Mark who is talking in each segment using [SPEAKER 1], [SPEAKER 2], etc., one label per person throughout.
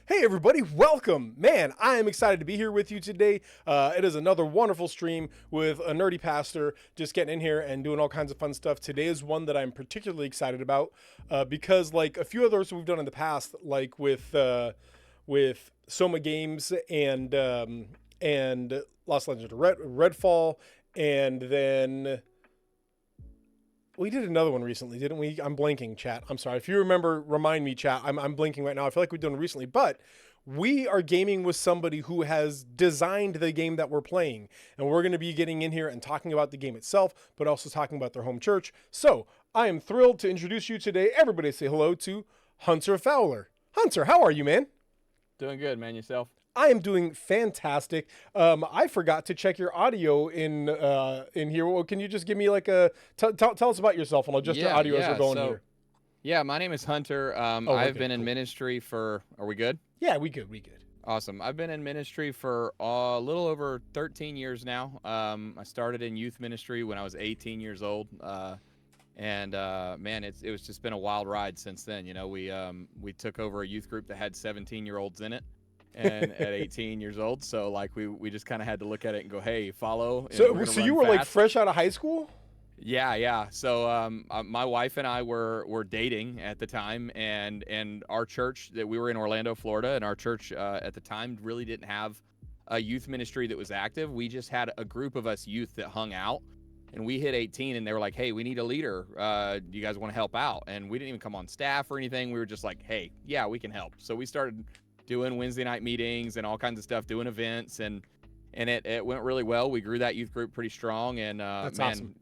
[SPEAKER 1] Hey everybody, welcome! Man, I am excited to be here with you today. It is another wonderful stream with a nerdy pastor just getting in here and doing all kinds of fun stuff. Today is one that I'm particularly excited about because like a few others we've done in the past, like with Soma Games and Lost Legends of Redfall, and then we did another one recently, didn't we? I'm blanking, chat. I'm sorry. If you remember, remind me, chat. I'm blanking right now. I feel like we've done it recently, but we are gaming with somebody who has designed the game that we're playing. And we're going to be getting in here and talking about the game itself, but also talking about their home church. So I am thrilled to introduce you today. Everybody say hello to Hunter Fowler. Hunter, how are you, man?
[SPEAKER 2] Doing good, man. Yourself?
[SPEAKER 1] I am doing fantastic. I forgot to check your audio in here. Well, can you just give me like a tell us about yourself and I'll adjust your audio as we're going here.
[SPEAKER 2] Yeah, my name is Hunter. I've been in ministry for. Are we good?
[SPEAKER 1] Yeah, we good.
[SPEAKER 2] Awesome. I've been in ministry for a little over 13 years now. I started in youth ministry when I was 18 years old. Man, it was just been a wild ride since then. You know, we took over a youth group that had 17-year-olds in it. And at 18 years old, so like we just kind of had to look at it and go, hey, follow.
[SPEAKER 1] So you were fast. Like fresh out of high school?
[SPEAKER 2] Yeah. So my wife and I were dating at the time, and our church that we were in Orlando, Florida, and our church at the time really didn't have a youth ministry that was active. We just had a group of us youth that hung out, and we hit 18, and they were like, hey, we need a leader. Do you guys want to help out? And we didn't even come on staff or anything. We were just like, hey, yeah, we can help. So we started doing Wednesday night meetings and all kinds of stuff, doing events, and it went really well. We grew that youth group pretty strong, and
[SPEAKER 1] awesome.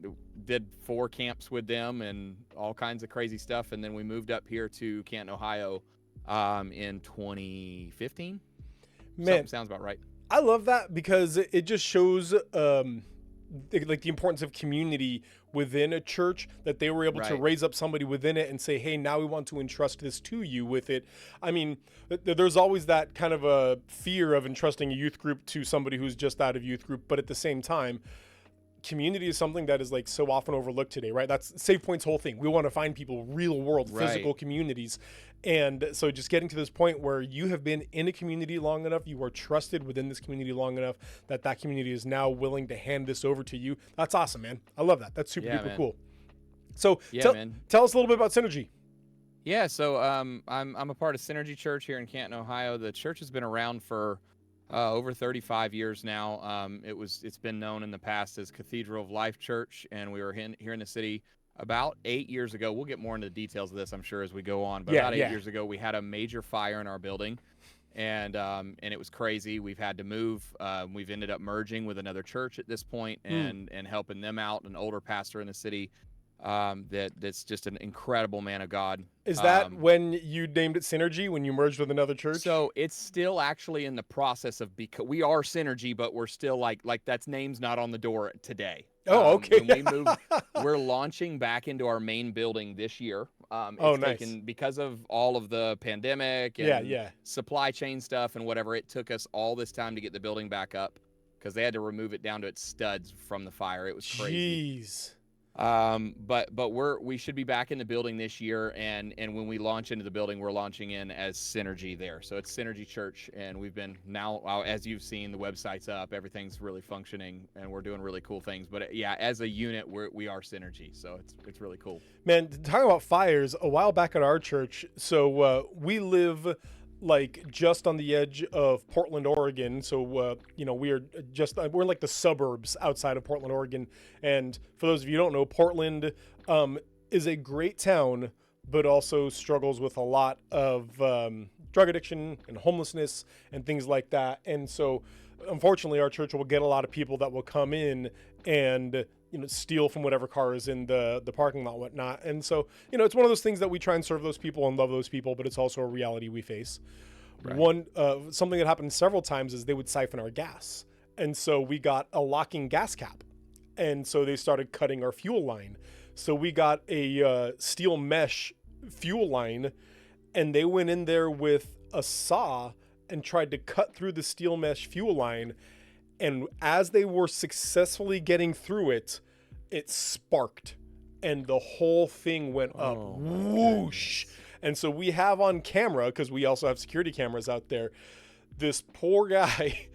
[SPEAKER 2] Did 4 camps with them and all kinds of crazy stuff. And then we moved up here to Canton, Ohio, in 2015.
[SPEAKER 1] Man,
[SPEAKER 2] sounds about right.
[SPEAKER 1] I love that because it just shows like the importance of community within a church, that they were able to raise up somebody within it and say, hey, now we want to entrust this to you with it. I mean, there's always that kind of a fear of entrusting a youth group to somebody who's just out of youth group. But at the same time, community is something that is like so often overlooked today, right? That's Save Point's whole thing. We want to find people real world physical communities. And so just getting to this point where you have been in a community long enough, you are trusted within this community long enough that community is now willing to hand this over to you. That's awesome, man. I love that. That's super duper cool. So tell us a little bit about Synergy.
[SPEAKER 2] Yeah, so I'm a part of Synergy Church here in Canton, Ohio. The church has been around for over 35 years now. It's been known in the past as Cathedral of Life Church, and we were here in the city about 8 years ago. We'll get more into the details of this, I'm sure, as we go on. But about 8 years ago, we had a major fire in our building, and it was crazy. We've had to move. We've ended up merging with another church at this point and helping them out, an older pastor in the city. That's just an incredible man of God.
[SPEAKER 1] Is that when you named it Synergy, when you merged with another church?
[SPEAKER 2] So it's still actually in the process of, because we are Synergy, but we're still like that's name's not on the door today.
[SPEAKER 1] Oh, okay.
[SPEAKER 2] When we moved, we're launching back into our main building this year. It's taken, because of all of the pandemic and supply chain stuff and whatever, it took us all this time to get the building back up because they had to remove it down to its studs from the fire. It was crazy.
[SPEAKER 1] Jeez.
[SPEAKER 2] But we should be back in the building this year, and when we launch into the building, we're launching in as Synergy there. So it's Synergy Church, and we've been now, as you've seen, the website's up, everything's really functioning, and we're doing really cool things. But yeah, as a unit, we are Synergy, so it's really cool.
[SPEAKER 1] Man, talking about fires, a while back at our church, so we live like just on the edge of Portland, Oregon. So, we're like the suburbs outside of Portland, Oregon. And for those of you who don't know, Portland is a great town, but also struggles with a lot of drug addiction and homelessness and things like that. And so, unfortunately, our church will get a lot of people that will come in and steal from whatever car is in the parking lot and whatnot. And so, it's one of those things that we try and serve those people and love those people, but it's also a reality we face. Right. Something that happened several times is they would siphon our gas. And so we got a locking gas cap. And so they started cutting our fuel line. So we got a steel mesh fuel line, and they went in there with a saw and tried to cut through the steel mesh fuel line. And as they were successfully getting through it, it sparked and the whole thing went up, whoosh. And so we have on camera, because we also have security cameras out there, this poor guy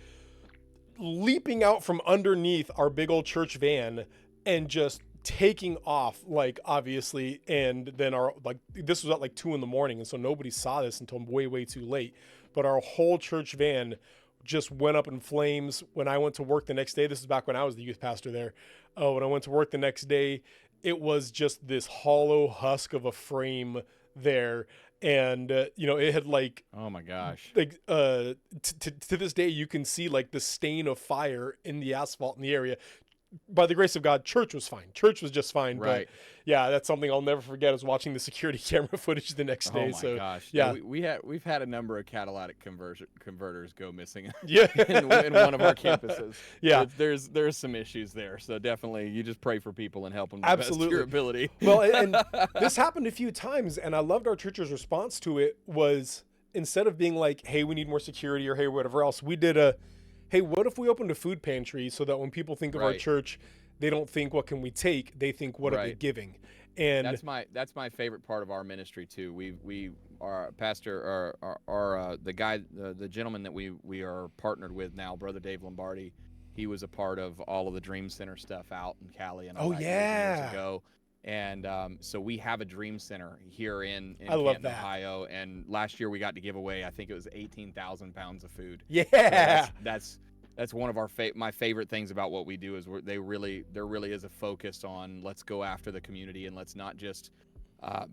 [SPEAKER 1] leaping out from underneath our big old church van and just taking off, like, obviously. And then our, like, this was at like 2 a.m, and so nobody saw this until way too late, but our whole church van just went up in flames. When I went to work the next day, this is back when I was the youth pastor there, when I went to work the next day, it was just this hollow husk of a frame there. And it had, like,
[SPEAKER 2] Oh my gosh.
[SPEAKER 1] like to this day you can see, like, the stain of fire in the asphalt in the area. By the grace of God, church was fine. Church was just fine.
[SPEAKER 2] Right.
[SPEAKER 1] But yeah, that's something I'll never forget, is watching the security camera footage the next day.
[SPEAKER 2] Oh my
[SPEAKER 1] So
[SPEAKER 2] gosh.
[SPEAKER 1] yeah.
[SPEAKER 2] We've had a number of catalytic converters go missing
[SPEAKER 1] Yeah.
[SPEAKER 2] in one of our campuses.
[SPEAKER 1] Yeah.
[SPEAKER 2] There's some issues there. So definitely you just pray for people and help them to the best of
[SPEAKER 1] Absolutely.
[SPEAKER 2] your ability.
[SPEAKER 1] Well, and this happened a few times, and I loved our church's response to it. Was, instead of being like, hey, we need more security, or hey, whatever else, we did a, hey, what if we opened a food pantry, so that when people think of our
[SPEAKER 2] Right.
[SPEAKER 1] church, they don't think, what can we take? They think, what are they
[SPEAKER 2] Right.
[SPEAKER 1] giving? And
[SPEAKER 2] That's my favorite part of our ministry too. We our pastor or the gentleman that we are partnered with now, Brother Dave Lombardi. He was a part of all of the Dream Center stuff out in Cali and all
[SPEAKER 1] Oh,
[SPEAKER 2] that
[SPEAKER 1] yeah.
[SPEAKER 2] years ago. And so we have a Dream Center here in
[SPEAKER 1] I love
[SPEAKER 2] Canton,
[SPEAKER 1] that.
[SPEAKER 2] Ohio. And last year we got to give away, I think it was 18,000 pounds of food. So
[SPEAKER 1] yeah.
[SPEAKER 2] that's one of our my favorite things about what we do, is there really is a focus on, let's go after the community, and let's not just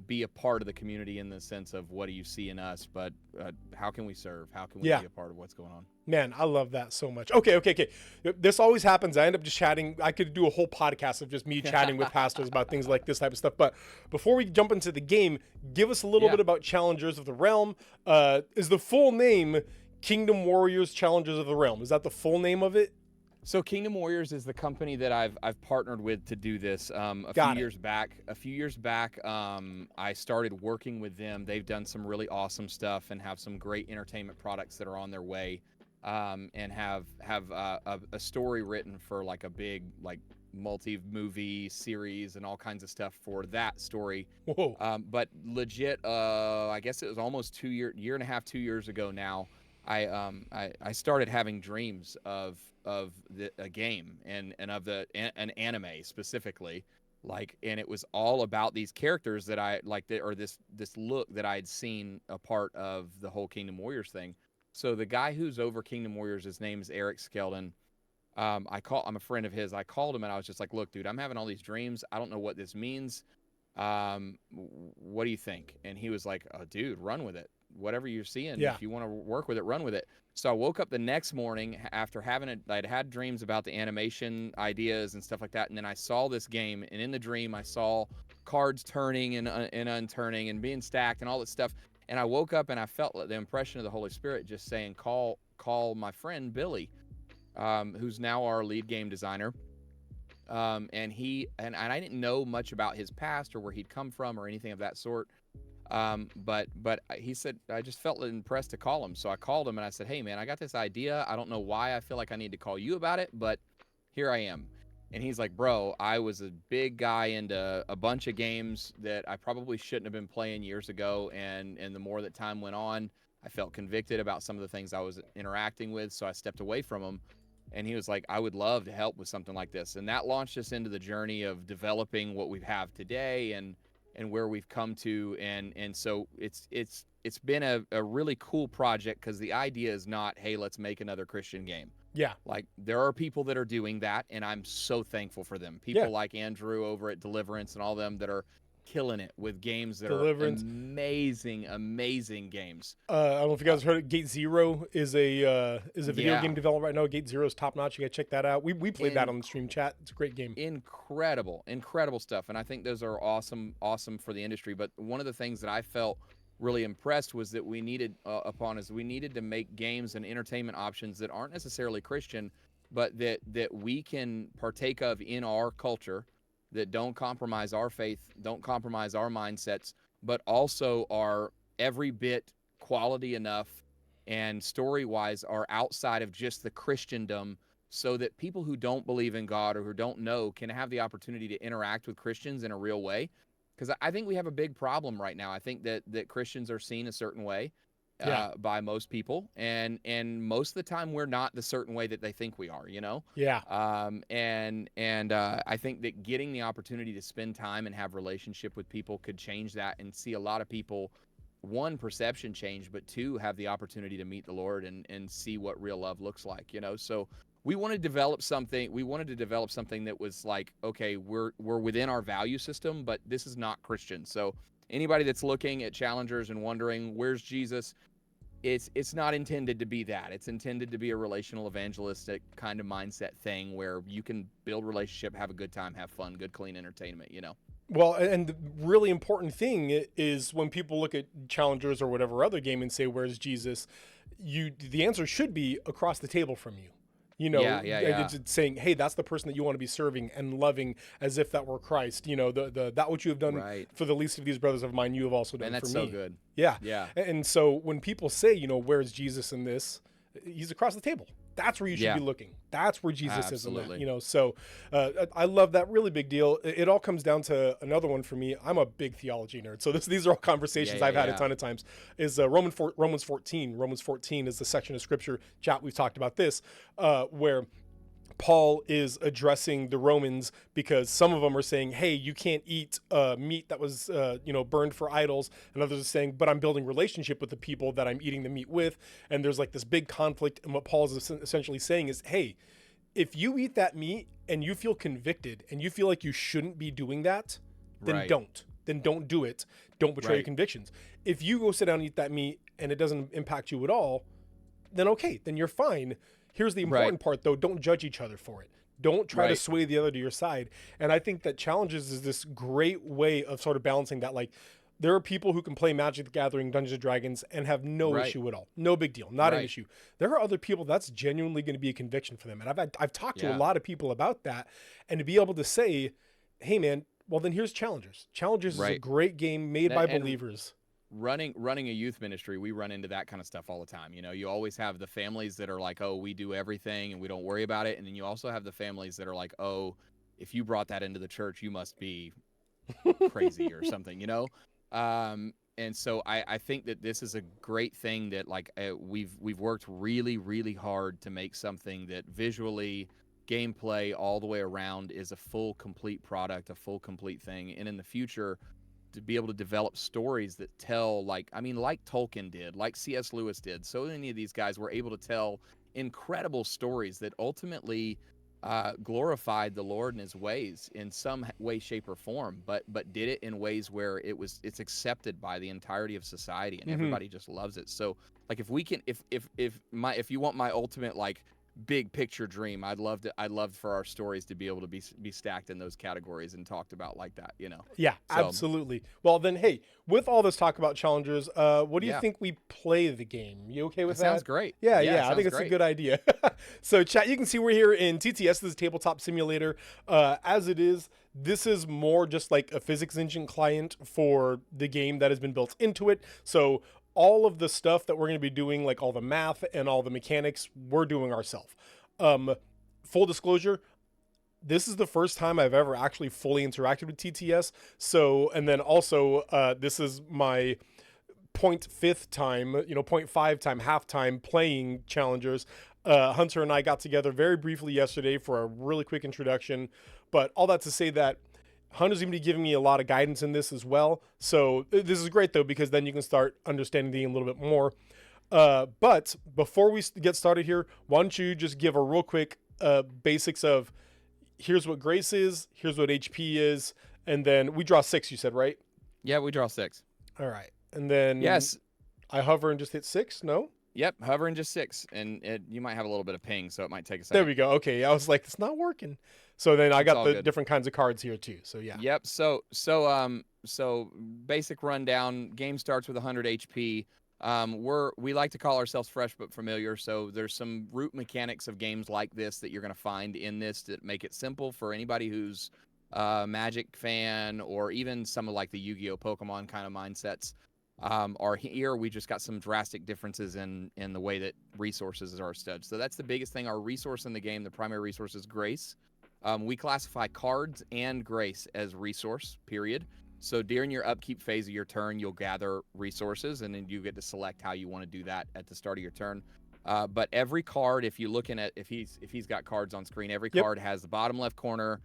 [SPEAKER 2] be a part of the community in the sense of what do you see in us, but how can we serve? How can we
[SPEAKER 1] Yeah.
[SPEAKER 2] be a part of what's going on?
[SPEAKER 1] Man, I love that so much. Okay. This always happens. I end up just chatting. I could do a whole podcast of just me chatting with pastors about things like this type of stuff. But before we jump into the game, give us a little bit about Challengers of the Realm. Is the full name Kingdom Warriors Challengers of the Realm? Is that the full name of it?
[SPEAKER 2] So Kingdom Warriors is the company that I've partnered with to do this. A few years back, I started working with them. They've done some really awesome stuff and have some great entertainment products that are on their way, and have a story written for, like, a big, like, multi-movie series and all kinds of stuff for that story.
[SPEAKER 1] Whoa.
[SPEAKER 2] But legit, I guess it was almost year and a half, 2 years ago now. I started having dreams of a game and of an anime specifically, like, and it was all about these characters that I like, or this look that I had seen a part of the whole Kingdom Warriors thing. So the guy who's over Kingdom Warriors, his name is Eric Skeldon. I'm a friend of his. I called him and I was just like, look, dude, I'm having all these dreams. I don't know what this means. What do you think? And he was like, oh, dude, run with it. Whatever you're seeing,
[SPEAKER 1] Yeah.
[SPEAKER 2] if you want to work with it, run with it. So I woke up the next morning after I'd had dreams about the animation ideas and stuff like that. And then I saw this game, and in the dream, I saw cards turning and unturning and being stacked and all that stuff. And I woke up and I felt the impression of the Holy Spirit just saying, call my friend Billy, who's now our lead game designer. And I didn't know much about his past or where he'd come from or anything of that sort. But he said, I just felt impressed to call him. So I called him and I said, hey man, I got this idea. I don't know why I feel like I need to call you about it, but here I am. And he's like, bro, I was a big guy into a bunch of games that I probably shouldn't have been playing years ago. And the more that time went on, I felt convicted about some of the things I was interacting with. So I stepped away from them. And he was like, I would love to help with something like this. And that launched us into the journey of developing what we have today and where we've come to. And so it's been a really cool project, because the idea is not, hey, let's make another Christian game.
[SPEAKER 1] Yeah.
[SPEAKER 2] Like, there are people that are doing that, and I'm so thankful for them. People like Andrew over at Deliverance and all them that are killing it with games that are amazing games.
[SPEAKER 1] I don't know if you guys heard it. Gate Zero is a video game developer right now. Gate Zero is top notch. You gotta check that out. We played that on the stream chat. It's a great game.
[SPEAKER 2] Incredible stuff. And I think those are awesome for the industry. But one of the things that I felt really impressed was that we needed to make games and entertainment options that aren't necessarily Christian, but that we can partake of in our culture, that don't compromise our faith, don't compromise our mindsets, but also are every bit quality enough and story-wise are outside of just the Christendom, so that people who don't believe in God or who don't know can have the opportunity to interact with Christians in a real way. because I think we have a big problem right now. I think that Christians are seen a certain way
[SPEAKER 1] Yeah.
[SPEAKER 2] by most people, and most of the time we're not the certain way that they think we are.
[SPEAKER 1] Yeah.
[SPEAKER 2] And I think that getting the opportunity to spend time and have relationship with people could change that, and see a lot of people, one, perception change, but two, have the opportunity to meet the Lord and see what real love looks like. So we wanted to develop something. We wanted to develop something that was like, okay, we're within our value system, but this is not Christian. So anybody that's looking at Challengers and wondering where's Jesus, it's not intended to be that. It's intended to be a relational evangelistic kind of mindset thing where you can build relationship, have a good time, have fun, good clean entertainment.
[SPEAKER 1] Well, and the really important thing is when people look at Challengers or whatever other game and say, "Where's Jesus?" The answer should be across the table from you.
[SPEAKER 2] Yeah.
[SPEAKER 1] It's saying, "Hey, that's the person that you want to be serving and loving as if that were Christ." The that which you have done
[SPEAKER 2] Right.
[SPEAKER 1] for the least of these brothers of mine, you have also done
[SPEAKER 2] And that's
[SPEAKER 1] for me.
[SPEAKER 2] so good.
[SPEAKER 1] Yeah.
[SPEAKER 2] Yeah.
[SPEAKER 1] And so when people say, "Where's Jesus in this?" He's across the table. That's where you should
[SPEAKER 2] Yeah.
[SPEAKER 1] be looking. That's where Jesus is in that.
[SPEAKER 2] Absolutely.
[SPEAKER 1] So I love that. Really big deal. It all comes down to another one for me. I'm a big theology nerd, so these are all conversations I've had a ton of times. Is Romans 14. Romans 14 is the section of scripture. Chat, we've talked about this, where Paul is addressing the Romans because some of them are saying, "Hey, you can't eat meat that was burned for idols," and others are saying, "But I'm building relationship with the people that I'm eating the meat with." And there's like this big conflict, and what Paul is essentially saying is, "Hey, if you eat that meat and you feel convicted and you feel like you shouldn't be doing that, then
[SPEAKER 2] Right.
[SPEAKER 1] don't do it. Don't betray your
[SPEAKER 2] Right.
[SPEAKER 1] convictions. If you go sit down and eat that meat and it doesn't impact you at all, then okay, then you're fine." Here's the important part, though. Don't judge each other for it. Don't try to sway the other to your side. And I think that Challenges is this great way of sort of balancing that. Like, there are people who can play Magic the Gathering, Dungeons and Dragons, and have no issue at all. No big deal. Not an issue. There are other people that's genuinely going to be a conviction for them. And I've talked to a lot of people about that. And to be able to say, "Hey, man, well, then here's Challengers. Challengers is a great game made by believers."
[SPEAKER 2] Running a youth ministry, we run into that kind of stuff all the time. You always have the families that are like, "Oh, we do everything and we don't worry about it," and then you also have the families that are like, "Oh, if you brought that into the church, you must be crazy or something." And so I think that this is a great thing that we've worked really, really hard to make something that visually, gameplay, all the way around is a full, complete product, a full, complete thing. And in the future, to be able to develop stories that tell, like Tolkien did, like C.S. Lewis did. So many of these guys were able to tell incredible stories that ultimately glorified the Lord and his ways in some way, shape, or form, but did it in ways where it's accepted by the entirety of society and everybody just loves it. So like if we can, if you want my ultimate like big picture dream, I'd love for our stories to be able to be stacked in those categories and talked about like that,
[SPEAKER 1] Yeah, absolutely. Well, then, hey, with all this talk about Challengers, what do you think we play the game? You okay with that?
[SPEAKER 2] Sounds great.
[SPEAKER 1] Yeah, I think it's a good idea. So, chat, you can see we're here in TTS. This is Tabletop Simulator. As it is, this is more just like a physics engine client for the game that has been built into it. So all of the stuff that we're going to be doing, like all the math and all the mechanics, we're doing ourselves. Full disclosure, this is the first time I've ever actually fully interacted with TTS. So, and then also, this is my 0.5 time, 0.5 time, half time playing Challengers. Hunter and I got together very briefly yesterday for a really quick introduction. But all that to say that Hunter's going to be giving me a lot of guidance in this as well. So this is great, though, because then you can start understanding the game a little bit more. But before we get started here, why don't you just give a real quick basics of here's what grace is, here's what HP is, and then we draw 6, you said, right?
[SPEAKER 2] Yeah, we draw 6.
[SPEAKER 1] All right. And then
[SPEAKER 2] yes,
[SPEAKER 1] I hover and just hit 6, no?
[SPEAKER 2] Yep, hover and just 6, and you might have a little bit of ping, so it might take a second.
[SPEAKER 1] There we go. Okay, I was like, it's not working. So then I got the different kinds of cards here too. So yeah.
[SPEAKER 2] Yep. So basic rundown. Game starts with 100 HP. We like to call ourselves fresh but familiar. So there's some root mechanics of games like this that you're going to find in this that make it simple for anybody who's a Magic fan or even some of like the Yu-Gi-Oh, Pokemon kind of mindsets. Are here. We just got some drastic differences in the way that resources are studied. So that's the biggest thing. Our resource in the game, the primary resource, is grace. We classify cards and grace as resource, period. So during your upkeep phase of your turn, you'll gather resources, and then you get to select how you want to do that at the start of your turn. But every card, if you're looking at if he's got cards on screen, every
[SPEAKER 1] Yep.
[SPEAKER 2] card has the bottom left corner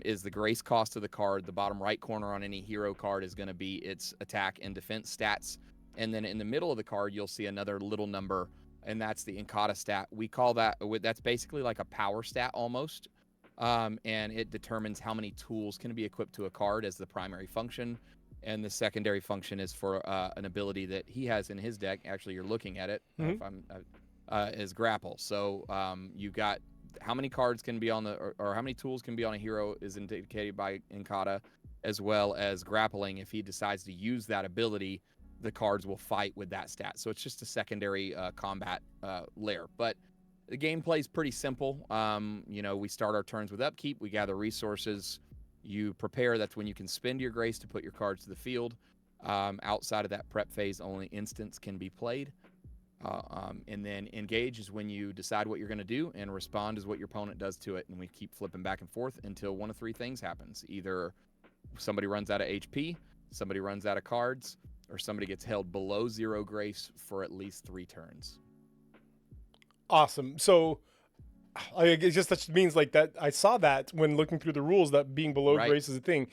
[SPEAKER 2] is the grace cost of the card. The bottom right corner on any hero card is going to be its attack and defense stats, and then in the middle of the card you'll see another little number, and that's the Incata stat. We call that's basically like a power stat almost. And it determines how many tools can be equipped to a card as the primary function, and the secondary function is for an ability that he has in his deck. Actually, you're looking at it. If I'm is grapple. So you got how many cards can be on or how many tools can be on a hero is indicated by Incata, as well as grappling. If he decides to use that ability, the cards will fight with that stat. So it's just a secondary combat layer, but the gameplay is pretty simple. We start our turns with upkeep. We gather resources. You prepare. That's when you can spend your grace to put your cards to the field. Outside of that prep phase, only instants can be played. And then engage is when you decide what you're going to do, and respond is what your opponent does to it. And we keep flipping back and forth until one of three things happens. Either somebody runs out of HP, somebody runs out of cards, or somebody gets held below 0 grace for at least 3 turns.
[SPEAKER 1] Awesome. So I guess just that means like that. I saw that when looking through the rules that being below grace is a thing.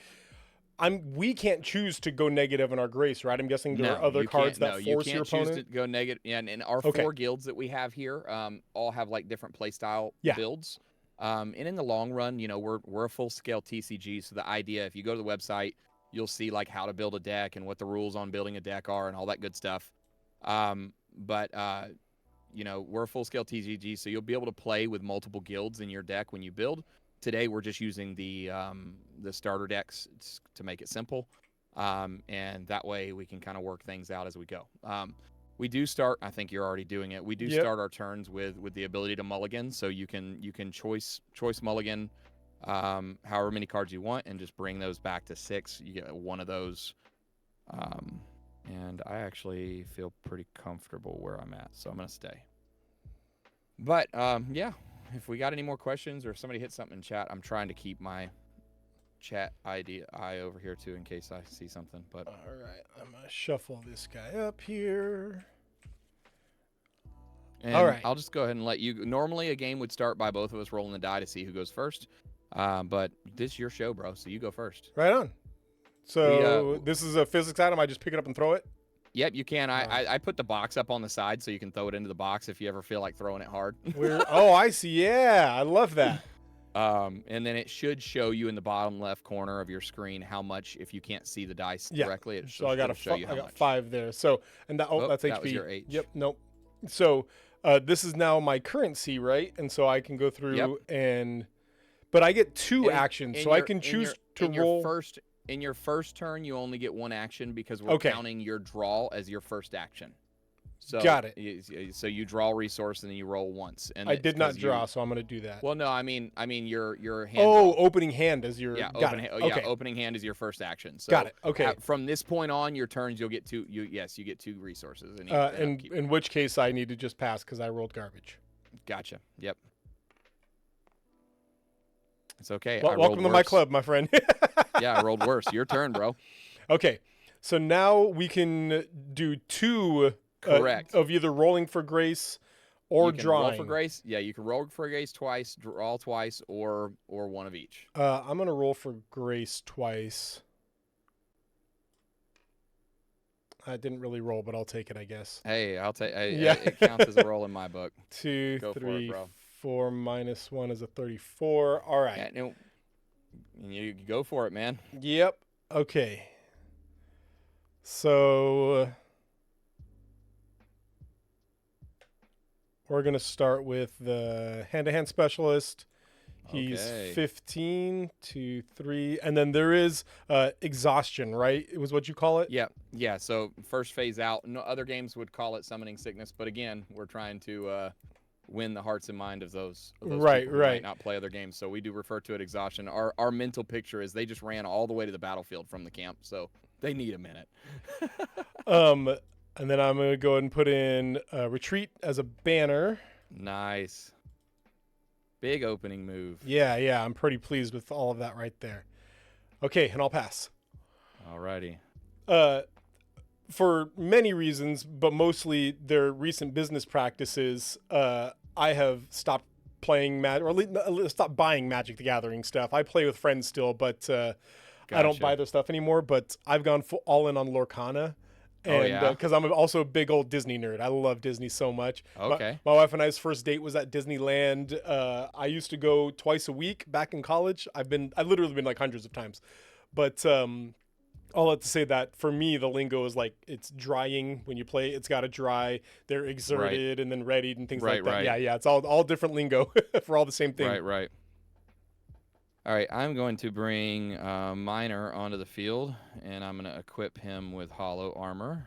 [SPEAKER 1] We can't choose to go negative on our grace, right? I'm guessing there are other cards that force your opponent.
[SPEAKER 2] You can't choose to go negative. And our 4 guilds that we have here all have like different play style builds. And in the long run, we're a full scale TCG. So the idea, if you go to the website, you'll see like how to build a deck and what the rules on building a deck are and all that good stuff. We're a full-scale TCG, so you'll be able to play with multiple guilds in your deck when you build. Today, we're just using the starter decks to make it simple, and that way we can kind of work things out as we go. We do start. I think you're already doing it. We do start our turns with the ability to mulligan, so you can choice mulligan however many cards you want, and just bring those back to 6. You get one of those. And I actually feel pretty comfortable where I'm at, so I'm going to stay. But, if we got any more questions or if somebody hits something in chat, I'm trying to keep my chat eye over here, too, in case I see something. But
[SPEAKER 1] all right, I'm going to shuffle this guy up here.
[SPEAKER 2] And all right. I'll just go ahead and let you. Normally, a game would start by both of us rolling the die to see who goes first. But this is your show, bro, so you go first.
[SPEAKER 1] Right on. So this is a physics item. I just pick it up and throw it?
[SPEAKER 2] Yep, you can. I put the box up on the side so you can throw it into the box if you ever feel like throwing it hard.
[SPEAKER 1] Oh, I see. Yeah, I love that.
[SPEAKER 2] And then it should show you in the bottom left corner of your screen how much, if you can't see the dice directly.
[SPEAKER 1] So I got 5 there. So that's HP.
[SPEAKER 2] That was your H.
[SPEAKER 1] Yep. Nope. So this is now my currency, right? And so I can go through but I get 2 actions, so I can choose to roll.
[SPEAKER 2] In your first turn, you only get 1 action because we're counting your draw as your first action. So
[SPEAKER 1] got it.
[SPEAKER 2] So you draw a resource and then you roll once. And
[SPEAKER 1] I did not draw, so I'm going to do that.
[SPEAKER 2] Well, no, I mean your hand.
[SPEAKER 1] Oh, opening hand as your.
[SPEAKER 2] Opening hand is your first action. So
[SPEAKER 1] got it. Okay.
[SPEAKER 2] From this point on, your turns you'll get 2. You get 2 resources.
[SPEAKER 1] And in which case I need to just pass because I rolled garbage.
[SPEAKER 2] Gotcha. Yep. It's okay.
[SPEAKER 1] Well, welcome to my club, my friend.
[SPEAKER 2] Yeah, I rolled worse. Your turn, bro.
[SPEAKER 1] Okay, so now we can do 2 of either rolling for grace or drawing.
[SPEAKER 2] Roll for grace. Yeah, you can roll for grace twice, draw twice, or one of each.
[SPEAKER 1] I'm gonna roll for grace twice. I didn't really roll, but I'll take it, I guess.
[SPEAKER 2] Hey, I'll take. It counts as a roll in my book.
[SPEAKER 1] 2, 3, 4 minus 1 is a 34. All right.
[SPEAKER 2] Yeah, you go for it, man.
[SPEAKER 1] Yep. Okay. So we're going to start with the hand-to-hand specialist. He's 15 to 3. And then there is exhaustion, right? It was what you call it?
[SPEAKER 2] Yeah. Yeah. So first phase out. No other games would call it summoning sickness. But again, we're trying to win the hearts and mind of those
[SPEAKER 1] right,
[SPEAKER 2] people who might not play other games. So we do refer to it exhaustion. Our mental picture is they just ran all the way to the battlefield from the camp. So they need a minute.
[SPEAKER 1] And then I'm going to go ahead and put in retreat as a banner.
[SPEAKER 2] Nice. Big opening move.
[SPEAKER 1] Yeah, I'm pretty pleased with all of that right there. Okay, and I'll pass.
[SPEAKER 2] Alrighty.
[SPEAKER 1] Uh, for many reasons, but mostly their recent business practices, I have stopped playing Magic, or at least stopped buying Magic the Gathering stuff. I play with friends still, but I don't buy
[SPEAKER 2] Gotcha.
[SPEAKER 1] their stuff anymore. But I've gone all in on Lorcana.
[SPEAKER 2] Oh
[SPEAKER 1] And
[SPEAKER 2] yeah.
[SPEAKER 1] because I'm also a big old Disney nerd, I love Disney so much.
[SPEAKER 2] Okay.
[SPEAKER 1] My wife and I's first date was at Disneyland. I used to go twice a week back in college. I've literally been like hundreds of times, but I'll have to say that for me, the lingo is like it's drying when you play. It's got to dry. They're exerted and then readied and things like that.
[SPEAKER 2] Right.
[SPEAKER 1] Yeah. It's all different lingo for all the same thing.
[SPEAKER 2] Right. All right, I'm going to bring Miner onto the field, and I'm going to equip him with hollow armor.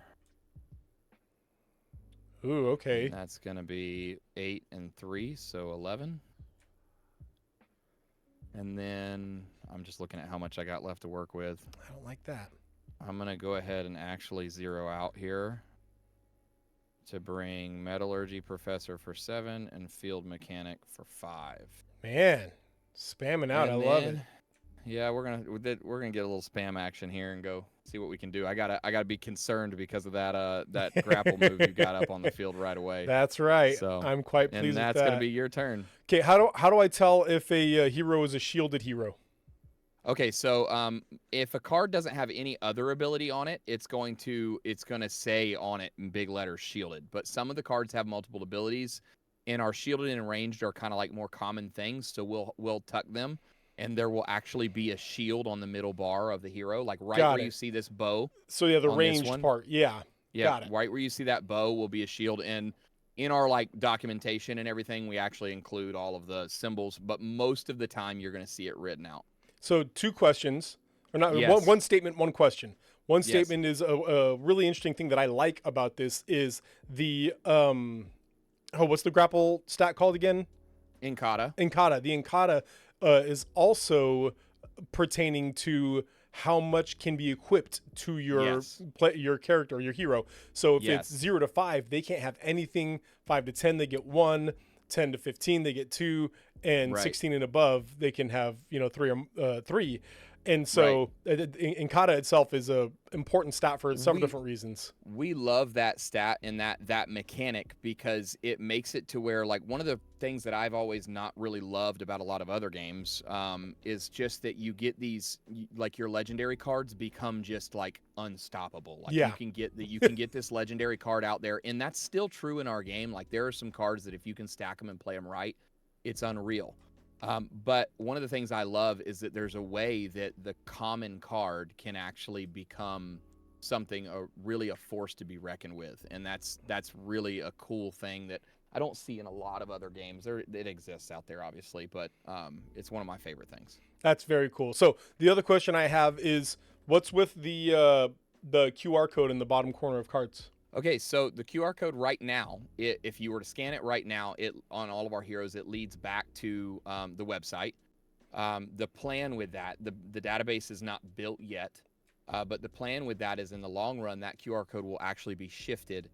[SPEAKER 1] Ooh, okay.
[SPEAKER 2] And that's going to be 8 and 3, so 11. And then I'm just looking at how much I got left to work with.
[SPEAKER 1] I don't like that.
[SPEAKER 2] I'm going to go ahead and actually zero out here to bring Metallurgy Professor for 7 and Field Mechanic for 5.
[SPEAKER 1] Man, spamming out.
[SPEAKER 2] And
[SPEAKER 1] I love
[SPEAKER 2] then-
[SPEAKER 1] it.
[SPEAKER 2] Yeah, we're gonna get a little spam action here and go see what we can do. I gotta be concerned because of that grapple move you got up on the field right away.
[SPEAKER 1] That's right.
[SPEAKER 2] So,
[SPEAKER 1] I'm quite pleased
[SPEAKER 2] and that's
[SPEAKER 1] with that.
[SPEAKER 2] gonna be your turn.
[SPEAKER 1] Okay, how do I tell if a hero is a shielded hero?
[SPEAKER 2] Okay, so if a card doesn't have any other ability on it, it's gonna say on it in big letters shielded. But some of the cards have multiple abilities, and our shielded and ranged are kind of like more common things. So we'll tuck them, and there will actually be a shield on the middle bar of the hero, like where you see this bow.
[SPEAKER 1] So yeah, the
[SPEAKER 2] on this
[SPEAKER 1] ranged
[SPEAKER 2] one.
[SPEAKER 1] part. Yeah.
[SPEAKER 2] Yeah,
[SPEAKER 1] Got it.
[SPEAKER 2] right where you see that bow will be a shield, and in our like documentation and everything, we actually include all of the symbols. But most of the time, you're gonna see it written out.
[SPEAKER 1] So 2 questions, or not
[SPEAKER 2] Yes.
[SPEAKER 1] one statement, 1 question. One
[SPEAKER 2] Yes.
[SPEAKER 1] statement is a really interesting thing that I like about this is the what's the grapple stat called again?
[SPEAKER 2] Inkata.
[SPEAKER 1] Inkata. The Inkata is also pertaining to how much can be equipped to your
[SPEAKER 2] Yes.
[SPEAKER 1] your character, your hero. So if
[SPEAKER 2] Yes.
[SPEAKER 1] it's 0 to 5, they can't have anything. 5 to 10, they get 1. 10 to 15, they get 2, and
[SPEAKER 2] Right.
[SPEAKER 1] 16 and above, they can have 3. And so Inkata itself is a important stat for several different reasons.
[SPEAKER 2] We love that stat and that mechanic because it makes it to where, like, one of the things that I've always not really loved about a lot of other games is just that you get these, like, your legendary cards become just like unstoppable. Like,
[SPEAKER 1] Yeah.
[SPEAKER 2] you can get this legendary card out there, and that's still true in our game. Like, there are some cards that if you can stack them and play them right, it's unreal. But one of the things I love is that there's a way that the common card can actually become something really a force to be reckoned with, and that's really a cool thing that I don't see in a lot of other games. It exists out there, obviously, but it's one of my favorite things.
[SPEAKER 1] That's very cool. So the other question I have is, what's with the QR code in the bottom corner of cards?
[SPEAKER 2] Okay, so the QR code right now, if you were to scan it right now, on all of our heroes, it leads back to the website. The plan with that, the database is not built yet, but the plan with that is in the long run, that QR code will actually be shifted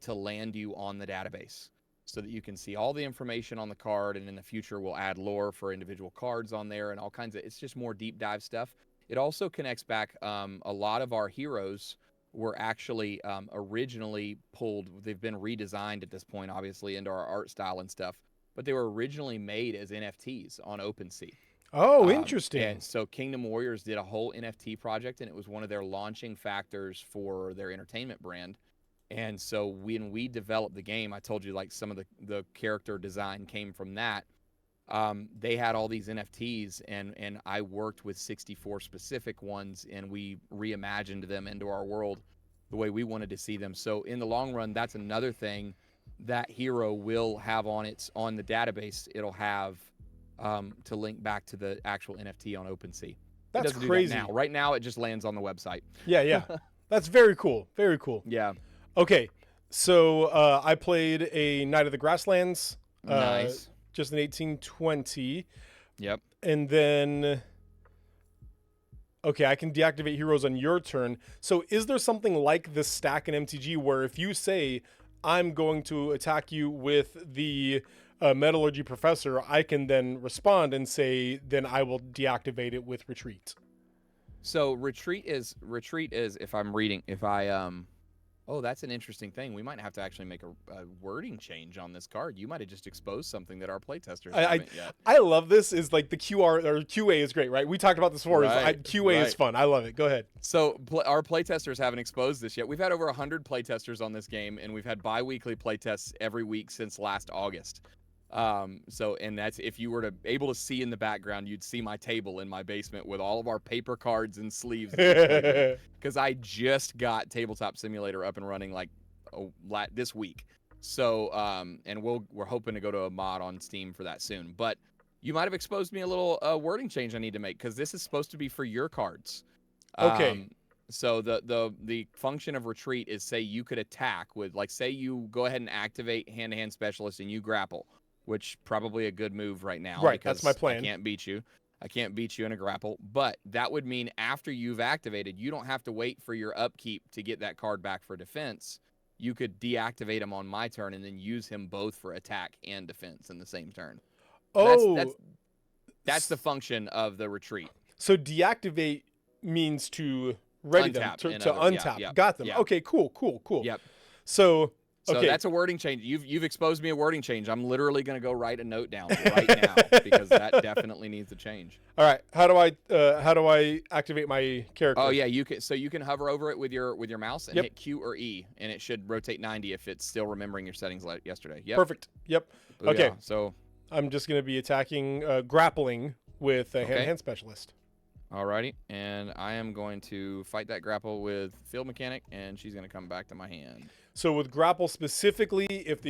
[SPEAKER 2] to land you on the database so that you can see all the information on the card, and in the future, we'll add lore for individual cards on there and all kinds of, it's just more deep dive stuff. It also connects back a lot of our heroes were actually originally pulled. They've been redesigned at this point, obviously, into our art style and stuff, but they were originally made as NFTs on OpenSea.
[SPEAKER 1] Oh, interesting.
[SPEAKER 2] And so Kingdom Warriors did a whole NFT project, and it was one of their launching factors for their entertainment brand. And so when we developed the game, I told you, like, some of the character design came from that. They had all these NFTs, and I worked with 64 specific ones, and we reimagined them into our world the way we wanted to see them. So in the long run, that's another thing that hero will have on the database. It'll have to link back to the actual NFT on OpenSea.
[SPEAKER 1] That's
[SPEAKER 2] it doesn't
[SPEAKER 1] crazy.
[SPEAKER 2] Do that now. Right now, it just lands on the website.
[SPEAKER 1] Yeah. That's very cool. Very cool.
[SPEAKER 2] Yeah.
[SPEAKER 1] Okay, so I played a Knight of the Grasslands.
[SPEAKER 2] Nice.
[SPEAKER 1] Just in 1820.
[SPEAKER 2] Yep.
[SPEAKER 1] And then, okay, I can deactivate heroes on your turn. So is there something like this stack in MTG where if you say, I'm going to attack you with the Metallurgy Professor, I can then respond and say, then I will deactivate it with Retreat?
[SPEAKER 2] So retreat is if I'm reading if I oh, that's an interesting thing. We might have to actually make a wording change on this card. You might have just exposed something that our playtesters
[SPEAKER 1] I, I
[SPEAKER 2] haven't yet.
[SPEAKER 1] I love this. Is like the QR or QA is great, right? We talked about this before.
[SPEAKER 2] Right,
[SPEAKER 1] QA is
[SPEAKER 2] right.
[SPEAKER 1] fun. I love it. Go ahead.
[SPEAKER 2] So our playtesters haven't exposed this yet. We've had over 100 playtesters on this game, and we've had bi-weekly playtests every week since last August. And that's if you were to able to see in the background, you'd see my table in my basement with all of our paper cards and sleeves. Because I just got Tabletop Simulator up and running this week. So and we're hoping to go to a mod on Steam for that soon. But you might have exposed me a little wording change I need to make because this is supposed to be for your cards.
[SPEAKER 1] Okay.
[SPEAKER 2] So the function of retreat is say you could attack with say you go ahead and activate hand-to-hand specialist and you grapple, which probably a good move right now.
[SPEAKER 1] Right,
[SPEAKER 2] Because
[SPEAKER 1] that's my plan.
[SPEAKER 2] I can't beat you in a grapple, but that would mean after you've activated, you don't have to wait for your upkeep to get that card back for defense. You could deactivate him on my turn and then use him both for attack and defense in the same turn.
[SPEAKER 1] Oh,
[SPEAKER 2] That's the function of the retreat.
[SPEAKER 1] so deactivate means to ready
[SPEAKER 2] Untap,
[SPEAKER 1] them
[SPEAKER 2] in
[SPEAKER 1] to
[SPEAKER 2] other-
[SPEAKER 1] untap.
[SPEAKER 2] yeah,
[SPEAKER 1] Got them.
[SPEAKER 2] yeah.
[SPEAKER 1] Okay, cool.
[SPEAKER 2] Yep.
[SPEAKER 1] So
[SPEAKER 2] So
[SPEAKER 1] okay.
[SPEAKER 2] that's a wording change. You've exposed me a wording change. I'm literally going to go write a note down right now because that definitely needs to change.
[SPEAKER 1] All right. How do I activate my character?
[SPEAKER 2] Oh yeah, you can hover over it with your mouse and
[SPEAKER 1] Yep.
[SPEAKER 2] hit Q or E, and it should rotate 90 if it's still remembering your settings like yesterday. Yep.
[SPEAKER 1] Perfect. Yep.
[SPEAKER 2] Booyah.
[SPEAKER 1] Okay.
[SPEAKER 2] So
[SPEAKER 1] I'm just going to be attacking grappling with a
[SPEAKER 2] Okay.
[SPEAKER 1] hand-to-hand specialist.
[SPEAKER 2] alrighty, and I am going to fight that grapple with field mechanic, and she's going to come back to my hand.
[SPEAKER 1] So with grapple specifically, if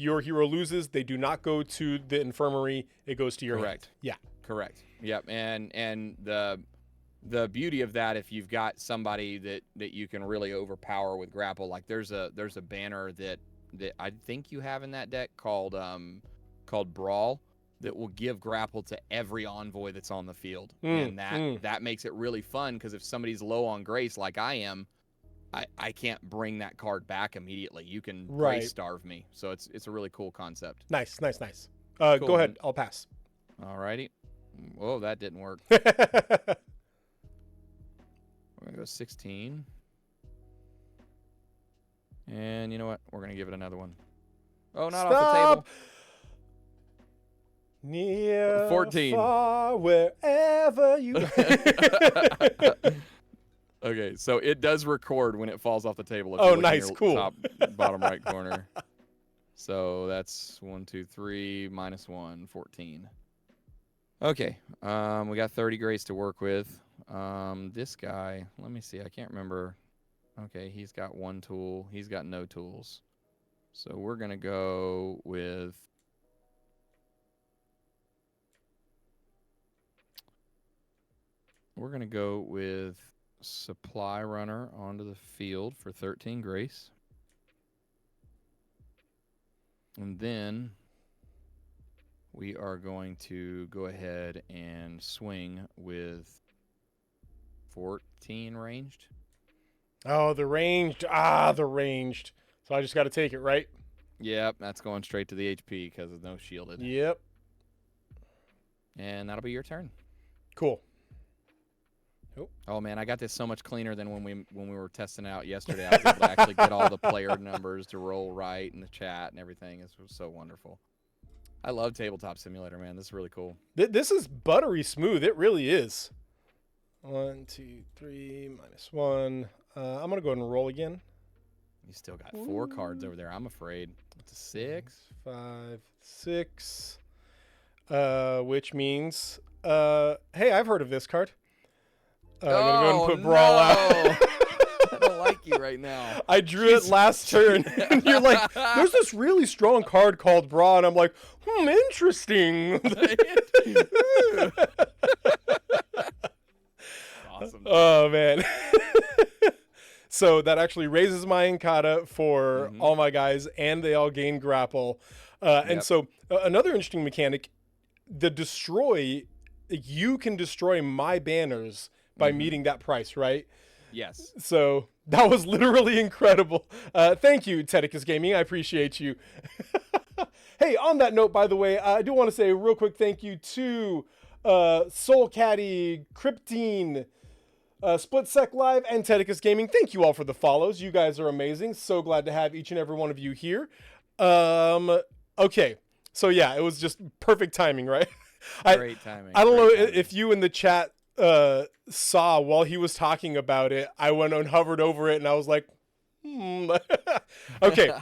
[SPEAKER 1] your hero loses, they do not go to the infirmary. It goes to your
[SPEAKER 2] Correct.
[SPEAKER 1] hand. Yeah.
[SPEAKER 2] Correct. Yep. And the beauty of that, if you've got somebody that you can really overpower with grapple, like there's a banner that I think you have in that deck called Brawl that will give grapple to every envoy that's on the field, and that makes it really fun because if somebody's low on grace like I am, I can't bring that card back immediately. You can grace starve me, so it's a really cool concept.
[SPEAKER 1] Nice.
[SPEAKER 2] Cool.
[SPEAKER 1] Go ahead. I'll pass.
[SPEAKER 2] Alrighty. Whoa, that didn't work. We're gonna go 16. And you know what? We're gonna give it another one. Oh, not off the table.
[SPEAKER 1] Near,
[SPEAKER 2] 14.
[SPEAKER 1] far, wherever you.
[SPEAKER 2] Okay, so it does record when it falls off the table. If
[SPEAKER 1] Oh,
[SPEAKER 2] you look in
[SPEAKER 1] nice,
[SPEAKER 2] your
[SPEAKER 1] cool.
[SPEAKER 2] Top, bottom right corner. So that's 1, 2, 3, minus 1, 14. Okay, we got 30 grace to work with. This guy, let me see. I can't remember. Okay, he's got 1 tool. He's got no tools. So we're gonna go with. We're gonna go with Supply Runner onto the field for 13 grace. And then we are going to go ahead and swing with 14 ranged.
[SPEAKER 1] Oh, the ranged. The ranged. So I just got to take it, right?
[SPEAKER 2] Yep, that's going straight to the HP because of no shielded.
[SPEAKER 1] Yep.
[SPEAKER 2] And that'll be your turn.
[SPEAKER 1] Cool.
[SPEAKER 2] Oh man, I got this so much cleaner than when we were testing it out yesterday. I was able to actually get all the player numbers to roll right in the chat and everything. It was so wonderful. I love Tabletop Simulator, man. This is really cool.
[SPEAKER 1] This is buttery smooth. It really is. 1, 2, 3, minus 1. I'm gonna go ahead and roll again.
[SPEAKER 2] You still got 4 cards over there. I'm afraid. It's a 6.
[SPEAKER 1] 5, 6. Which means, hey, I've heard of this card. I'm gonna go ahead and put Brawl out.
[SPEAKER 2] I don't like you right now.
[SPEAKER 1] I drew it last turn, and you're like, there's this really strong card called Brawl, and I'm like, interesting.
[SPEAKER 2] Awesome.
[SPEAKER 1] Oh, man. So that actually raises my Encata for all my guys, and they all gain grapple. And so another interesting mechanic, the destroy, you can destroy my banners by meeting that price, right?
[SPEAKER 2] Yes.
[SPEAKER 1] So that was literally incredible. Thank you, Tedicus Gaming. I appreciate you. Hey, on that note, by the way, I do want to say a real quick thank you to Soul Caddy, Cryptine, Split Sec Live and Tedicus Gaming, thank you all for the follows. You guys are amazing. So glad to have each and every one of you here. Okay, so yeah, it was just perfect timing, right?
[SPEAKER 2] Great timing.
[SPEAKER 1] I don't know
[SPEAKER 2] great timing.
[SPEAKER 1] if you in the chat saw while he was talking about it, I went and hovered over it and I was like, Okay,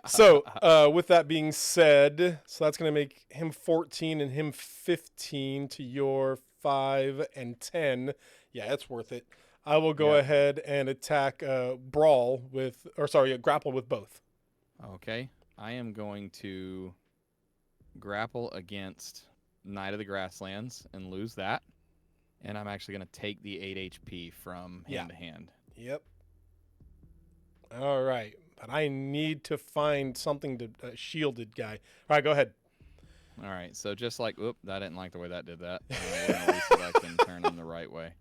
[SPEAKER 1] so with that being said, so that's going to make him 14 and him 15 to your 5 and 10. Yeah, it's worth it. I will go ahead and attack Brawl with, or sorry, grapple with both.
[SPEAKER 2] Okay, I am going to grapple against Knight of the Grasslands and lose that. And I'm actually going to take the 8 HP from hand to hand.
[SPEAKER 1] Yep. All right. But I need to find something to shielded guy. All right, go ahead.
[SPEAKER 2] All right. So just like, I didn't like the way that did that. At least I can turn them the right way.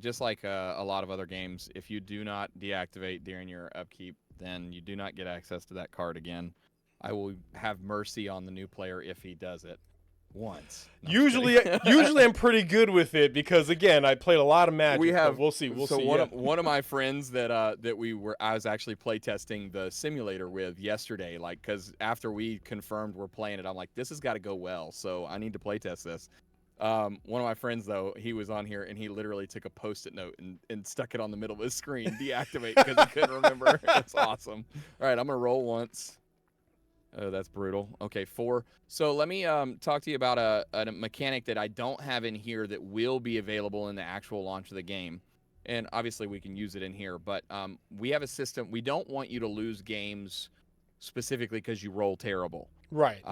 [SPEAKER 2] Just like a lot of other games, if you do not deactivate during your upkeep, then you do not get access to that card again. I will have mercy on the new player if he does it once. No,
[SPEAKER 1] usually I'm pretty good with it because again I played a lot of Magic. We'll see.
[SPEAKER 2] One of my friends that I was actually playtesting the simulator with yesterday, like because after we confirmed we're playing it, I'm like, this has got to go well, so I need to playtest this. One of my friends though, he was on here and he literally took a post-it note and stuck it on the middle of his screen, deactivate, because he couldn't remember. It's awesome. All right, I'm gonna roll once. Oh, that's brutal. Okay, 4. So let me talk to you about a mechanic that I don't have in here that will be available in the actual launch of the game. And obviously we can use it in here, but we have a system. We don't want you to lose games specifically because you roll terrible.
[SPEAKER 1] Right.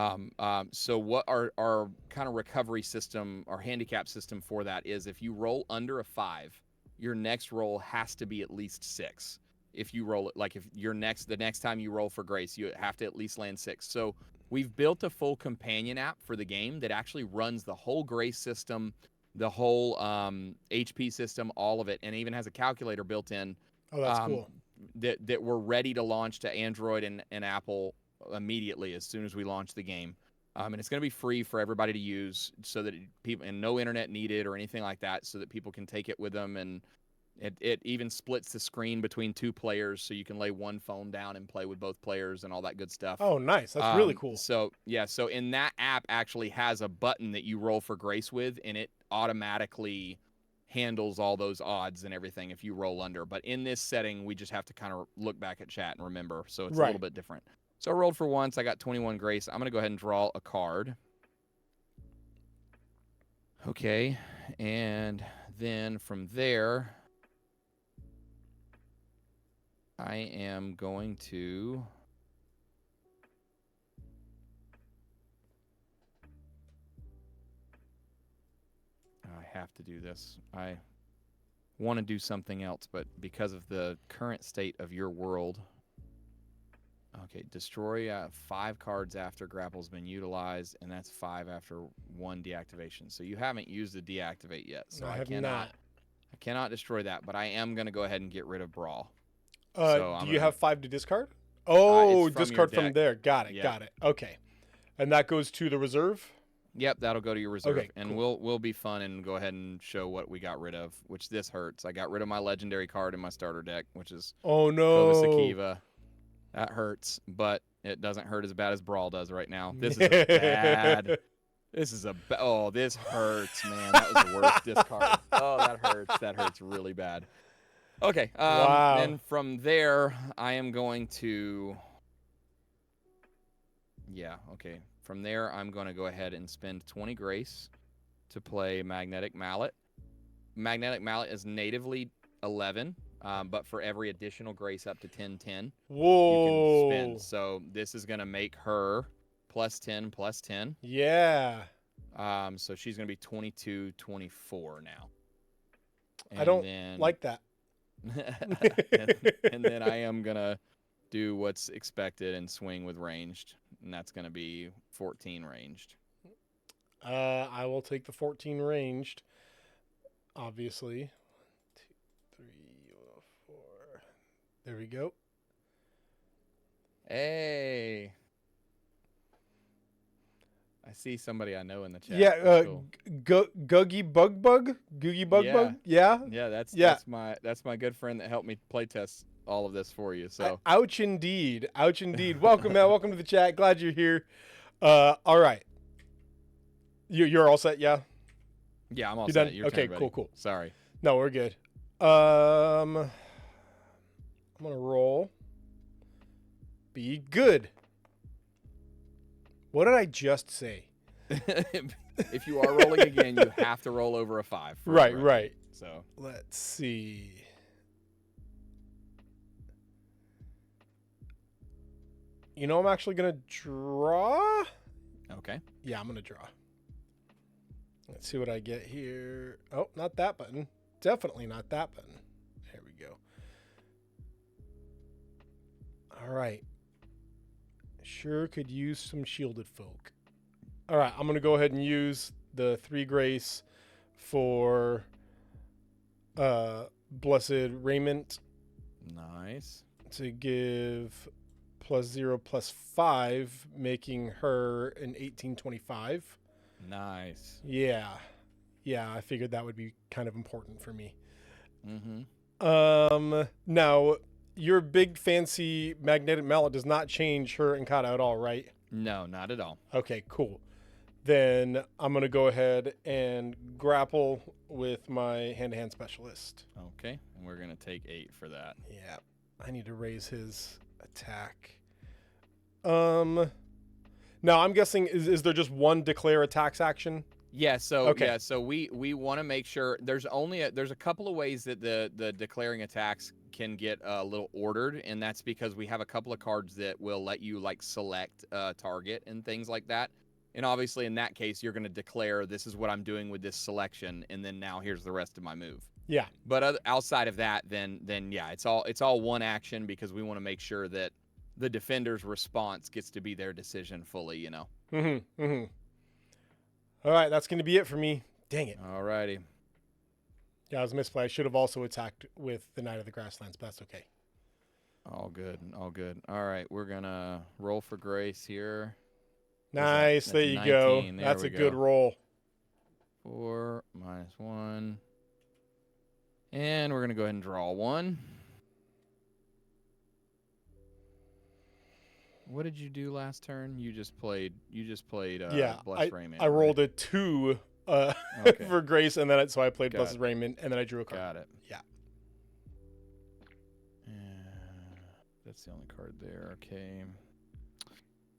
[SPEAKER 2] So what our kind of recovery system, our handicap system for that is if you roll under a 5, your next roll has to be at least 6. If you roll it, like if the next time you roll for Grace, you have to at least land 6. So we've built a full companion app for the game that actually runs the whole Grace system, the whole HP system, all of it, and even has a calculator built in.
[SPEAKER 1] Oh, that's cool.
[SPEAKER 2] That we're ready to launch to Android and Apple immediately as soon as we launch the game. And it's going to be free for everybody to use so that people, and no internet needed or anything like that, so that people can take it with them. And it even splits the screen between 2 players, so you can lay one phone down and play with both players and all that good stuff.
[SPEAKER 1] Oh, nice. That's really cool.
[SPEAKER 2] So in that app actually has a button that you roll for Grace with, and it automatically handles all those odds and everything if you roll under. But in this setting, we just have to kind of look back at chat and remember. So it's a little bit different. So I rolled for once. I got 21 Grace. I'm going to go ahead and draw a card. Okay. And then from there, I am going to I have to do this. I want to do something else, but because of the current state of your world. Okay, destroy 5 cards after grapple's been utilized, and that's 5 after 1 deactivation. So you haven't used the deactivate yet, so I cannot destroy that, but I am going to go ahead and get rid of Brawl.
[SPEAKER 1] Do you have 5 to discard? Oh, discard from there. Got it.
[SPEAKER 2] Yep.
[SPEAKER 1] Got it. Okay. And that goes to the reserve?
[SPEAKER 2] Yep, that'll go to your reserve.
[SPEAKER 1] Okay,
[SPEAKER 2] and we'll be fun and go ahead and show what we got rid of, which this hurts. I got rid of my legendary card in my starter deck, which is Kova's Akiva. That hurts, but it doesn't hurt as bad as Brawl does right now. This is a bad. Oh, this hurts, man. That was the worst discard. Oh, that hurts. That hurts really bad. Okay.
[SPEAKER 1] Wow.
[SPEAKER 2] And from there, I am going to. Yeah. Okay. From there, I'm going to go ahead and spend 20 Grace to play Magnetic Mallet. Magnetic Mallet is natively 11. But for every additional Grace up to 10/10,
[SPEAKER 1] whoa,
[SPEAKER 2] you can spend. So this is going to make her +10/+10.
[SPEAKER 1] Yeah.
[SPEAKER 2] So she's going to be 22/24 now. And
[SPEAKER 1] I don't like that.
[SPEAKER 2] and then I am going to do what's expected and swing with ranged. And that's going to be 14 ranged.
[SPEAKER 1] I will take the 14 ranged, obviously. There we go.
[SPEAKER 2] Hey. I see somebody I know in the chat.
[SPEAKER 1] Yeah,
[SPEAKER 2] That's cool.
[SPEAKER 1] Googie Bug
[SPEAKER 2] Yeah.
[SPEAKER 1] Bug. Yeah,
[SPEAKER 2] Yeah,
[SPEAKER 1] yeah.
[SPEAKER 2] that's my good friend that helped me playtest all of this for you. So
[SPEAKER 1] Ouch indeed. Ouch indeed. Welcome, man. Welcome to the chat. Glad you're here. All right. You're all set, yeah?
[SPEAKER 2] yeah, I'm all
[SPEAKER 1] You
[SPEAKER 2] set.
[SPEAKER 1] done?
[SPEAKER 2] Your
[SPEAKER 1] Okay,
[SPEAKER 2] turn, buddy.
[SPEAKER 1] cool, cool.
[SPEAKER 2] Sorry.
[SPEAKER 1] No, we're good. I'm gonna roll. Be good. What did I just say?
[SPEAKER 2] If you are rolling again, you have to roll over a 5.
[SPEAKER 1] Right, right.
[SPEAKER 2] So
[SPEAKER 1] Let's see. You know, I'm actually gonna draw.
[SPEAKER 2] okay.
[SPEAKER 1] Yeah, I'm gonna draw. Let's see what I get here. Oh, not that button. Definitely not that button. There we go. All right. Sure could use some shielded folk. All right, I'm going to go ahead and use the 3 grace for Blessed Raiment
[SPEAKER 2] Nice.
[SPEAKER 1] to give +0 +5, making her an 1825.
[SPEAKER 2] Nice.
[SPEAKER 1] Yeah. Yeah, I figured that would be kind of important for me.
[SPEAKER 2] Mm-hmm.
[SPEAKER 1] Now, your big fancy magnetic mallet does not change her Encata at all, right?
[SPEAKER 2] No, not at all.
[SPEAKER 1] Okay, cool. Then I'm going to go ahead and grapple with my hand-to-hand specialist.
[SPEAKER 2] Okay, and we're gonna take 8 for that.
[SPEAKER 1] Yeah, I need to raise his attack. Now I'm guessing is there just one declare attacks action?
[SPEAKER 2] Yeah. So
[SPEAKER 1] Okay.
[SPEAKER 2] So we want to make sure there's a couple of ways that the declaring attacks can get a little ordered, and that's because we have a couple of cards that will let you like select target and things like that. And obviously, in that case, you're going to declare this is what I'm doing with this selection, and then now here's the rest of my move.
[SPEAKER 1] Yeah.
[SPEAKER 2] But outside of that, then yeah, it's all one action because we want to make sure that the defender's response gets to be their decision fully. You know.
[SPEAKER 1] Mm-hmm. Mm-hmm. All right, that's going to be it for me. Dang it.
[SPEAKER 2] Alrighty.
[SPEAKER 1] Yeah, I was misplay. I should have also attacked with the Knight of the Grasslands, but that's okay.
[SPEAKER 2] All good. All good. All right, we're gonna roll for grace here.
[SPEAKER 1] Nice. There you go. That's a good roll.
[SPEAKER 2] 4 minus 1. And we're going to go ahead and draw 1. What did you do last turn? You just played Blessed Raiment.
[SPEAKER 1] I rolled a 2
[SPEAKER 2] Okay.
[SPEAKER 1] for grace, and then so I played
[SPEAKER 2] Got
[SPEAKER 1] Blessed
[SPEAKER 2] it.
[SPEAKER 1] Raiment, and then I drew a card.
[SPEAKER 2] Got it.
[SPEAKER 1] Yeah.
[SPEAKER 2] That's the only card there. Okay.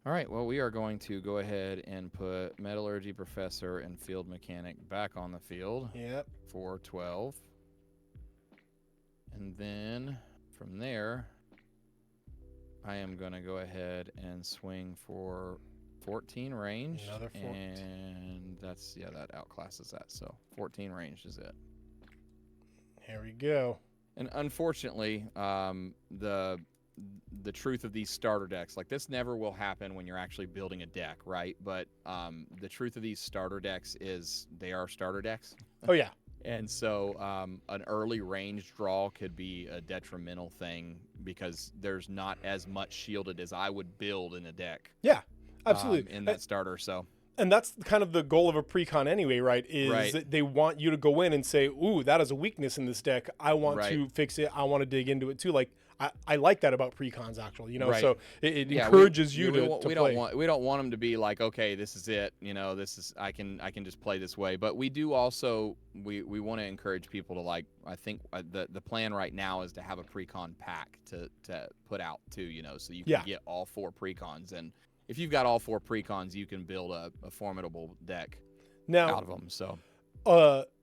[SPEAKER 2] All right, well, we are going to go ahead and put Metallurgy Professor and Field Mechanic back on the field.
[SPEAKER 1] Yep.
[SPEAKER 2] For 12. And then from there, I am going to go ahead and swing for 14 range.
[SPEAKER 1] Another 14.
[SPEAKER 2] And that outclasses that. So 14 range is it.
[SPEAKER 1] Here we go.
[SPEAKER 2] And unfortunately, the truth of these starter decks, like this never will happen when you're actually building a deck, right? But the truth of these starter decks is they are starter decks.
[SPEAKER 1] Oh, yeah.
[SPEAKER 2] And so an early range draw could be a detrimental thing because there's not as much shielded as I would build in a deck.
[SPEAKER 1] Yeah, absolutely.
[SPEAKER 2] In that starter, so.
[SPEAKER 1] And that's kind of the goal of a precon anyway, right? Is that they want you to go in and say, ooh, that is a weakness in this deck. I want to fix it. I want to dig into it too. Like, I like that about precons, actually. You know, so it encourages you to play.
[SPEAKER 2] We don't want them to be like, okay, this is it. You know, this is I can just play this way. But we do also we want to encourage people to like. I think the plan right now is to have a precon pack to put out too. You know, so you can get all 4 precons, and if you've got all 4 precons, you can build a formidable deck out of them. So.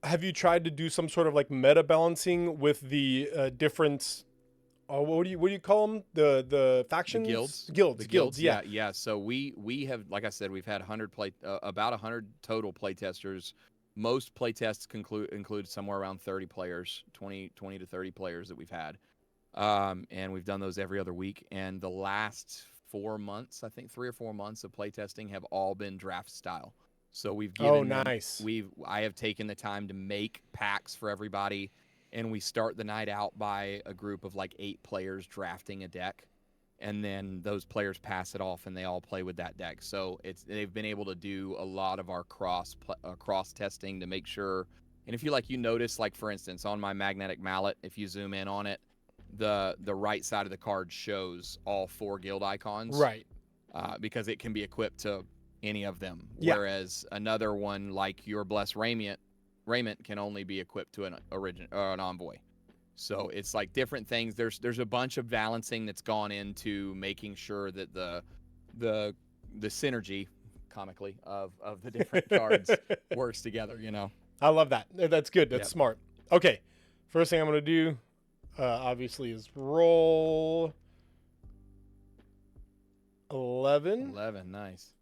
[SPEAKER 1] Have you tried to do some sort of like meta balancing with the different? What do you call them? The factions?
[SPEAKER 2] The guilds.
[SPEAKER 1] Yeah.
[SPEAKER 2] Yeah. So we have, like I said, we've had about 100 total playtesters. Most playtests include somewhere around 30 players, 20 to 30 players that we've had. And we've done those every other week. And the last 4 months, I think 3 or 4 months of playtesting have all been draft style. So we've given I have taken the time to make packs for everybody. And we start the night out by a group of like 8 players drafting a deck. and then those players pass it off, and they all play with that deck. So they've been able to do a lot of our cross testing to make sure. And if you notice, like for instance, on my magnetic mallet, if you zoom in on it, the right side of the card shows all 4 guild icons,
[SPEAKER 1] Right.
[SPEAKER 2] because it can be equipped to any of them.
[SPEAKER 1] Yeah.
[SPEAKER 2] Whereas another one like your Blessed Raiment can only be equipped to an envoy. So it's like different things. There's a bunch of balancing that's gone into making sure that the synergy, comically, of the different cards works together.
[SPEAKER 1] I love that. That's good. That's
[SPEAKER 2] Yep.
[SPEAKER 1] smart. Okay. First thing I'm going to do, obviously, is roll 11.
[SPEAKER 2] 11, nice.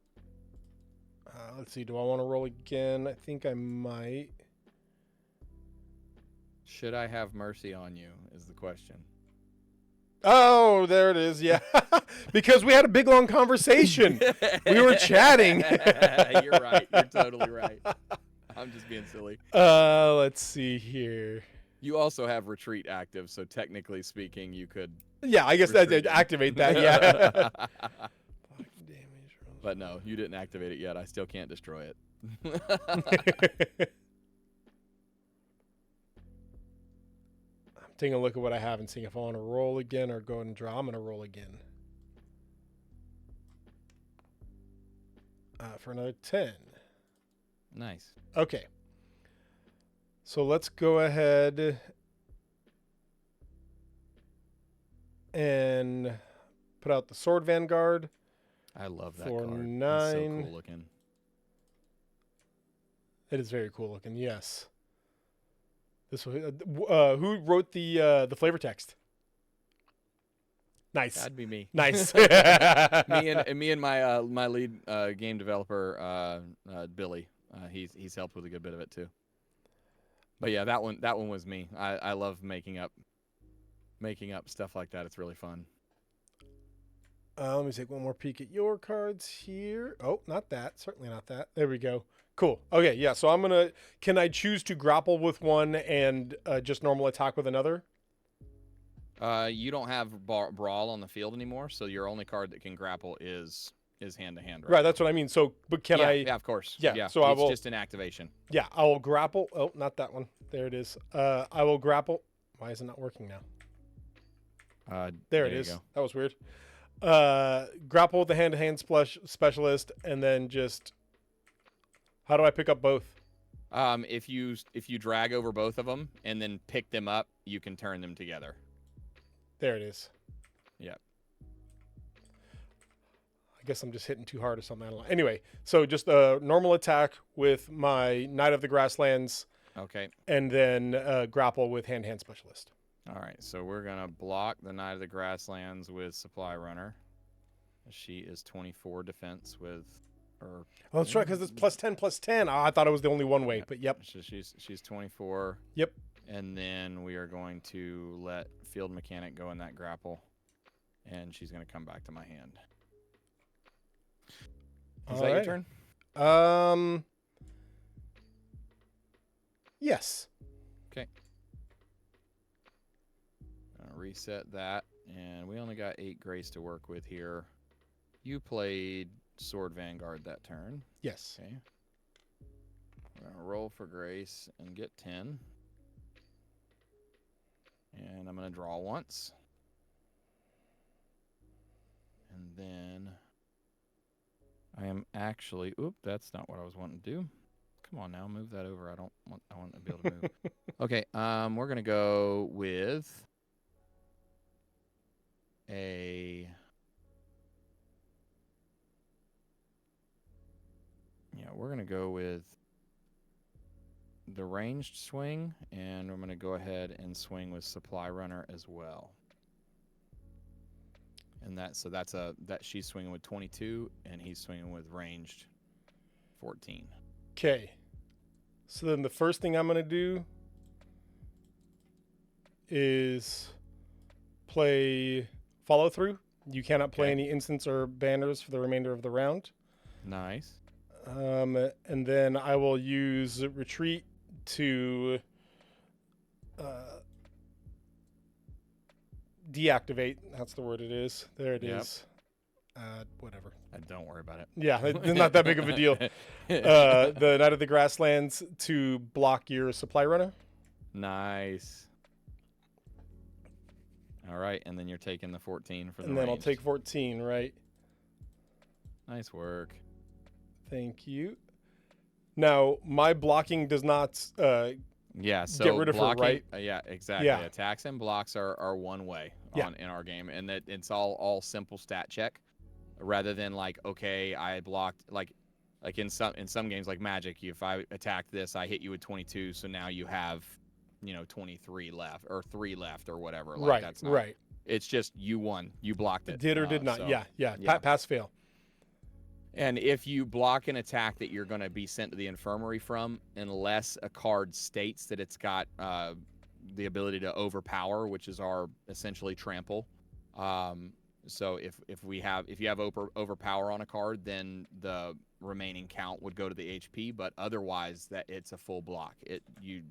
[SPEAKER 1] Let's see. Do I want to roll again? I think I might.
[SPEAKER 2] Should I have mercy on you is the question.
[SPEAKER 1] Oh, there it is. Yeah. Because we had a big, long conversation. We were chatting.
[SPEAKER 2] You're right. You're totally right. I'm just being silly.
[SPEAKER 1] Let's see here.
[SPEAKER 2] You also have retreat active, so technically speaking, you could.
[SPEAKER 1] Yeah, I guess that activate that. Yeah.
[SPEAKER 2] But no, you didn't activate it yet. I still can't destroy it.
[SPEAKER 1] I'm taking a look at what I have and seeing if I want to roll again or go ahead and draw. I'm going to roll again. For another 10.
[SPEAKER 2] Nice.
[SPEAKER 1] Okay. So let's go ahead and put out the Sword Vanguard.
[SPEAKER 2] I love that
[SPEAKER 1] for
[SPEAKER 2] card.
[SPEAKER 1] 9.
[SPEAKER 2] It's so cool looking.
[SPEAKER 1] It is very cool looking. Yes. This who wrote the flavor text? Nice.
[SPEAKER 2] That'd be me.
[SPEAKER 1] Nice.
[SPEAKER 2] me and my my lead game developer Billy. He's helped with a good bit of it too. But yeah, that one was me. I love making up stuff like that. It's really fun.
[SPEAKER 1] Let me take one more peek at your cards here. Oh, not that. Certainly not that. There we go. Cool. Okay, yeah. So can I choose to grapple with one and just normal attack with another?
[SPEAKER 2] You don't have brawl on the field anymore, so your only card that can grapple is hand to hand.
[SPEAKER 1] Right. That's what I mean. So, but can I?
[SPEAKER 2] Yeah, of course.
[SPEAKER 1] Yeah. So
[SPEAKER 2] it's
[SPEAKER 1] I will
[SPEAKER 2] just an activation.
[SPEAKER 1] Yeah, I will grapple. Oh, not that one. There it is. I will grapple. Why is it not working now? There it is.
[SPEAKER 2] Go.
[SPEAKER 1] That was weird. Grapple with the hand-to-hand specialist, and then just. How do I pick up both?
[SPEAKER 2] If you drag over both of them and then pick them up, you can turn them together.
[SPEAKER 1] There it is.
[SPEAKER 2] Yep.
[SPEAKER 1] I guess I'm just hitting too hard or something. I don't know. Anyway, so just a normal attack with my Knight of the Grasslands.
[SPEAKER 2] Okay.
[SPEAKER 1] And then grapple with hand-to-hand specialist.
[SPEAKER 2] All right, so we're gonna block the Knight of the Grasslands with Supply Runner. She is 24 defense with her.
[SPEAKER 1] Oh, that's right, because it's +10/+10. Oh, I thought it was the only one way, but yep.
[SPEAKER 2] So she's 24.
[SPEAKER 1] Yep.
[SPEAKER 2] And then we are going to let Field Mechanic go in that grapple, and she's gonna come back to my hand. Is that your turn?
[SPEAKER 1] Yes.
[SPEAKER 2] Okay. Reset that, and we only got 8 grace to work with here. You played Sword Vanguard that turn.
[SPEAKER 1] Yes.
[SPEAKER 2] Okay. We're gonna roll for grace and get 10. And I'm gonna draw once. And then I am actually, that's not what I was wanting to do. Come on now, move that over. I want to be able to move. Okay, we're gonna go with we're going to go with the ranged swing, and we're going to go ahead and swing with Supply Runner as well. And that's she's swinging with 22 and he's swinging with ranged 14.
[SPEAKER 1] Okay. So then the first thing I'm going to do is play follow through. You cannot play any instants or banners for the remainder of the round.
[SPEAKER 2] Nice.
[SPEAKER 1] And then I will use retreat to deactivate. That's the word it is. There it
[SPEAKER 2] Yep.
[SPEAKER 1] is. Whatever.
[SPEAKER 2] Don't worry about it.
[SPEAKER 1] Yeah, it's not that big of a deal. The Knight of the Grasslands to block your supply runner.
[SPEAKER 2] Nice. All right, and then you're taking the 14 for the
[SPEAKER 1] And then I'll
[SPEAKER 2] ranged.
[SPEAKER 1] take 14, right?
[SPEAKER 2] Nice work.
[SPEAKER 1] Thank you. Now, my blocking does not
[SPEAKER 2] Yeah, so
[SPEAKER 1] get rid of
[SPEAKER 2] blocking,
[SPEAKER 1] her, right?
[SPEAKER 2] Yeah, exactly.
[SPEAKER 1] Yeah.
[SPEAKER 2] Attacks and blocks are one way
[SPEAKER 1] Yeah.
[SPEAKER 2] in our game, and that it's all simple stat check, rather than like, okay, I blocked like in some games like Magic, if I attacked this, I hit you with 22, so now you have 23 left or 3 left or whatever. Like,
[SPEAKER 1] right,
[SPEAKER 2] that's not,
[SPEAKER 1] right.
[SPEAKER 2] It's just you won, you blocked it.
[SPEAKER 1] Did or did not.
[SPEAKER 2] So,
[SPEAKER 1] Yeah.
[SPEAKER 2] yeah.
[SPEAKER 1] Pass fail.
[SPEAKER 2] And if you block an attack that you're going to be sent to the infirmary from, unless a card states that it's got the ability to overpower, which is our essentially trample. So if you have overpower on a card, then the remaining count would go to the HP. But otherwise, that it's a full block.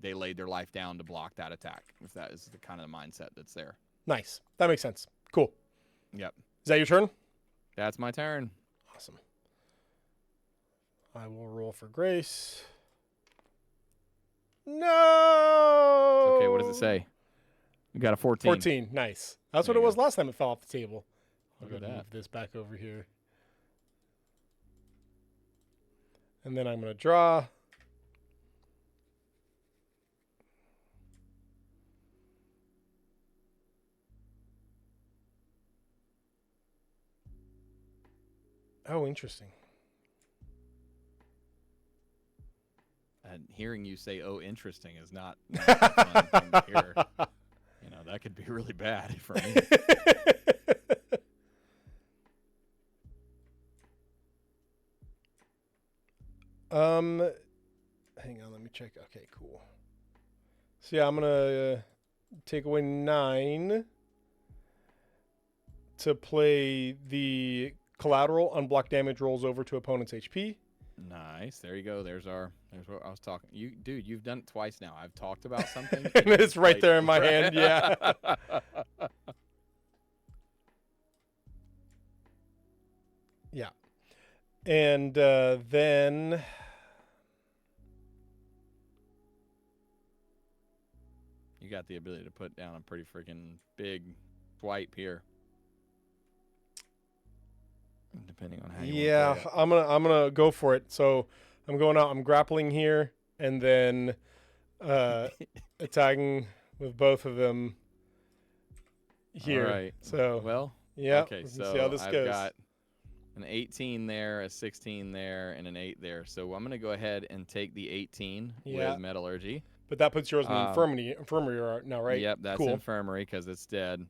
[SPEAKER 2] They laid their life down to block that attack. If that is the kind of the mindset that's there.
[SPEAKER 1] Nice. That makes sense. Cool.
[SPEAKER 2] Yep.
[SPEAKER 1] Is that your turn?
[SPEAKER 2] That's my turn.
[SPEAKER 1] Awesome. I will roll for Grace. No.
[SPEAKER 2] It's okay. What does it say? You got a 14.
[SPEAKER 1] 14. Nice. That's
[SPEAKER 2] There
[SPEAKER 1] what it
[SPEAKER 2] you
[SPEAKER 1] was
[SPEAKER 2] go.
[SPEAKER 1] last time it fell off the table.
[SPEAKER 2] Look
[SPEAKER 1] I'm
[SPEAKER 2] at
[SPEAKER 1] going to
[SPEAKER 2] that.
[SPEAKER 1] move this back over here. And then I'm going to draw. Oh, interesting.
[SPEAKER 2] And hearing you say, "Oh, interesting," is not a fun thing to hear. That could be really bad for me.
[SPEAKER 1] Hang on, let me check. Okay, cool. So yeah, I'm gonna take away 9 to play the collateral. Unblocked damage rolls over to opponent's HP.
[SPEAKER 2] Nice. There you go. There's what I was talking. You've done it twice now. I've talked about something.
[SPEAKER 1] And it's right there in my hand. Yeah. Yeah. And then
[SPEAKER 2] You got the ability to put down a pretty freaking big swipe here. Depending on how you want to play it.
[SPEAKER 1] I'm gonna go for it. So I'm going out. I'm grappling here, and then attacking with both of them here.
[SPEAKER 2] All right.
[SPEAKER 1] So
[SPEAKER 2] Well,
[SPEAKER 1] yeah.
[SPEAKER 2] okay,
[SPEAKER 1] Let's
[SPEAKER 2] so
[SPEAKER 1] see how this
[SPEAKER 2] I've
[SPEAKER 1] goes.
[SPEAKER 2] got an 18 there, a 16 there, and an 8 there. So I'm going to go ahead and take the 18
[SPEAKER 1] Yeah.
[SPEAKER 2] with metallurgy.
[SPEAKER 1] But that puts yours in the infirmary now, right?
[SPEAKER 2] Yep, that's
[SPEAKER 1] cool.
[SPEAKER 2] infirmary because it's dead.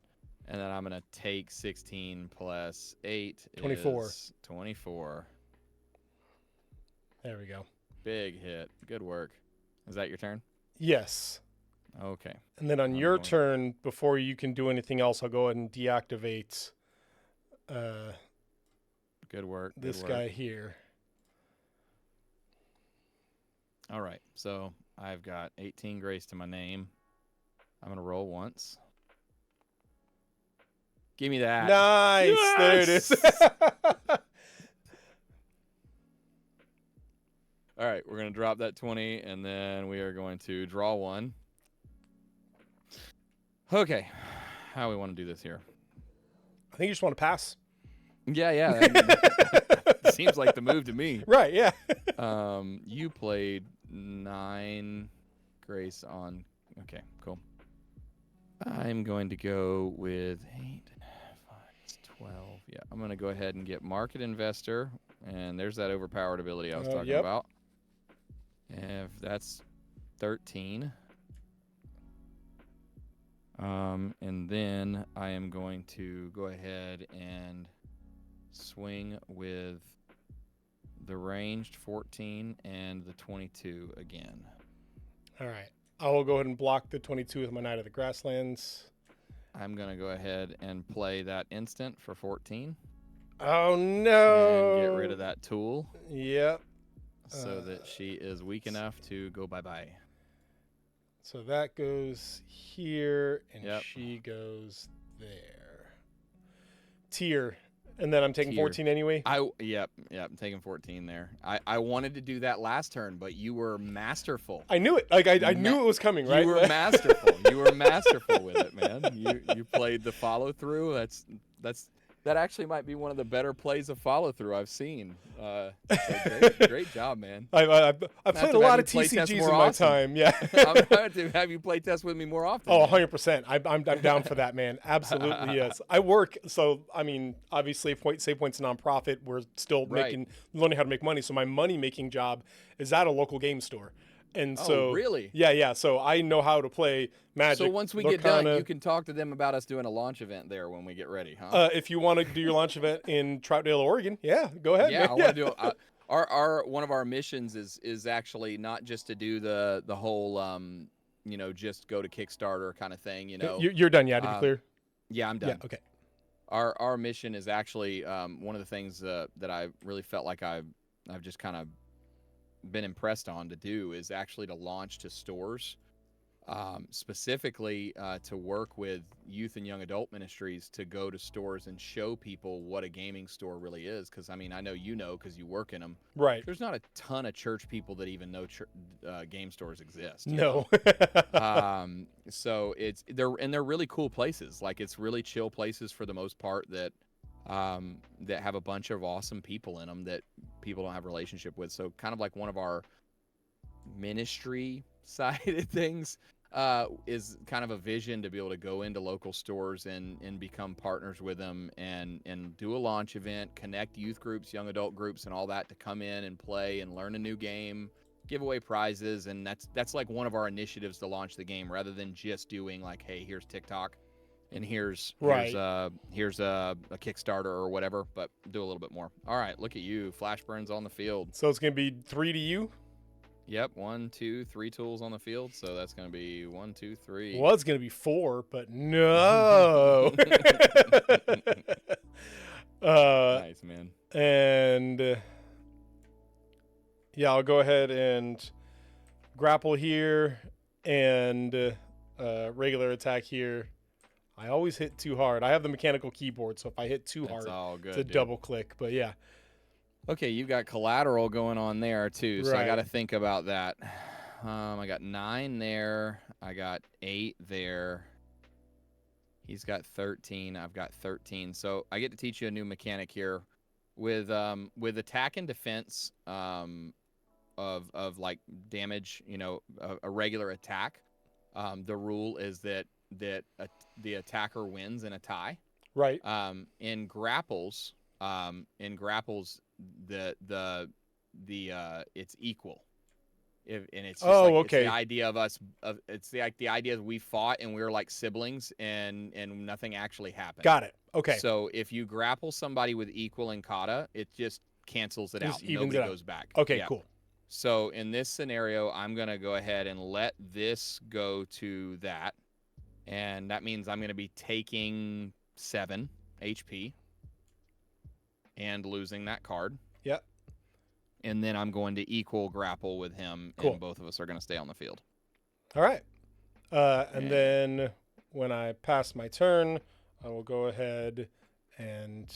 [SPEAKER 2] And then I'm going to take 16 plus 8
[SPEAKER 1] 24.
[SPEAKER 2] is 24.
[SPEAKER 1] There we go.
[SPEAKER 2] Big hit. Good work. Is that your turn?
[SPEAKER 1] Yes.
[SPEAKER 2] Okay.
[SPEAKER 1] And then on
[SPEAKER 2] I'm
[SPEAKER 1] your
[SPEAKER 2] going-
[SPEAKER 1] turn, before you can do anything else, I'll go ahead and deactivate
[SPEAKER 2] Good work. Good
[SPEAKER 1] this
[SPEAKER 2] work.
[SPEAKER 1] guy here.
[SPEAKER 2] All right. So I've got 18 grace to my name. I'm going to roll once. Give me that.
[SPEAKER 1] Nice.
[SPEAKER 2] Yes!
[SPEAKER 1] There it is.
[SPEAKER 2] All right, we're going to drop that 20, and then we are going to draw one. Okay, how we want to do this here?
[SPEAKER 1] I think you just want to pass.
[SPEAKER 2] Yeah, that seems like the move to me.
[SPEAKER 1] Right, yeah.
[SPEAKER 2] You played 9 grace on. Okay, cool. I'm going to go with 8, 5, 12. Yeah, I'm going to go ahead and get Market Investor, and there's that overpowered ability I was talking
[SPEAKER 1] Yep.
[SPEAKER 2] about. If that's 13. And then I am going to go ahead and swing with the ranged 14 and the 22 again.
[SPEAKER 1] All right. I will go ahead and block the 22 with my Knight of the Grasslands.
[SPEAKER 2] I'm going to go ahead and play that instant for 14
[SPEAKER 1] Oh, no.
[SPEAKER 2] and get rid of that tool
[SPEAKER 1] Yep.
[SPEAKER 2] so that she is weak enough to go bye-bye.
[SPEAKER 1] So that goes here, and
[SPEAKER 2] Yep.
[SPEAKER 1] she goes there. Tier. And then I'm taking
[SPEAKER 2] Tier.
[SPEAKER 1] 14 anyway.
[SPEAKER 2] Yep, I'm taking 14 there. I wanted to do that last turn, but you were masterful.
[SPEAKER 1] I knew it. Like I knew it was coming, right?
[SPEAKER 2] You were masterful. You were masterful with it, man. You played the follow through. That actually might be one of the better plays of follow through I've seen. So great job, man.
[SPEAKER 1] I've played a lot of TCGs in my time. Yeah.
[SPEAKER 2] I'm going to have to have you play test with me more often.
[SPEAKER 1] Oh, 100%. I'm down for that, man. Absolutely, yes. I work, so I mean, obviously, Save Point's a nonprofit. We're still learning how to make money. So my money making job is at a local game store. And so,
[SPEAKER 2] really?
[SPEAKER 1] Yeah. So I know how to play Magic.
[SPEAKER 2] So once we get done, you can talk to them about us doing a launch event there when we get ready, huh?
[SPEAKER 1] If you want to do your launch event in Troutdale, Oregon, yeah, go ahead.
[SPEAKER 2] Yeah,
[SPEAKER 1] man.
[SPEAKER 2] I want to do it. Our one of our missions is actually not just to do the whole just go to Kickstarter kind of thing.
[SPEAKER 1] You're done, yeah? To be clear.
[SPEAKER 2] Yeah, I'm done.
[SPEAKER 1] Yeah, okay.
[SPEAKER 2] Our mission is actually one of the things that I really felt like I've just kind of been impressed on to do is actually to launch to stores, specifically to work with youth and young adult ministries to go to stores and show people what a gaming store really is. Because I mean, I know because you work in them.
[SPEAKER 1] Right.
[SPEAKER 2] There's not a ton of church people that even know game stores exist.
[SPEAKER 1] No.
[SPEAKER 2] So they're really cool places. Like it's really chill places for the most part that have a bunch of awesome people in them that people don't have a relationship with. So kind of like one of our ministry sided things is kind of a vision to be able to go into local stores and become partners with them and do a launch event, connect youth groups, young adult groups, and all that to come in and play and learn a new game, give away prizes. And that's like one of our initiatives to launch the game, rather than just doing like, hey, here's TikTok and here's a Kickstarter or whatever, but do a little bit more. All right, look at you, flash burns on the field.
[SPEAKER 1] So it's gonna be 3 to you.
[SPEAKER 2] Yep, 1, 2, 3 tools on the field, so that's gonna be 1, 2, 3.
[SPEAKER 1] Well, it's gonna be 4, but no.
[SPEAKER 2] Nice, man.
[SPEAKER 1] And yeah, I'll go ahead and grapple here and regular attack here. I always hit too hard. I have the mechanical keyboard, so if I hit too hard, it's a double click. But yeah.
[SPEAKER 2] Okay, you've got collateral going on there too, so
[SPEAKER 1] Right.
[SPEAKER 2] I got to think about that. I got 9 there. I got 8 there. He's got 13. I've got 13. So I get to teach you a new mechanic here with attack and defense of like damage. A regular attack. The rule is that the attacker wins in a tie.
[SPEAKER 1] Right.
[SPEAKER 2] In grapples, the it's equal. It's just
[SPEAKER 1] okay.
[SPEAKER 2] It's the idea of us the idea is we fought and we were like siblings and nothing actually happened.
[SPEAKER 1] Got it. Okay.
[SPEAKER 2] So if you grapple somebody with equal in kata, it just cancels it out. Nobody goes back.
[SPEAKER 1] Okay,
[SPEAKER 2] yeah.
[SPEAKER 1] Cool.
[SPEAKER 2] So in this scenario, I'm going to go ahead and let this go to that. And that means I'm going to be taking 7 HP and losing that card.
[SPEAKER 1] Yep.
[SPEAKER 2] And then I'm going to equal grapple with him,
[SPEAKER 1] Cool.
[SPEAKER 2] and both of us are going to stay on the field.
[SPEAKER 1] All right. And then when I pass my turn, I will go ahead and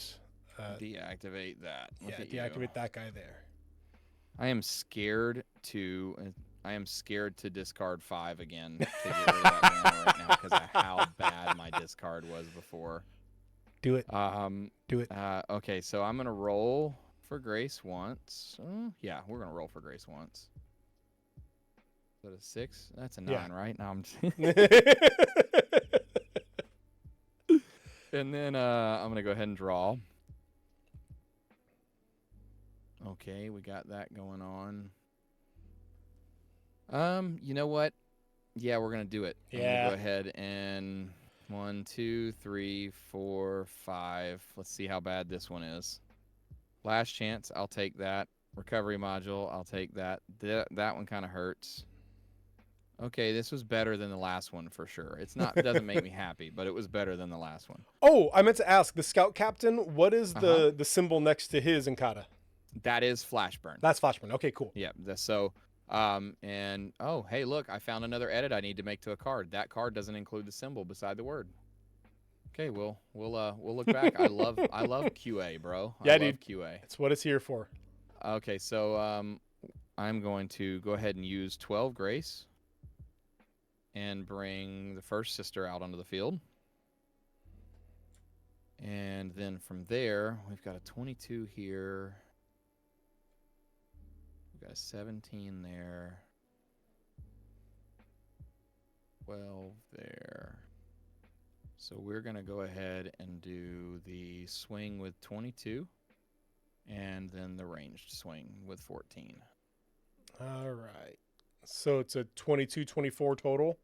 [SPEAKER 2] deactivate that.
[SPEAKER 1] Deactivate that guy there.
[SPEAKER 2] I am scared to discard 5 again to get rid of that mana right now because of how bad my discard was before.
[SPEAKER 1] Do it. Do it.
[SPEAKER 2] Okay, so I'm gonna roll for Grace once. Yeah, we're gonna roll for Grace once. Is that a 6? That's a 9, right? No, I'm just... And then I'm gonna go ahead and draw. Okay, we got that going on. You know what? Yeah, we're gonna do it.
[SPEAKER 1] Yeah.
[SPEAKER 2] I'm gonna go ahead and 1, 2, 3, 4, 5. Let's see how bad this one is. Last chance, I'll take that. Recovery module, I'll take that. That one kind of hurts. Okay, this was better than the last one for sure. It doesn't make me happy, but it was better than the last one.
[SPEAKER 1] Oh, I meant to ask the scout captain. What is the symbol next to his in kata?
[SPEAKER 2] That is Flashburn.
[SPEAKER 1] That's Flashburn. Okay, cool.
[SPEAKER 2] Yeah. So, and oh, hey, look, I found another edit I need to make to a card. That card doesn't include the symbol beside the word. Okay, we'll look back. I love QA, bro.
[SPEAKER 1] Yeah,
[SPEAKER 2] I
[SPEAKER 1] dude.
[SPEAKER 2] love QA.
[SPEAKER 1] That's what it's here for.
[SPEAKER 2] Okay, so I'm going to go ahead and use 12 Grace and bring the first sister out onto the field. And then from there, we've got a 22 here. We've got a 17 there. 12 there. So we're going to go ahead and do the swing with 22 and then the ranged swing with 14.
[SPEAKER 1] All right. So it's a 22-24 total.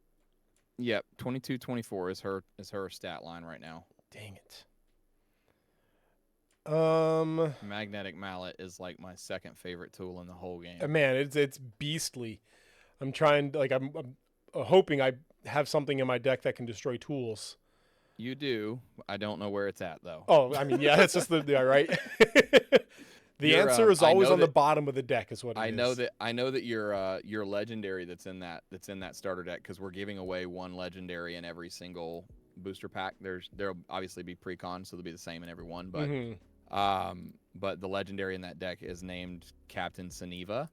[SPEAKER 2] Yep, 22-24 is her stat line right now.
[SPEAKER 1] Dang it.
[SPEAKER 2] Magnetic mallet is like my second favorite tool in the whole game.
[SPEAKER 1] Man, it's beastly. I'm trying, like, I'm hoping I have something in my deck that can destroy tools.
[SPEAKER 2] You do. I don't know where it's at though.
[SPEAKER 1] Oh, I mean, yeah, that's just yeah, right. The answer is always on the bottom of the deck, is what it is.
[SPEAKER 2] I know that your legendary that's in that starter deck, because we're giving away one legendary in every single booster pack. There'll obviously be precon, so they'll be the same in every one, but the legendary in that deck is named Captain Seneva,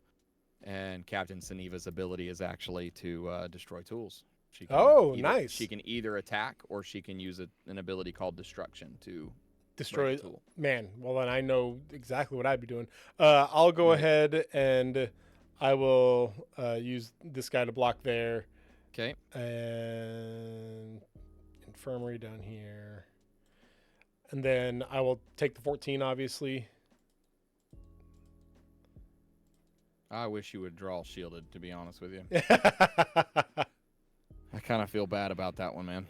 [SPEAKER 2] and Captain Seneva's ability is actually to destroy tools.
[SPEAKER 1] Nice.
[SPEAKER 2] She can either attack or she can use an ability called Destruction to
[SPEAKER 1] destroy
[SPEAKER 2] a tool.
[SPEAKER 1] Man, well then I know exactly what I'd be doing. I'll go ahead and I will use this guy to block there.
[SPEAKER 2] Okay.
[SPEAKER 1] And infirmary down here. And then I will take the 14, obviously.
[SPEAKER 2] I wish you would draw shielded, to be honest with you. I kind of feel bad about that one, man.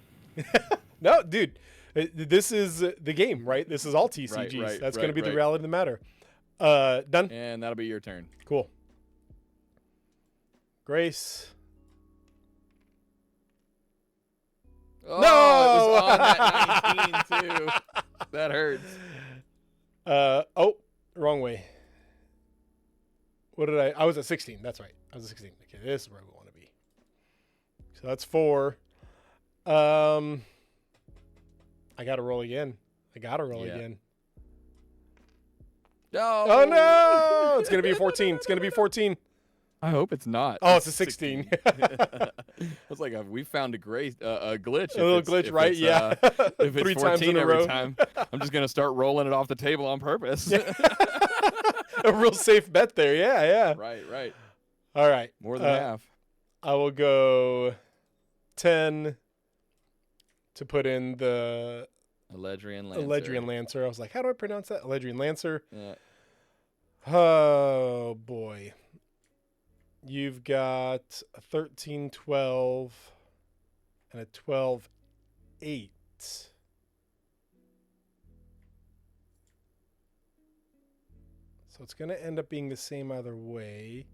[SPEAKER 1] No, dude. This is the game, right? This is all TCGs. That's going to be the reality of the matter. Done.
[SPEAKER 2] And that'll be your turn.
[SPEAKER 1] Cool. Grace.
[SPEAKER 2] Oh,
[SPEAKER 1] No!
[SPEAKER 2] It was on that 19 too. That hurts.
[SPEAKER 1] Wrong way. What did I was at 16. That's right. I was at 16. Okay, this is where we want to be. So that's 4. I got to roll again. Again.
[SPEAKER 2] No.
[SPEAKER 1] Oh, no. It's going to be a 14. It's going to be 14.
[SPEAKER 2] I hope it's not.
[SPEAKER 1] Oh, it's a 16.
[SPEAKER 2] It's like we found a glitch. A
[SPEAKER 1] little glitch, right? Yeah.
[SPEAKER 2] If it's
[SPEAKER 1] 3
[SPEAKER 2] 14
[SPEAKER 1] times in a
[SPEAKER 2] every
[SPEAKER 1] row.
[SPEAKER 2] time, I'm just going to start rolling it off the table on purpose.
[SPEAKER 1] A real safe bet there. Yeah.
[SPEAKER 2] Right.
[SPEAKER 1] All right.
[SPEAKER 2] More than half.
[SPEAKER 1] I will go 10 to put in the
[SPEAKER 2] Eledrian
[SPEAKER 1] Lancer. I was like, how do I pronounce that? Eledrian Lancer.
[SPEAKER 2] Yeah.
[SPEAKER 1] Oh, boy. You've got a 13-12 and a 12-8. So it's going to end up being the same either way.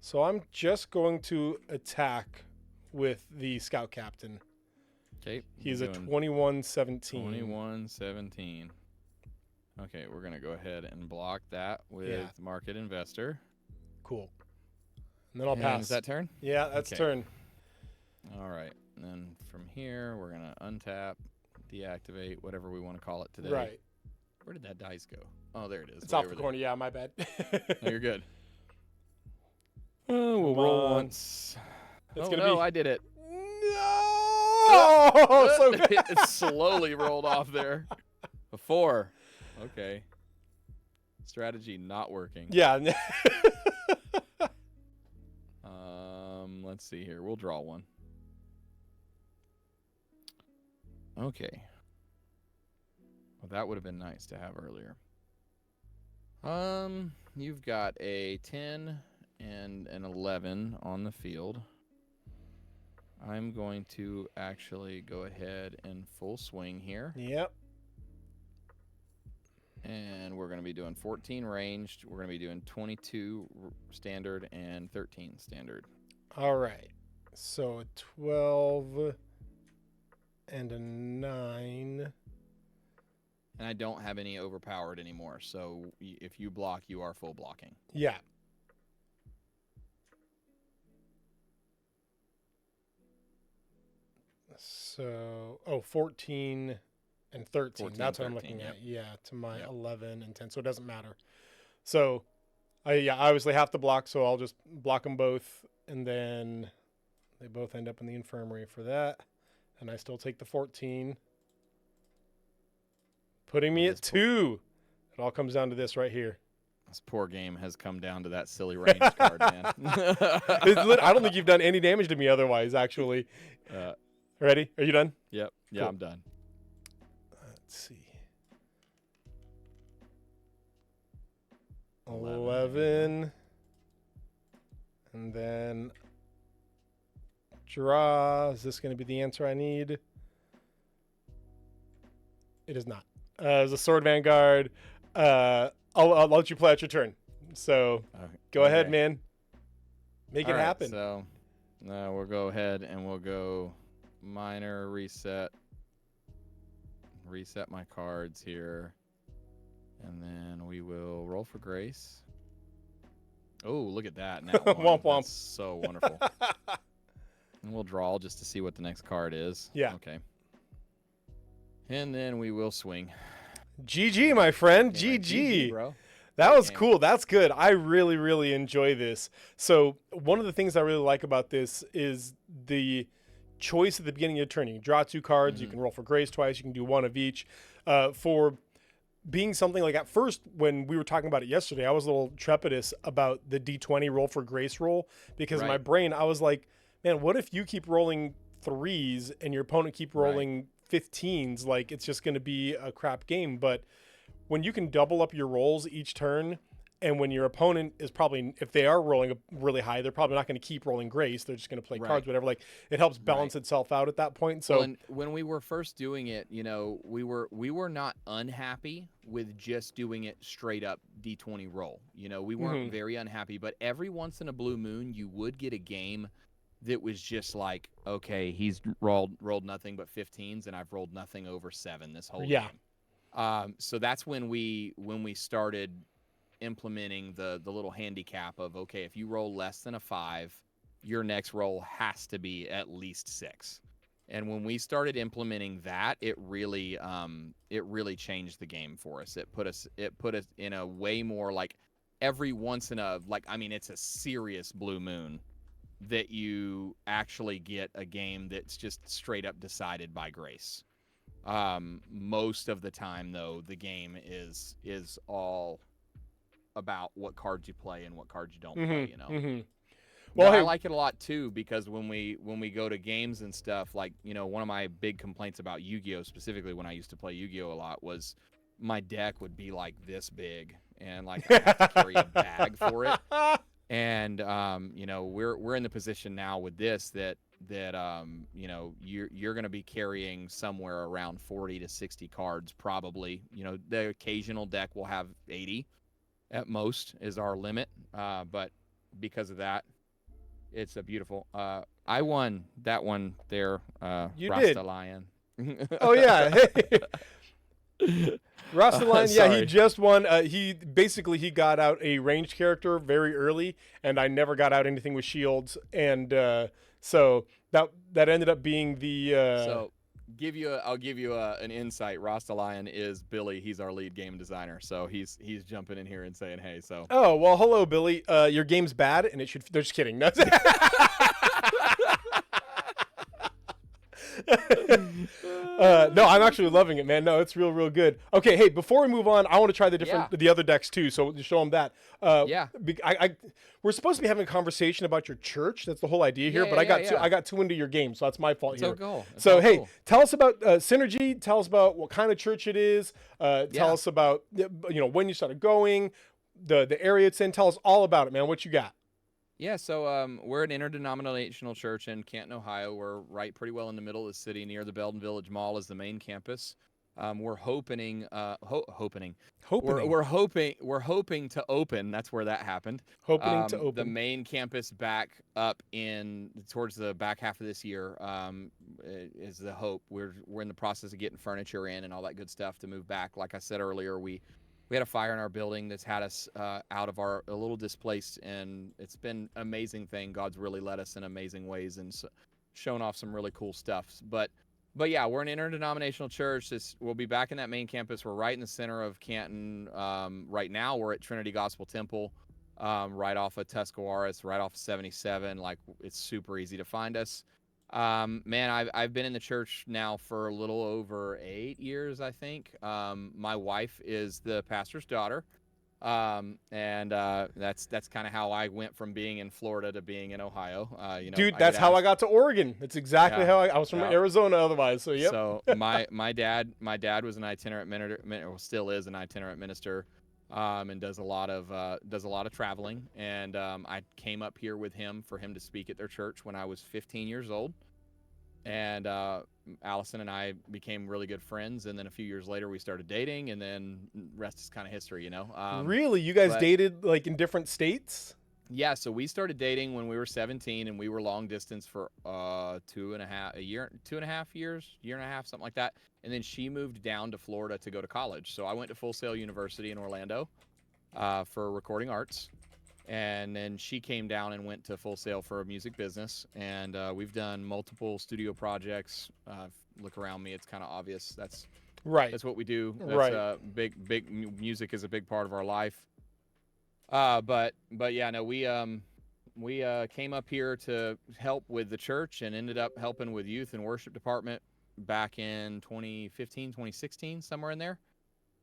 [SPEAKER 1] So I'm just going to attack with the Scout Captain.
[SPEAKER 2] Okay.
[SPEAKER 1] He's a 21-17.
[SPEAKER 2] 21-17. Okay, we're going to go ahead and block that with Market Investor.
[SPEAKER 1] Cool. And then I'll pass.
[SPEAKER 2] Is that turn?
[SPEAKER 1] Yeah, that's turn.
[SPEAKER 2] All right. And then from here, we're going to untap, deactivate, whatever we want to call it today.
[SPEAKER 1] Right.
[SPEAKER 2] Where did that dice go? Oh, there it is.
[SPEAKER 1] It's off the corner. Yeah, my bad.
[SPEAKER 2] No, you're good. We'll roll once. I did it.
[SPEAKER 1] No! So
[SPEAKER 2] It slowly rolled off there. A 4. Okay. Strategy not working.
[SPEAKER 1] Yeah.
[SPEAKER 2] Let's see here. We'll draw one. Okay. Well, that would have been nice to have earlier. You've got a 10 and an 11 on the field. I'm going to actually go ahead and full swing here.
[SPEAKER 1] Yep.
[SPEAKER 2] And we're going to be doing 14 ranged. We're going to be doing 22 standard and 13 standard.
[SPEAKER 1] All right. So a 12 and a 9.
[SPEAKER 2] And I don't have any overpowered anymore. So if you block, you are full blocking.
[SPEAKER 1] Yeah. So, 14 and 13.
[SPEAKER 2] 14,
[SPEAKER 1] That's what I'm
[SPEAKER 2] 13,
[SPEAKER 1] looking
[SPEAKER 2] yep.
[SPEAKER 1] at. Yeah, to my
[SPEAKER 2] Yep.
[SPEAKER 1] 11 and 10. So it doesn't matter. So, I obviously have to block, so I'll just block them both, and then they both end up in the infirmary for that. And I still take the 14, putting me
[SPEAKER 2] And
[SPEAKER 1] at 2. It all comes down to this right here.
[SPEAKER 2] This poor game has come down to that silly range card, man.
[SPEAKER 1] I don't think you've done any damage to me otherwise, actually. Ready? Are you done?
[SPEAKER 2] Yep. Yeah,
[SPEAKER 1] Cool.
[SPEAKER 2] I'm done.
[SPEAKER 1] Let's see. 11. And then draw. Is this going to be the answer I need? It is not. As a Sword Vanguard, I'll let you play out your turn. So go ahead, man. Make it happen.
[SPEAKER 2] So we'll go ahead and we'll go minor reset. Reset my cards here. And then we will roll for grace. Oh, look at that. Now
[SPEAKER 1] Womp womp.
[SPEAKER 2] That's so wonderful. And we'll draw just to see what the next card is.
[SPEAKER 1] Yeah.
[SPEAKER 2] Okay. And then we will swing.
[SPEAKER 1] GG, my friend.
[SPEAKER 2] Anyway,
[SPEAKER 1] GG.
[SPEAKER 2] bro.
[SPEAKER 1] That was
[SPEAKER 2] game.
[SPEAKER 1] cool. That's good. I really, really enjoy this. So one of the things I really like about this is the choice at the beginning of your turn. You can draw 2 cards. You can roll for grace twice. You can do 1 of each. For being something like, at first, when we were talking about it yesterday, I was a little trepidous about the D20 roll for grace roll, because in my brain, I was like, man, what if you keep rolling 3s and your opponent keep rolling 15s? Like, it's just going to be a crap game. But when you can double up your rolls each turn, and when your opponent is probably, if they are rolling really high, they're probably not going to keep rolling grace. They're just going to play cards, whatever. Like, it helps balance itself out at that point. So
[SPEAKER 2] and when we were first doing it, you know, we were not unhappy with just doing it straight up D20 roll. You know, we weren't very unhappy, but every once in a blue moon, you would get a game that was just like, okay, he's rolled nothing but 15s, and I've rolled nothing over 7 this whole game. So that's when we started implementing the little handicap of, okay, if you roll less than a 5, your next roll has to be at least 6. And when we started implementing that, it really changed the game for us. It put us in a way more like, every once in a, like, I mean, it's a serious blue moon that you actually get a game that's just straight up decided by grace. Most of the time, though, the game is all about what cards you play and what cards you don't play, you know. Well, I like it a lot too, because when we go to games and stuff, like, you know, one of my big complaints about Yu-Gi-Oh, specifically when I used to play Yu-Gi-Oh a lot, was my deck would be like this big, and like I have to carry a bag for it. And you know, we're in the position now with this that you know, you're going to be carrying somewhere around 40 to 60 cards probably. You know, the occasional deck will have 80 at most is our limit, but because of that, it's a beautiful. I won that one there.
[SPEAKER 1] You
[SPEAKER 2] Rasta
[SPEAKER 1] did.
[SPEAKER 2] Lion.
[SPEAKER 1] Oh yeah, hey. Rasta Lion, yeah, he just won. He got out a ranged character very early, and I never got out anything with shields, and so that ended up being the.
[SPEAKER 2] So I'll give you an insight. Rasta Lion is Billy. He's our lead game designer, so he's jumping in here and saying, hey. So.
[SPEAKER 1] Oh well, hello Billy. Your game's bad, and it should. They're just kidding. No. No, I'm actually loving it, man. No, it's real good. Okay, hey, before we move on, I want to try the other decks too. So show them that. We're supposed to be having a conversation about your church. That's the whole idea here. But I got too into your game, so that's my fault here. So hey, tell us about Synergy. Tell us about what kind of church it is. Tell us about when you started going, the area it's in. Tell us all about it, man. What you got?
[SPEAKER 2] Yeah, so we're an interdenominational church in Canton, Ohio. We're right pretty well in the middle of the city, near the Belden Village Mall is the main campus. We're hoping to open. That's where that happened.
[SPEAKER 1] Hoping to open
[SPEAKER 2] the main campus back up towards the back half of this year. Is the hope. We're in the process of getting furniture in and all that good stuff to move back. Like I said earlier, we had a fire in our building that's had us out of a little displaced, and it's been an amazing thing. God's really led us in amazing ways and shown off some really cool stuff. But yeah, we're an interdenominational church. We'll be back in that main campus. We're right in the center of Canton. Right now, we're at Trinity Gospel Temple, right off of Tuscarawas, right off of 77. Like, it's super easy to find us. Man, I've been in the church now for a little over 8 years, I think. My wife is the pastor's daughter. And that's kind of how I went from being in Florida to being in Ohio.
[SPEAKER 1] Dude,
[SPEAKER 2] I
[SPEAKER 1] that's
[SPEAKER 2] get
[SPEAKER 1] how I
[SPEAKER 2] asked.
[SPEAKER 1] got to Oregon. That's exactly
[SPEAKER 2] Yeah,
[SPEAKER 1] how I was from
[SPEAKER 2] yeah.
[SPEAKER 1] Arizona otherwise. So, yep.
[SPEAKER 2] So my dad was an itinerant minister, or still is an itinerant minister, and does a lot of traveling. And I came up here with him for him to speak at their church when I was 15 years old. And Allison and I became really good friends, and then a few years later we started dating, and then rest is kind of history, you know.
[SPEAKER 1] Really? You guys
[SPEAKER 2] but-
[SPEAKER 1] dated like in different states?
[SPEAKER 2] Yeah, so we started dating when we were 17, and we were long distance for 2.5 years, year and a half, something like that. And then she moved down to Florida to go to college. So I went to Full Sail University in Orlando for recording arts. And then she came down and went to Full Sail for a music business. And we've done multiple studio projects. Look around me, it's kind of obvious. That's what we do. That's
[SPEAKER 1] Right.
[SPEAKER 2] big music is a big part of our life. But yeah, no, we came up here to help with the church and ended up helping with youth and worship department back in 2015, 2016, somewhere in there,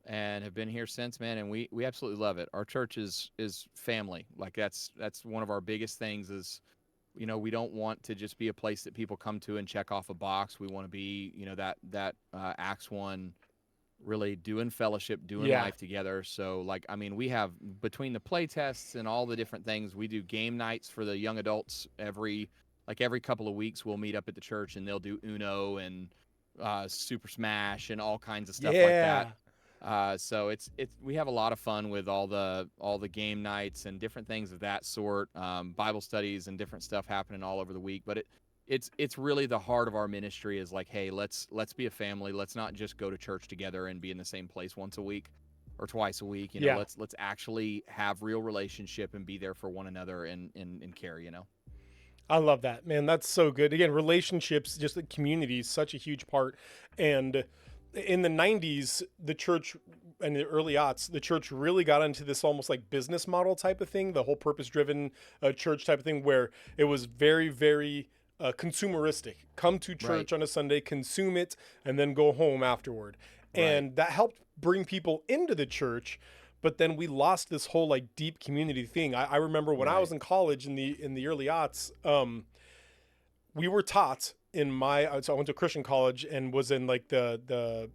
[SPEAKER 2] and have been here since, man. And we absolutely love it. Our church is family. Like, that's one of our biggest things is, we don't want to just be a place that people come to and check off a box. We want to be, that Acts 1, really doing fellowship, doing
[SPEAKER 1] Yeah.
[SPEAKER 2] life together. So, like, I mean, we have, between the play tests and all the different things, we do game nights for the young adults every couple of weeks. We'll meet up at the church and they'll do Uno and Super Smash and all kinds of stuff like that. So we have a lot of fun with all the game nights and different things of that sort, Bible studies and different stuff happening all over the week. But it's really the heart of our ministry is like, hey, let's be a family. Let's not just go to church together and be in the same place once a week or twice a week.
[SPEAKER 1] Yeah.
[SPEAKER 2] Let's actually have real relationship and be there for one another and care.
[SPEAKER 1] I love that, man. That's so good. Again, relationships, just the community is such a huge part. And in the 90s, the church and the early aughts, the church really got into this almost like business model type of thing, the whole purpose-driven church type of thing, where it was very, very consumeristic. Come to church on a Sunday, consume it, and then go home afterward. And that helped bring people into the church. But then we lost this whole like deep community thing. I remember when I was in college in the early aughts, we were taught so I went to Christian college and was in like the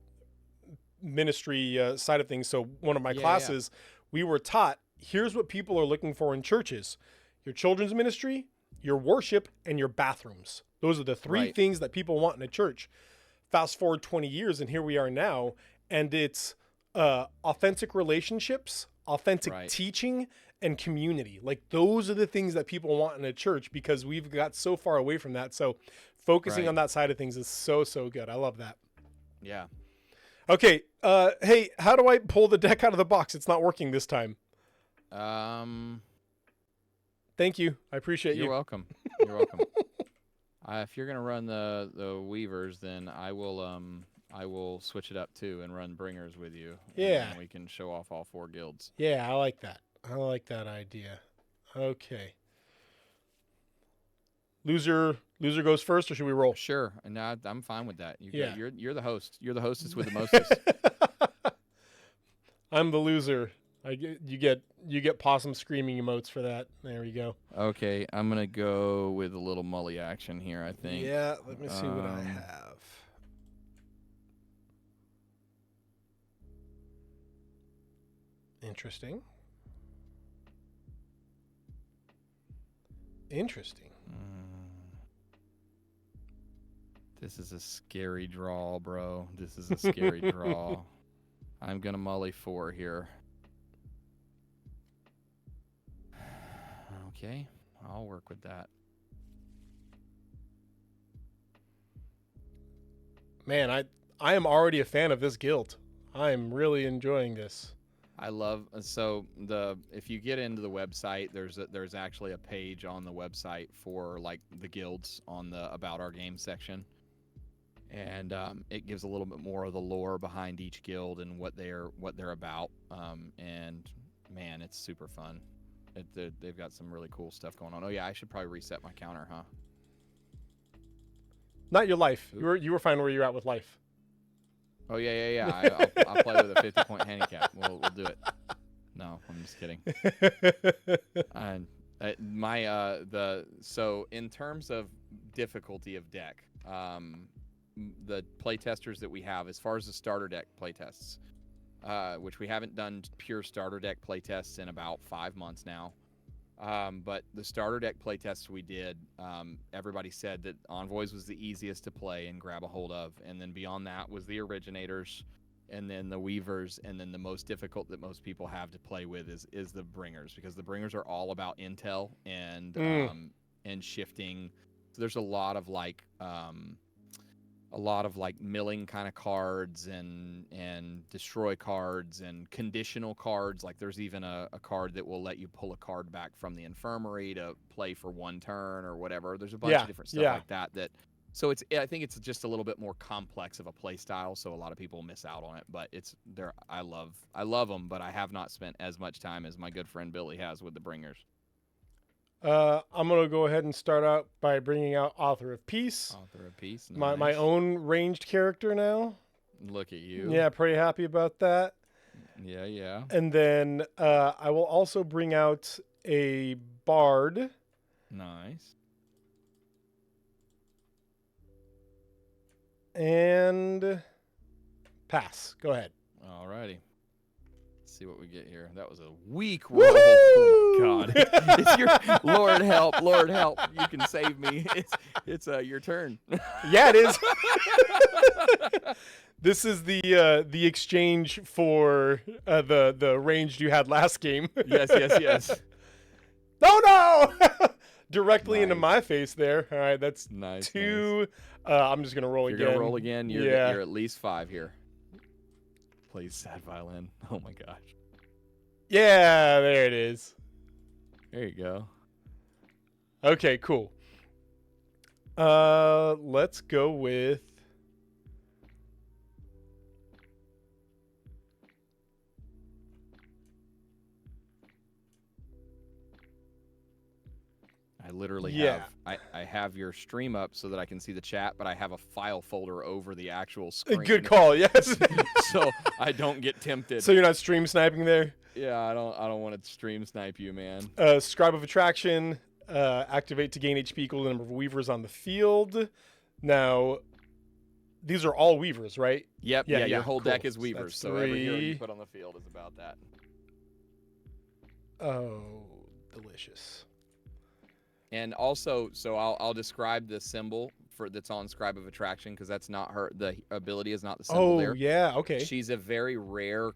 [SPEAKER 1] ministry side of things. So one of my classes, we were taught, here's what people are looking for in churches: your children's ministry, your worship, and your bathrooms. Those are the three things that people want in a church. Fast forward 20 years and here we are now, and it's authentic relationships, authentic teaching, and community. Like, those are the things that people want in a church, because we've got so far away from that. So focusing on that side of things is so good. I love that.
[SPEAKER 2] Yeah.
[SPEAKER 1] Okay. Hey, how do I pull the deck out of the box? It's not working this time. Thank you. I appreciate you.
[SPEAKER 2] You're welcome. You're welcome. If you're gonna run the Weavers, then I will switch it up too and run Bringers with you.
[SPEAKER 1] Yeah.
[SPEAKER 2] And we can show off all 4 guilds.
[SPEAKER 1] Yeah, I like that. I like that idea. Okay. Loser goes first, or should we roll?
[SPEAKER 2] Sure. And I'm fine with that. You're the host. You're the hostess with the mostest.
[SPEAKER 1] I'm the loser. You get possum screaming emotes for that. There we go.
[SPEAKER 2] Okay, I'm gonna go with a little mully action here, I think.
[SPEAKER 1] Yeah, let me see what I have. Interesting.
[SPEAKER 2] This is a scary draw, bro. This is a scary draw. I'm gonna mully 4 here. Okay, I'll work with that.
[SPEAKER 1] Man, I am already a fan of this guild. I am really enjoying this.
[SPEAKER 2] I love if you get into the website, there's actually a page on the website for like the guilds on the about our game section, and it gives a little bit more of the lore behind each guild and what they're about. And man, it's super fun. They've got some really cool stuff going on. Oh yeah, I should probably reset my counter, huh?
[SPEAKER 1] Not your life. You were fine where you're at with life.
[SPEAKER 2] Oh yeah. I'll play with a 50-point handicap. We'll do it. No, I'm just kidding. And so in terms of difficulty of deck, the playtesters that we have, as far as the starter deck playtests, which we haven't done pure starter deck playtests in about 5 months now. But the starter deck playtests we did, everybody said that Envoys was the easiest to play and grab a hold of. And then beyond that was the Originators, and then the Weavers, and then the most difficult that most people have to play with is the Bringers, because the Bringers are all about intel and shifting. So there's a lot of milling kind of cards and destroy cards and conditional cards. Like there's even a card that will let you pull a card back from the infirmary to play for 1 turn or whatever. There's a bunch of different stuff like that. So I think it's just a little bit more complex of a play style. So a lot of people miss out on it, but I love them, but I have not spent as much time as my good friend Billy has with the Bringers.
[SPEAKER 1] I'm going to go ahead and start out by bringing out Author of Peace.
[SPEAKER 2] Author of Peace. Nice.
[SPEAKER 1] My own ranged character now.
[SPEAKER 2] Look at you.
[SPEAKER 1] Yeah, pretty happy about that.
[SPEAKER 2] Yeah.
[SPEAKER 1] And then I will also bring out a Bard.
[SPEAKER 2] Nice.
[SPEAKER 1] And pass. Go ahead.
[SPEAKER 2] Alrighty. Let's see what we get here. That was a weak roll. Oh my God! It's your Lord help! You can save me. It's your turn.
[SPEAKER 1] Yeah, it is. This is the exchange for the ranged you had last game.
[SPEAKER 2] Yes.
[SPEAKER 1] No! Directly
[SPEAKER 2] Nice.
[SPEAKER 1] into my face there. All right, that's
[SPEAKER 2] Nice.
[SPEAKER 1] 2. I'm just gonna roll
[SPEAKER 2] You're
[SPEAKER 1] again.
[SPEAKER 2] gonna roll again. You're at least 5 here. Plays sad violin. Oh my gosh.
[SPEAKER 1] Yeah, there it is.
[SPEAKER 2] There you go.
[SPEAKER 1] Okay, cool. Let's go with
[SPEAKER 2] I literally have I have your stream up so that I can see the chat, but I have a file folder over the actual screen.
[SPEAKER 1] Good call. Yes.
[SPEAKER 2] So I don't get tempted.
[SPEAKER 1] So you're not stream sniping there?
[SPEAKER 2] Yeah, I don't want to stream snipe you, man.
[SPEAKER 1] Scribe of Attraction, activate to gain HP equal to the number of Weavers on the field. Now, these are all Weavers, right?
[SPEAKER 2] Yep. Yeah. Your whole
[SPEAKER 1] cool.
[SPEAKER 2] deck is Weavers, so every hero you put on the field is about that.
[SPEAKER 1] Oh, delicious.
[SPEAKER 2] And also, so I'll describe the symbol that's on Scribe of Attraction, because that's not her. The ability is not the symbol there.
[SPEAKER 1] Oh, yeah, okay.
[SPEAKER 2] She's a very rare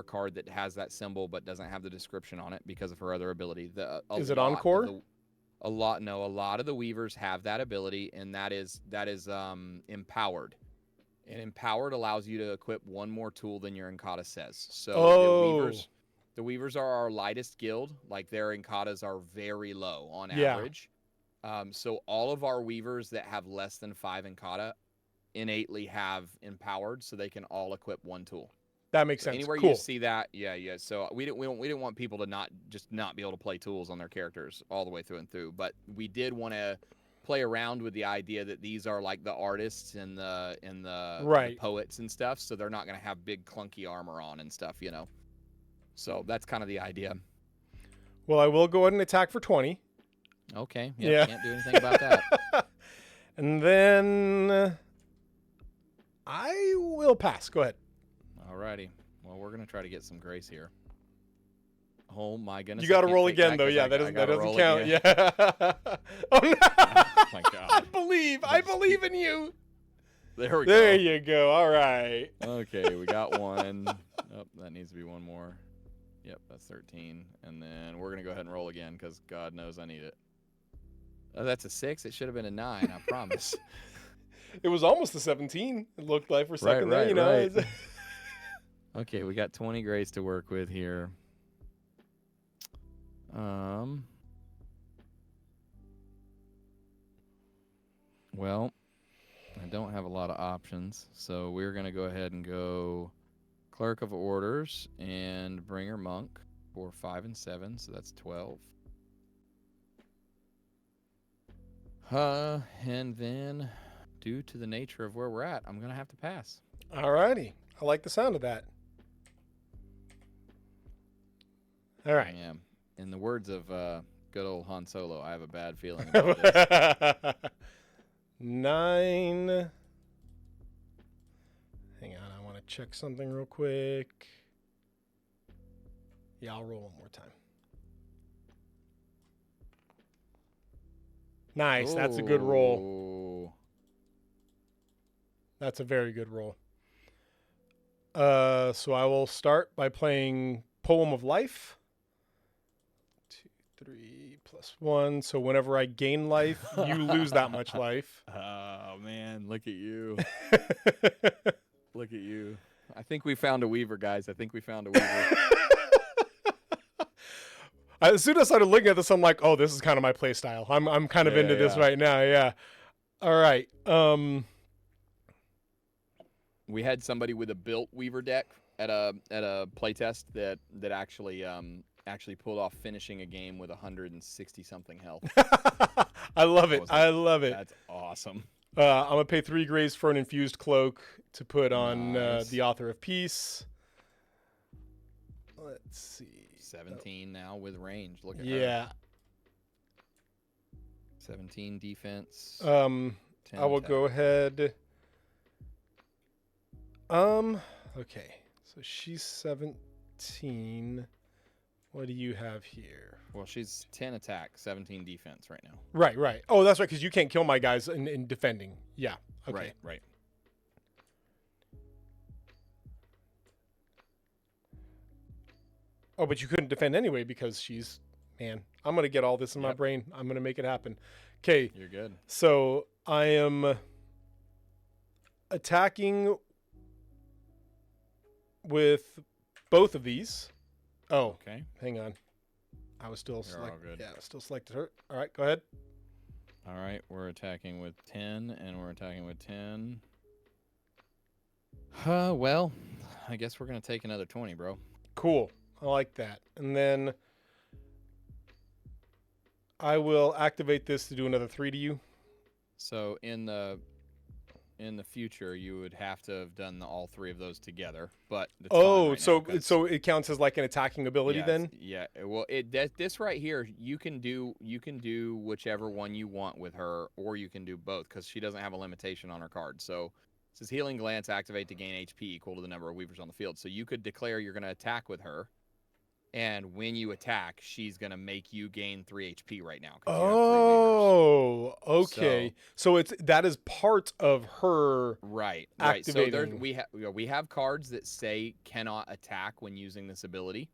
[SPEAKER 2] card that has that symbol but doesn't have the description on it because of her other ability.
[SPEAKER 1] Is it Encore?
[SPEAKER 2] A lot of the Weavers have that ability, and that is Empowered. And Empowered allows you to equip 1 more tool than your Encata says. So the Weavers are our lightest guild. Like their Encatas are very low on average. So all of our Weavers that have less than 5 Encata innately have Empowered, so they can all equip 1 tool.
[SPEAKER 1] That makes sense.
[SPEAKER 2] Anywhere
[SPEAKER 1] cool.
[SPEAKER 2] you see that, yeah. So we didn't want people to not be able to play tools on their characters all the way through and through. But we did want to play around with the idea that these are like the artists and the poets and stuff. So they're not going to have big clunky armor on and stuff, you know. So that's kind of the idea.
[SPEAKER 1] Well, I will go ahead and attack for 20.
[SPEAKER 2] Okay. Yeah. Can't do anything about that.
[SPEAKER 1] And then I will pass. Go ahead.
[SPEAKER 2] Alrighty. Well, we're gonna try to get some grace here. Oh my goodness!
[SPEAKER 1] You got to roll again, though. Yeah, that doesn't count. Again. Yeah. Oh no!
[SPEAKER 2] Oh my God!
[SPEAKER 1] I believe in you.
[SPEAKER 2] There we go.
[SPEAKER 1] There you go. All right.
[SPEAKER 2] Okay, we got 1. Oh, that needs to be 1 more. Yep, that's 13. And then we're gonna go ahead and roll again because God knows I need it. Oh, that's a 6. It should have been a 9. I promise.
[SPEAKER 1] It was almost a 17. It looked like for a second there. You know.
[SPEAKER 2] Right. Okay, we got 20 grays to work with here. Well, I don't have a lot of options, so we're going to go ahead and go Clerk of Orders and Bringer Monk for 5 and 7, so that's 12. And then, due to the nature of where we're at, I'm going to have to pass.
[SPEAKER 1] Alrighty. I like the sound of that. All right.
[SPEAKER 2] Yeah. In the words of good old Han Solo, I have a bad feeling about this.
[SPEAKER 1] 9. Hang on, I want to check something real quick. Yeah, I'll roll one more time. Nice, that's a good roll. That's a very good roll. So I will start by playing Poem of Life. 2, 3 plus 1. So whenever I gain life, you lose that much life.
[SPEAKER 2] Oh man, look at you. Look at you. I think we found a weaver, guys. I think we found a weaver.
[SPEAKER 1] As soon as I started looking at this, I'm like, oh, this is kind of my play style. I'm kind of into this right now. Yeah. All right.
[SPEAKER 2] We had somebody with a built weaver deck at a playtest that actually pulled off finishing a game with 160 something health.
[SPEAKER 1] I love it. I love it.
[SPEAKER 2] That's awesome.
[SPEAKER 1] I'm gonna pay 3 grays for an infused cloak to put on
[SPEAKER 2] Nice.
[SPEAKER 1] the Author of Peace. Let's see.
[SPEAKER 2] 17 now with range. Look at her.
[SPEAKER 1] Yeah.
[SPEAKER 2] 17 defense.
[SPEAKER 1] 10 I will
[SPEAKER 2] attack.
[SPEAKER 1] go ahead. Okay. So she's 17. What do you have here?
[SPEAKER 2] Well, she's 10 attack, 17 defense right now.
[SPEAKER 1] Right. Oh, that's right, because you can't kill my guys in defending. Yeah. Okay.
[SPEAKER 2] Right.
[SPEAKER 1] Oh, but you couldn't defend anyway because she's... Man, I'm going to get all this in my
[SPEAKER 2] Yep.
[SPEAKER 1] brain. I'm going to make it happen. Okay.
[SPEAKER 2] You're good.
[SPEAKER 1] So I am attacking with both of these. Oh,
[SPEAKER 2] Okay.
[SPEAKER 1] hang on. I was still
[SPEAKER 2] You're all good.
[SPEAKER 1] Yeah, still selected her. All right, go ahead.
[SPEAKER 2] All right, we're attacking with 10, and we're attacking with 10. Well, I guess we're going to take another 20, bro.
[SPEAKER 1] Cool. I like that. And then I will activate this to do another 3 to you.
[SPEAKER 2] So in the future, you would have to have done all 3 of those together, but it's fine
[SPEAKER 1] Oh,
[SPEAKER 2] right
[SPEAKER 1] so
[SPEAKER 2] now 'cause-
[SPEAKER 1] so it counts as like an attacking ability
[SPEAKER 2] yeah,
[SPEAKER 1] then?
[SPEAKER 2] Yeah. Well, this right here, you can do whichever one you want with her, or you can do both because she doesn't have a limitation on her card. So it says Healing Glance, activate to gain HP equal to the number of weavers on the field. So you could declare you're going to attack with her, and when you attack, she's going to make you gain 3 HP right now. 'Cause you have 3 weavers.
[SPEAKER 1] Oh, okay. So that is part of her.
[SPEAKER 2] Right.
[SPEAKER 1] Activating.
[SPEAKER 2] So we have cards that say cannot attack when using this ability.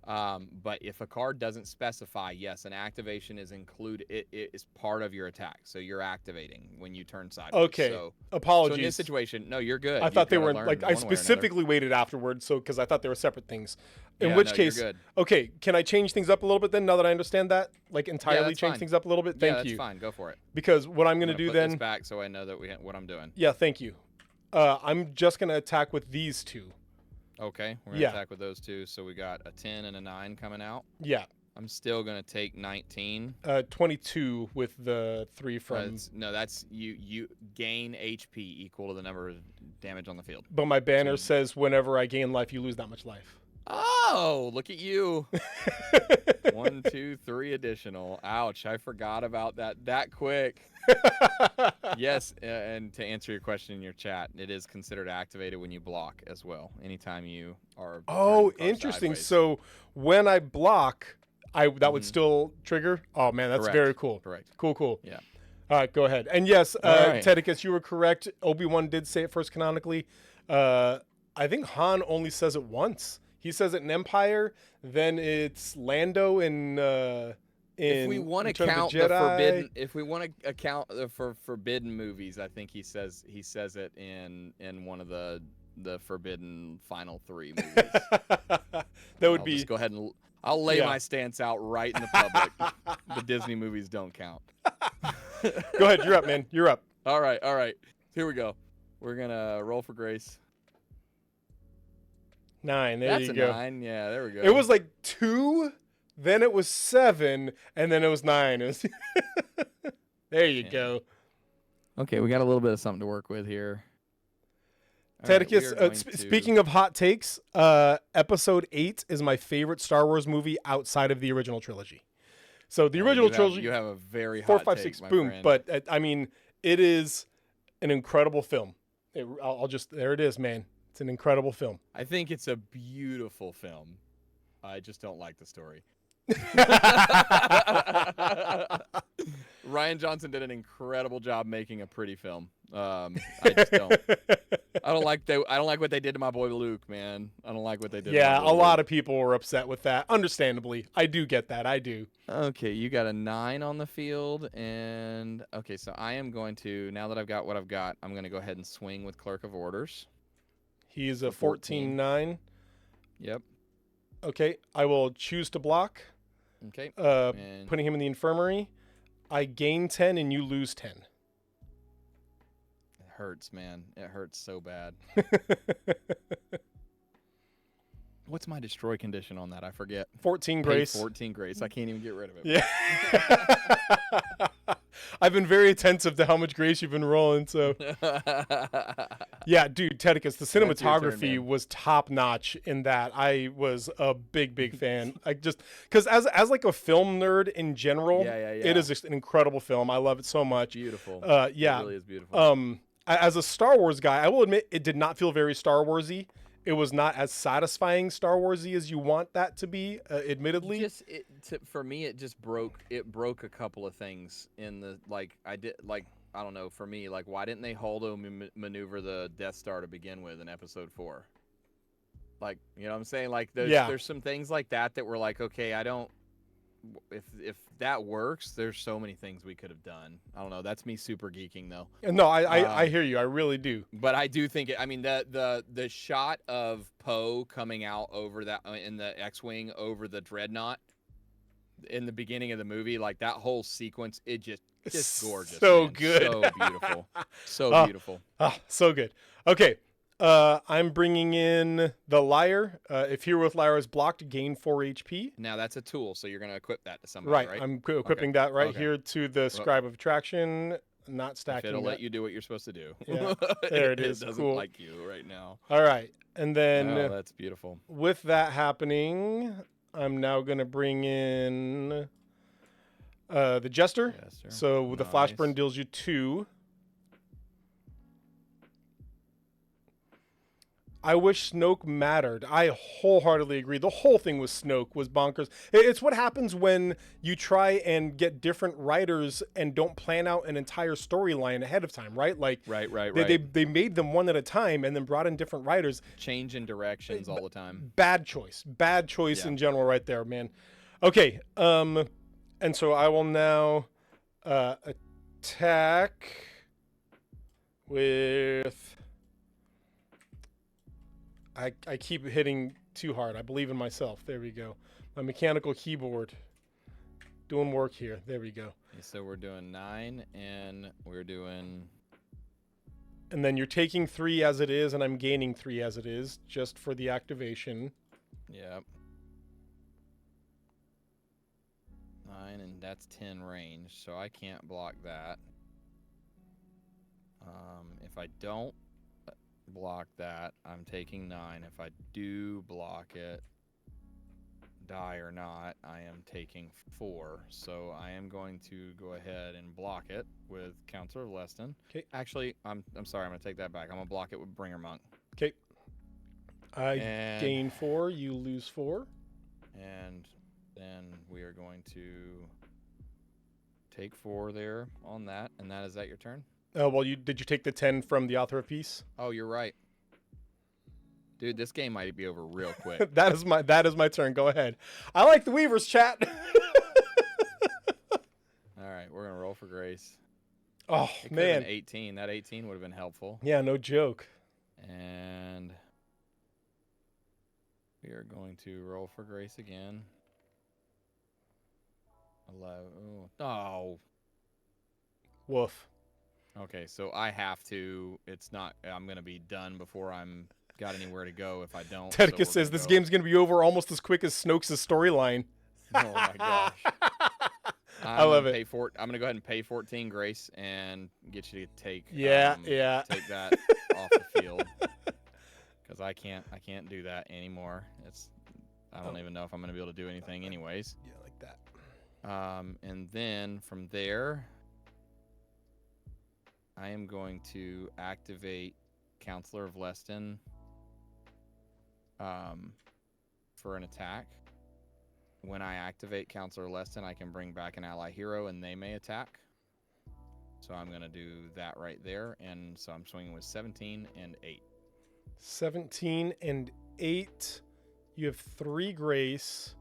[SPEAKER 2] But if a card doesn't specify, yes, an activation is included. It is part of your attack, so you're activating when you turn sideways.
[SPEAKER 1] Okay.
[SPEAKER 2] So
[SPEAKER 1] Apologies.
[SPEAKER 2] in this situation, no, you're good.
[SPEAKER 1] I thought they were like I specifically waited afterwards, so because I thought they were separate things. In which case,
[SPEAKER 2] you're good.
[SPEAKER 1] okay, can I change things up a little bit then? Now that I understand that, like entirely
[SPEAKER 2] that's
[SPEAKER 1] change
[SPEAKER 2] fine.
[SPEAKER 1] things up a little bit. Thank
[SPEAKER 2] That's
[SPEAKER 1] you.
[SPEAKER 2] fine. Go for it.
[SPEAKER 1] Because what I'm
[SPEAKER 2] I'm
[SPEAKER 1] gonna
[SPEAKER 2] gonna
[SPEAKER 1] do
[SPEAKER 2] put
[SPEAKER 1] then.
[SPEAKER 2] this back so I know that what I'm doing.
[SPEAKER 1] Yeah, thank you. I'm just gonna attack with these 2.
[SPEAKER 2] Okay, we're gonna attack with those 2. So we got a 10 and a 9 coming out.
[SPEAKER 1] Yeah.
[SPEAKER 2] I'm still gonna take 19.
[SPEAKER 1] 22 with the 3 from.
[SPEAKER 2] That's you gain HP equal to the number of damage on the field.
[SPEAKER 1] But my banner says whenever I gain life, you lose that much life.
[SPEAKER 2] Oh, look at you. 1, 2, 3 additional. Ouch, I forgot about that quick. Yes, and to answer your question in your chat, it is considered activated when you block as well. Anytime you are.
[SPEAKER 1] Oh,
[SPEAKER 2] turning the car
[SPEAKER 1] interesting.
[SPEAKER 2] sideways.
[SPEAKER 1] So when I block, that would still trigger? Oh, man, that's
[SPEAKER 2] Correct.
[SPEAKER 1] very cool.
[SPEAKER 2] Correct.
[SPEAKER 1] Cool.
[SPEAKER 2] Yeah.
[SPEAKER 1] All right, go ahead. And yes,
[SPEAKER 2] All right.
[SPEAKER 1] Tedicus, you were correct. Obi-Wan did say it first canonically. I think Han only says it once. He says it in Empire, then it's Lando in
[SPEAKER 2] If we want to
[SPEAKER 1] Return of
[SPEAKER 2] count
[SPEAKER 1] the Jedi.
[SPEAKER 2] if we want to account for forbidden movies, I think he says it in one of the the forbidden final 3 movies.
[SPEAKER 1] That would
[SPEAKER 2] I'll
[SPEAKER 1] be.
[SPEAKER 2] just go ahead and I'll lay
[SPEAKER 1] Yeah.
[SPEAKER 2] my stance out right in the public. The Disney movies don't count.
[SPEAKER 1] Go ahead. You're up, man. You're up.
[SPEAKER 2] All right. Here we go. We're gonna roll for grace.
[SPEAKER 1] 9. There
[SPEAKER 2] That's
[SPEAKER 1] you
[SPEAKER 2] a
[SPEAKER 1] go.
[SPEAKER 2] 9. Yeah, there we go.
[SPEAKER 1] It was like 2, then it was 7, and then it was 9. It was there you go.
[SPEAKER 2] Okay, we got a little bit of something to work with here. All right, we
[SPEAKER 1] Tedicus,
[SPEAKER 2] are going to-
[SPEAKER 1] speaking of hot takes, Episode 8 is my favorite Star Wars movie outside of the original trilogy. So the original trilogy,
[SPEAKER 2] you have a very
[SPEAKER 1] 4,
[SPEAKER 2] hot
[SPEAKER 1] 5,
[SPEAKER 2] take,
[SPEAKER 1] 6,
[SPEAKER 2] my
[SPEAKER 1] boom.
[SPEAKER 2] friend.
[SPEAKER 1] But I mean, it is an incredible film. I'll just there it is, man. It's an incredible film.
[SPEAKER 2] I think it's a beautiful film. I just don't like the story. Rian Johnson did an incredible job making a pretty film. I just don't. I don't like what they did to my boy Luke, man. I don't like what they did.
[SPEAKER 1] Yeah, a lot of people were upset with that. Understandably, I do get that. I do.
[SPEAKER 2] Okay, you got a 9 on the field, and okay, so I am going to, now that I've got what I've got, I'm going to go ahead and swing with Clerk of Orders.
[SPEAKER 1] He's a
[SPEAKER 2] 14.
[SPEAKER 1] 14-9.
[SPEAKER 2] Yep.
[SPEAKER 1] Okay, I will choose to block.
[SPEAKER 2] Okay.
[SPEAKER 1] Putting him in the infirmary. I gain 10 and you lose 10.
[SPEAKER 2] It hurts, man. It hurts so bad. What's my destroy condition on that? I forget.
[SPEAKER 1] 14 grace.
[SPEAKER 2] 14 grace. I can't even get rid of it.
[SPEAKER 1] Yeah. I've been very attentive to how much grace you've been rolling. So, yeah, dude, Tedicus, the
[SPEAKER 2] your turn,
[SPEAKER 1] cinematography
[SPEAKER 2] man.
[SPEAKER 1] was top notch in that. I was a big fan. I just because as like a film nerd in general,
[SPEAKER 2] Yeah.
[SPEAKER 1] it is just an incredible film. I love it so much.
[SPEAKER 2] Beautiful.
[SPEAKER 1] Yeah.
[SPEAKER 2] It really is beautiful.
[SPEAKER 1] As a Star Wars guy, I will admit it did not feel very Star Warsy. It was not as satisfying Star Warsy as you want that to be, admittedly.
[SPEAKER 2] For me, it just broke. It broke a couple of things in the I don't know. For me, like, why didn't they holdo maneuver the Death Star to begin with in Episode 4? Like, you know what I'm saying? Like, there's some things like that were like, okay, I don't. If that works, there's so many things we could have done. I don't know. That's me super geeking though.
[SPEAKER 1] No, I hear you. I really do.
[SPEAKER 2] But I do think I mean, the shot of Poe coming out over that in the X-wing over the dreadnought in the beginning of the movie, like that whole sequence, it just gorgeous.
[SPEAKER 1] So
[SPEAKER 2] man.
[SPEAKER 1] good.
[SPEAKER 2] So beautiful. So beautiful.
[SPEAKER 1] So good. Okay. I'm bringing in the Liar. If Hero with Liar is blocked, gain 4 HP.
[SPEAKER 2] Now that's a tool, so you're gonna equip that to somebody, right?
[SPEAKER 1] I'm equipping that here to the Scribe of Attraction. Not
[SPEAKER 2] If
[SPEAKER 1] stacking.
[SPEAKER 2] it'll
[SPEAKER 1] that.
[SPEAKER 2] let you do what you're supposed to do.
[SPEAKER 1] Yeah. There it is.
[SPEAKER 2] It doesn't
[SPEAKER 1] Cool.
[SPEAKER 2] like you right now.
[SPEAKER 1] All right, and then
[SPEAKER 2] Oh, that's beautiful.
[SPEAKER 1] with that happening, I'm now gonna bring in the Jester. So the Flash Burn deals you 2. I wish Snoke mattered. I wholeheartedly agree. The whole thing with Snoke was bonkers. It's what happens when you try and get different writers and don't plan out an entire storyline ahead of time, right? Like,
[SPEAKER 2] Right.
[SPEAKER 1] They made them one at a time and then brought in different writers.
[SPEAKER 2] Change in directions all the time.
[SPEAKER 1] Bad choice
[SPEAKER 2] Yeah.
[SPEAKER 1] in general, right there, man. Okay, and so I will now attack with. I keep hitting too hard. I believe in myself. There we go. My mechanical keyboard doing work here. There we go.
[SPEAKER 2] Okay, so we're doing 9, and we're doing.
[SPEAKER 1] And then you're taking 3 as it is, and I'm gaining 3 as it is, just for the activation.
[SPEAKER 2] Yep. 9, and that's 10 range, so I can't block that. If I don't block that, I'm taking 9. If I do block it, die or not, I am taking 4. So I am going to go ahead and block it with Counselor of Leston.
[SPEAKER 1] Okay.
[SPEAKER 2] Actually, I'm sorry, I'm gonna take that back. I'm gonna block it with Bringer Monk.
[SPEAKER 1] Okay. I gain 4, you lose 4.
[SPEAKER 2] And then we are going to take 4 there on that, and that is that your turn?
[SPEAKER 1] Well, did you take the 10 from the Author of Peace?
[SPEAKER 2] Oh, you're right. Dude, this game might be over real quick.
[SPEAKER 1] that is my turn. Go ahead. I like the Weavers, chat.
[SPEAKER 2] All right, we're gonna roll for grace.
[SPEAKER 1] Oh
[SPEAKER 2] It could have
[SPEAKER 1] man,
[SPEAKER 2] been 18. That 18 would have been helpful.
[SPEAKER 1] yeah, no joke.
[SPEAKER 2] And we are going to roll for grace again. 11. Oh.
[SPEAKER 1] Woof.
[SPEAKER 2] Okay, so I have to. It's not. I'm gonna be done before I'm got anywhere to go. If I don't, so
[SPEAKER 1] Tedicus says this game's gonna be over almost as quick as Snoke's storyline.
[SPEAKER 2] Oh my gosh.
[SPEAKER 1] I love it.
[SPEAKER 2] I'm gonna go ahead and pay 14 grace and get you to take take that off the field because I can't do that anymore. I don't even know if I'm gonna be able to do anything anyways.
[SPEAKER 1] Yeah, like that.
[SPEAKER 2] And then from there, I am going to activate Counselor of Leston for an attack. When I activate Counselor Leston, I can bring back an ally hero and they may attack. So I'm going to do that right there. And so I'm swinging with 17 and 8.
[SPEAKER 1] 17 and 8. You have 3 grace.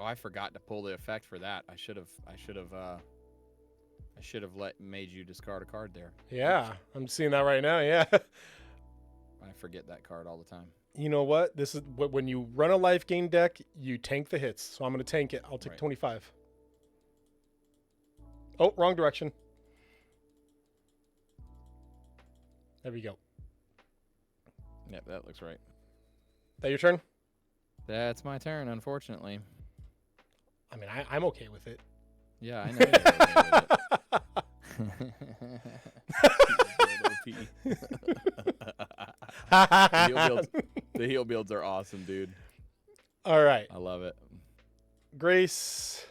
[SPEAKER 2] Oh, I forgot to pull the effect for that. I should have made you discard a card there.
[SPEAKER 1] Yeah, I'm seeing that right now. Yeah.
[SPEAKER 2] I forget that card all the time.
[SPEAKER 1] You know what? This is when you run a life gain deck, you tank the hits. So I'm going to tank it. I'll take 25. Oh, wrong direction. There we go.
[SPEAKER 2] Yep, that looks right.
[SPEAKER 1] That your turn?
[SPEAKER 2] That's my turn, unfortunately.
[SPEAKER 1] I mean, I'm okay with it.
[SPEAKER 2] Yeah, I know you're okay with it. The heal builds are awesome, dude.
[SPEAKER 1] All right.
[SPEAKER 2] I love it.
[SPEAKER 1] Grace.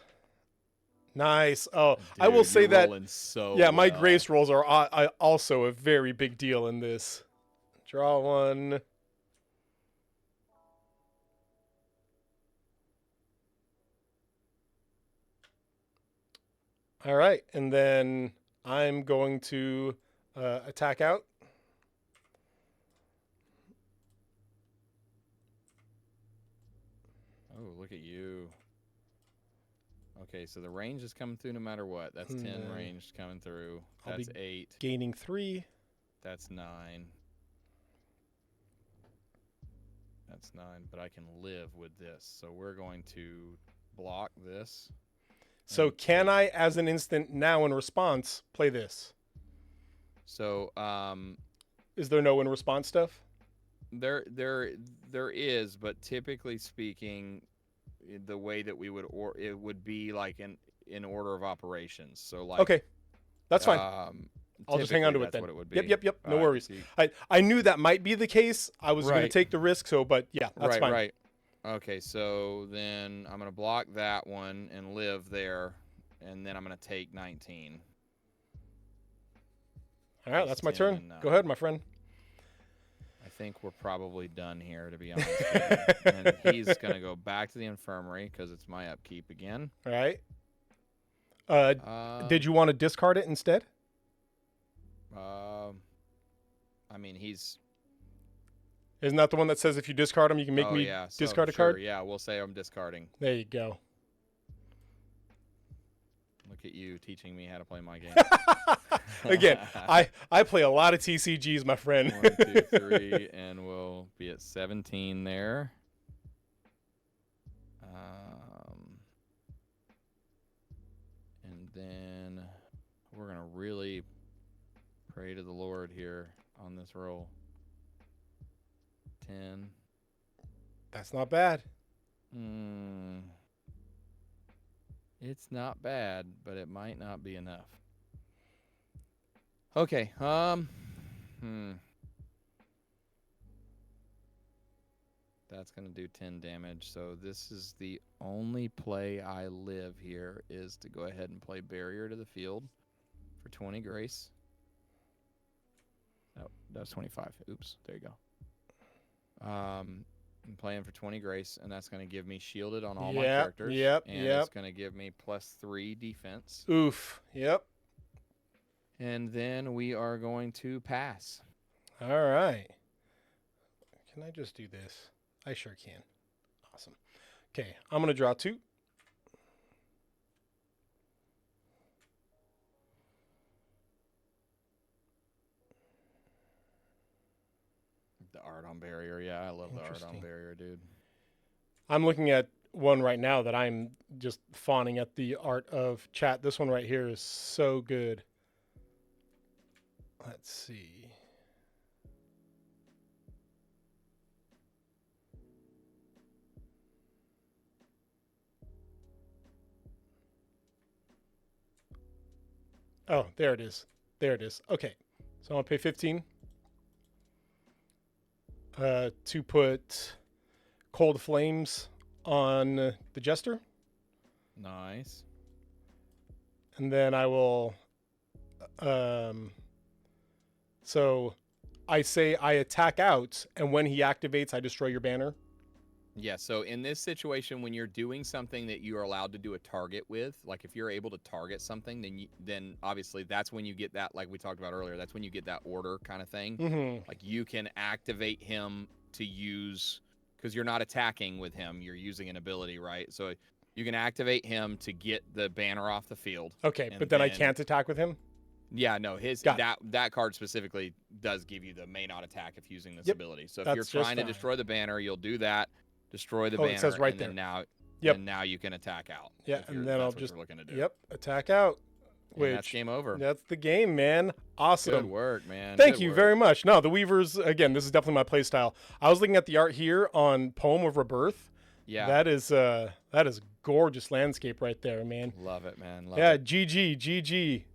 [SPEAKER 1] Nice. Oh,
[SPEAKER 2] Dude,
[SPEAKER 1] I will say that.
[SPEAKER 2] So
[SPEAKER 1] yeah, my
[SPEAKER 2] well.
[SPEAKER 1] grace rolls are also a very big deal in this. Draw one. All right, and then I'm going to attack out.
[SPEAKER 2] Oh, look at you. Okay, so the range is coming through no matter what. That's 10 range coming through. That's 8.
[SPEAKER 1] Gaining 3.
[SPEAKER 2] That's 9. That's 9, but I can live with this. So we're going to block this.
[SPEAKER 1] So can I, as an instant now in response, play this?
[SPEAKER 2] So,
[SPEAKER 1] is there no in response stuff?
[SPEAKER 2] There is, but typically speaking, the way that we would it would be like in order of operations. So like
[SPEAKER 1] okay, that's fine. I'll just hang on to it then.
[SPEAKER 2] What it would be.
[SPEAKER 1] Yep. No worries. I knew that might be the case. I was going to take the risk. So, but yeah, that's fine.
[SPEAKER 2] Right. Okay, so then I'm going to block that one and live there, and then I'm going to take 19.
[SPEAKER 1] All right, that's my turn. Go ahead, my friend.
[SPEAKER 2] I think we're probably done here, to be honest with you. And he's going to go back to the infirmary because it's my upkeep again.
[SPEAKER 1] All right. Did you want to discard it instead?
[SPEAKER 2] I mean,
[SPEAKER 1] Isn't that the one that says if you discard them, you can make me discard a card?
[SPEAKER 2] Yeah, we'll say I'm discarding.
[SPEAKER 1] There you go.
[SPEAKER 2] Look at you teaching me how to play my game.
[SPEAKER 1] Again, I play a lot of TCGs, my friend.
[SPEAKER 2] 1, 2, 3, and we'll be at 17 there. And then we're going to really pray to the Lord here on this roll. 10.
[SPEAKER 1] That's not bad.
[SPEAKER 2] It's not bad, but it might not be enough. Okay. That's going to do 10 damage. So this is the only play I live here is to go ahead and play Barrier to the Field for 20 grace. Oh, that was 25. Oops. There you go. I'm playing for 20 grace, and that's going to give me shielded on all my characters. And it's going to give me +3 defense.
[SPEAKER 1] Oof. Yep.
[SPEAKER 2] And then we are going to pass.
[SPEAKER 1] All right. Can I just do this? I sure can. Awesome. Okay, I'm going to draw 2.
[SPEAKER 2] on barrier. Yeah, I love the art on
[SPEAKER 1] Interesting.
[SPEAKER 2] barrier, dude.
[SPEAKER 1] I'm looking at one right now that I'm just fawning at the art of. Chat. This one right here is so good. Let's see. Oh, there it is. There it is. Okay. So I'll pay 15 to put cold flames on the jester,
[SPEAKER 2] Nice.
[SPEAKER 1] and then I will. Um, so I say I attack out, and when he activates, I destroy your banner.
[SPEAKER 2] Yeah, so in this situation, when you're doing something that you are allowed to do a target with, like if you're able to target something, then obviously that's when you get that, like we talked about earlier, that's when you get that order kind of thing.
[SPEAKER 1] Mm-hmm.
[SPEAKER 2] Like you can activate him to use, because you're not attacking with him, you're using an ability, right? So you can activate him to get the banner off the field.
[SPEAKER 1] Okay,
[SPEAKER 2] and
[SPEAKER 1] but then I can't attack with him.
[SPEAKER 2] Yeah, no, his
[SPEAKER 1] Got it.
[SPEAKER 2] that card specifically does give you the may not attack if using this
[SPEAKER 1] Yep,
[SPEAKER 2] ability. So if
[SPEAKER 1] that's
[SPEAKER 2] you're
[SPEAKER 1] just
[SPEAKER 2] trying to
[SPEAKER 1] fine.
[SPEAKER 2] destroy the banner, you'll do that. Destroy the
[SPEAKER 1] Oh,
[SPEAKER 2] banner,
[SPEAKER 1] it says right
[SPEAKER 2] and
[SPEAKER 1] there.
[SPEAKER 2] then now,
[SPEAKER 1] Yep.
[SPEAKER 2] and now you can attack out.
[SPEAKER 1] Yeah,
[SPEAKER 2] if
[SPEAKER 1] and then
[SPEAKER 2] that's
[SPEAKER 1] I'll
[SPEAKER 2] what
[SPEAKER 1] just
[SPEAKER 2] you're looking to do.
[SPEAKER 1] Yep, attack out.
[SPEAKER 2] And that's game over.
[SPEAKER 1] That's the game, man. Awesome.
[SPEAKER 2] Good work, man.
[SPEAKER 1] Thank
[SPEAKER 2] Good
[SPEAKER 1] you
[SPEAKER 2] work.
[SPEAKER 1] very much. No, the Weavers, again, this is definitely my play style. I was looking at the art here on Poem of Rebirth.
[SPEAKER 2] Yeah,
[SPEAKER 1] That is gorgeous landscape right there, man.
[SPEAKER 2] love it, man. Love
[SPEAKER 1] Yeah,
[SPEAKER 2] it.
[SPEAKER 1] GG.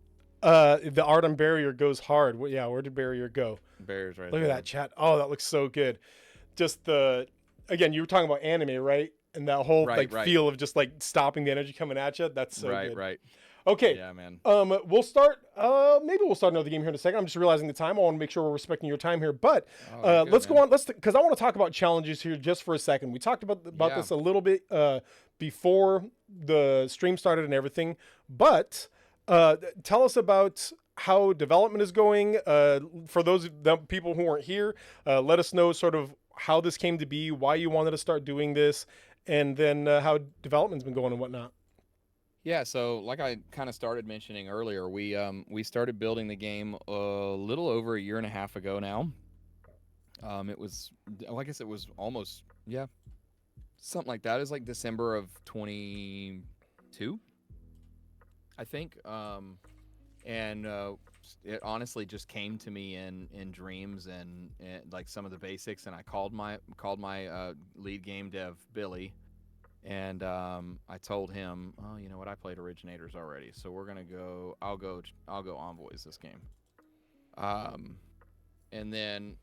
[SPEAKER 1] The art on Barrier goes hard. Yeah, where did Barrier go?
[SPEAKER 2] Bears right
[SPEAKER 1] Look
[SPEAKER 2] there.
[SPEAKER 1] at that chat. Oh, that looks so good. Just again, you were talking about anime, right? And that whole
[SPEAKER 2] Right, right.
[SPEAKER 1] feel of just like stopping the energy coming at you. That's so
[SPEAKER 2] Right,
[SPEAKER 1] good.
[SPEAKER 2] right.
[SPEAKER 1] Okay.
[SPEAKER 2] Yeah, man.
[SPEAKER 1] We'll start. Maybe we'll start another game here in a second. I'm just realizing the time. I want to make sure we're respecting your time here. But
[SPEAKER 2] Good,
[SPEAKER 1] let's go
[SPEAKER 2] man.
[SPEAKER 1] on. Because I want to talk about challenges here just for a second. We talked about
[SPEAKER 2] Yeah.
[SPEAKER 1] this a little bit before the stream started and everything. But tell us about how development is going. For those the people who weren't here, let us know sort of how this came to be, why you wanted to start doing this, and then how development's been going and whatnot.
[SPEAKER 2] Yeah, so like I kind of started mentioning earlier, we started building the game a little over a year and a half ago now. It was, I guess it was almost, yeah, something like that. It was like December of 22, I think. And it honestly just came to me in dreams and like some of the basics. And I called my lead game dev, Billy. And I told him, oh, you know what? I played Originators already, so we're gonna go. I'll go Envoys this game. And then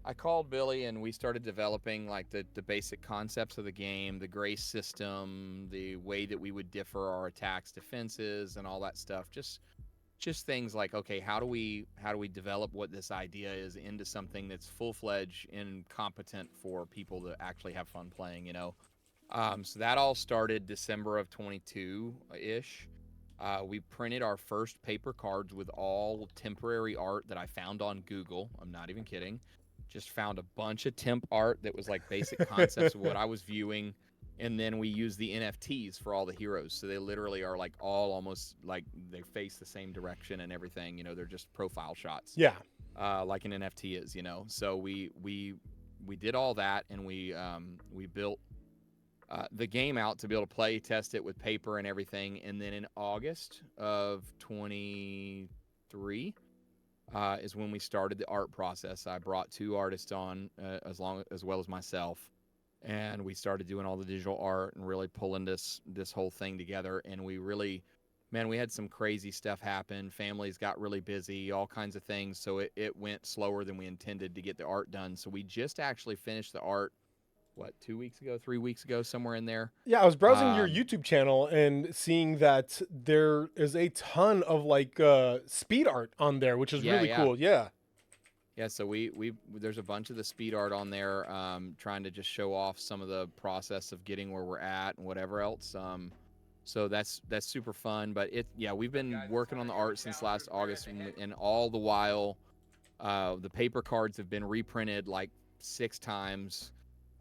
[SPEAKER 2] I called Billy, and we started developing like the basic concepts of the game, the grace system, the way that we would differ our attacks, defenses, and all that stuff. Just things like, okay, how do we develop what this idea is into something that's full-fledged and competent for people to actually have fun playing, you know. So that all started December of 22-ish. We printed our first paper cards with all temporary art that I found on Google. I'm not even kidding. Just found a bunch of temp art that was like basic concepts of what I was viewing. And then we used the NFTs for all the heroes. So they literally are like all almost like they face the same direction and everything. You know, they're just profile shots.
[SPEAKER 1] Yeah.
[SPEAKER 2] Like an NFT is, you know. So we did all that, and we built the game out to be able to play test it with paper and everything. And then in August of 23 is when we started the art process. I brought 2 artists on as well as myself, and we started doing all the digital art and really pulling this whole thing together. And we really, man, we had some crazy stuff happen. Families got really busy, all kinds of things, so it went slower than we intended to get the art done. So we just actually finished the art, what, 2 weeks ago, 3 weeks ago, somewhere in there.
[SPEAKER 1] Yeah, I was browsing your YouTube channel and seeing that there is a ton of like speed art on there, which is really cool. Yeah.
[SPEAKER 2] Yeah, so we there's a bunch of the speed art on there, trying to just show off some of the process of getting where we're at and whatever else. So that's super fun. But we've been working on the art since last August, and all the while, the paper cards have been reprinted like 6 times.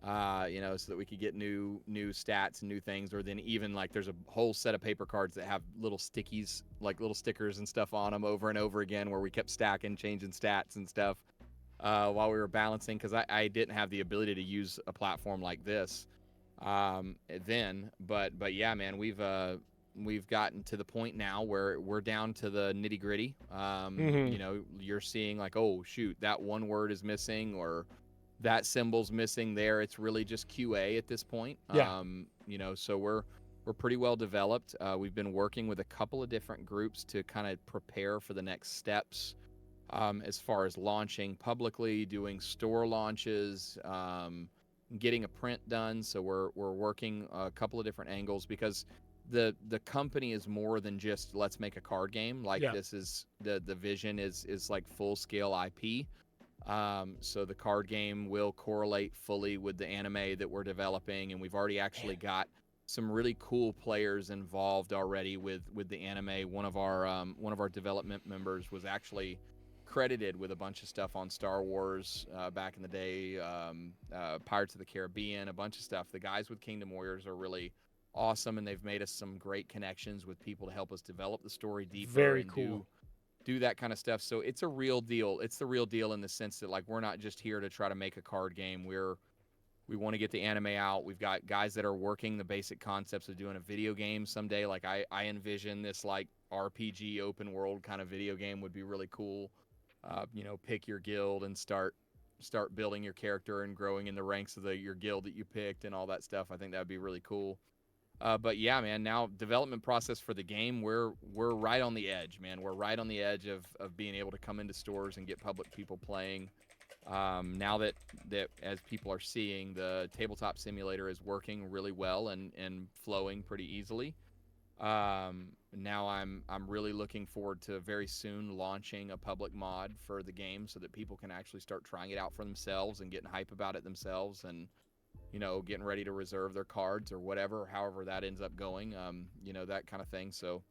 [SPEAKER 2] You know, so that we could get new stats and new things, or then even like there's a whole set of paper cards that have little stickies, like little stickers and stuff on them over and over again, where we kept stacking, changing stats and stuff. while we were balancing, because I didn't have the ability to use a platform like this then. But yeah, man, we've gotten to the point now where we're down to the nitty gritty.
[SPEAKER 1] Hmm.
[SPEAKER 2] You know, you're seeing like, oh shoot, that one word is missing, or that symbol's missing there. It's really just QA at this point.
[SPEAKER 1] Yeah.
[SPEAKER 2] You know, so we're pretty well developed. We've been working with a couple of different groups to kind of prepare for the next steps, as far as launching publicly, doing store launches, getting a print done. So we're working a couple of different angles, because the company is more than just let's make a card game. Like,
[SPEAKER 1] Yeah.
[SPEAKER 2] this is the vision is like full scale IP. So the card game will correlate fully with the anime that we're developing, and we've already actually got some really cool players involved already with the anime. One of our development members was actually credited with a bunch of stuff on Star Wars back in the day, Pirates of the Caribbean, a bunch of stuff. The guys with Kingdom Warriors are really awesome, and they've made us some great connections with people to help us develop the story deeper
[SPEAKER 1] Very
[SPEAKER 2] and
[SPEAKER 1] cool.
[SPEAKER 2] do that kind of stuff. So it's a real deal. It's the real deal in the sense that, like, we're not just here to try to make a card game. We want to get the anime out. We've got guys that are working the basic concepts of doing a video game someday. Like, I envision this like RPG open world kind of video game would be really cool. You know, pick your guild and start building your character and growing in the ranks of your guild that you picked and all that stuff. I think that would be really cool. But yeah, man, now development process for the game, we're right on the edge, man. We're right on the edge of being able to come into stores and get public people playing. Now that as people are seeing, the tabletop simulator is working really well and flowing pretty easily. Now I'm really looking forward to very soon launching a public mod for the game so that people can actually start trying it out for themselves and getting hype about it themselves, and you know, getting ready to reserve their cards or whatever, however that ends up going, you know, that kind of thing. So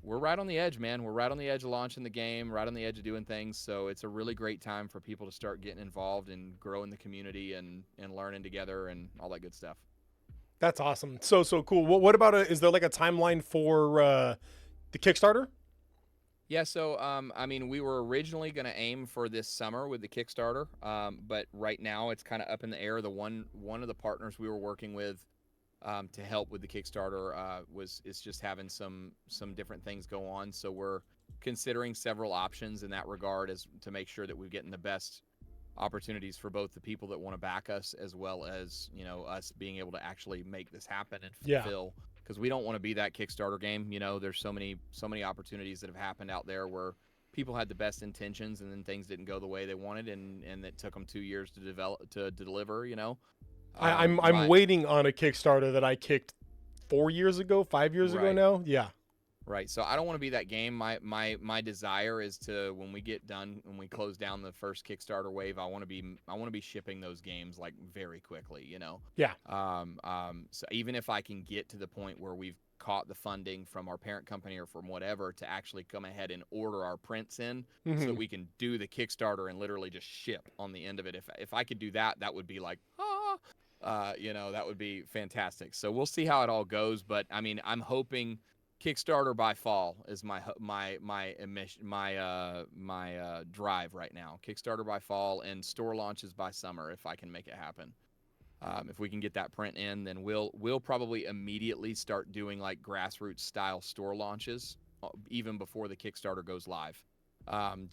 [SPEAKER 2] we're right on the edge, man. We're right on the edge of launching the game, right on the edge of doing things. So it's a really great time for people to start getting involved and growing the community and learning together and all that good stuff.
[SPEAKER 1] That's awesome. So cool. What about is there like a timeline for the Kickstarter?
[SPEAKER 2] Yeah, so I mean, we were originally going to aim for this summer with the Kickstarter, but right now it's kind of up in the air. The one of the partners we were working with to help with the Kickstarter is just having some different things go on. So we're considering several options in that regard, as to make sure that we're getting the best opportunities for both the people that want to back us, as well as, you know, us being able to actually make this happen and
[SPEAKER 1] Yeah.
[SPEAKER 2] fulfill. Because we don't want to be that Kickstarter game. You know, there's so many opportunities that have happened out there where people had the best intentions and then things didn't go the way they wanted, and it took them 2 years to deliver. You know,
[SPEAKER 1] I'm waiting on a Kickstarter that I kicked 4 years ago, 5 years ago
[SPEAKER 2] Right.
[SPEAKER 1] now. Yeah.
[SPEAKER 2] Right. So I don't want to be that game. My desire is to, when we get done, when we close down the first Kickstarter wave, I want to be shipping those games like very quickly, you know.
[SPEAKER 1] Yeah.
[SPEAKER 2] So even if I can get to the point where we've caught the funding from our parent company or from whatever to actually come ahead and order our prints in, so that we can do the Kickstarter and literally just ship on the end of it. If I could do that, that would be like, you know, that would be fantastic. So we'll see how it all goes. But I mean, I'm hoping Kickstarter by fall is my drive right now. Kickstarter by fall and store launches by summer, if I can make it happen. If we can get that print in, then we'll probably immediately start doing like grassroots style store launches even before the Kickstarter goes live. And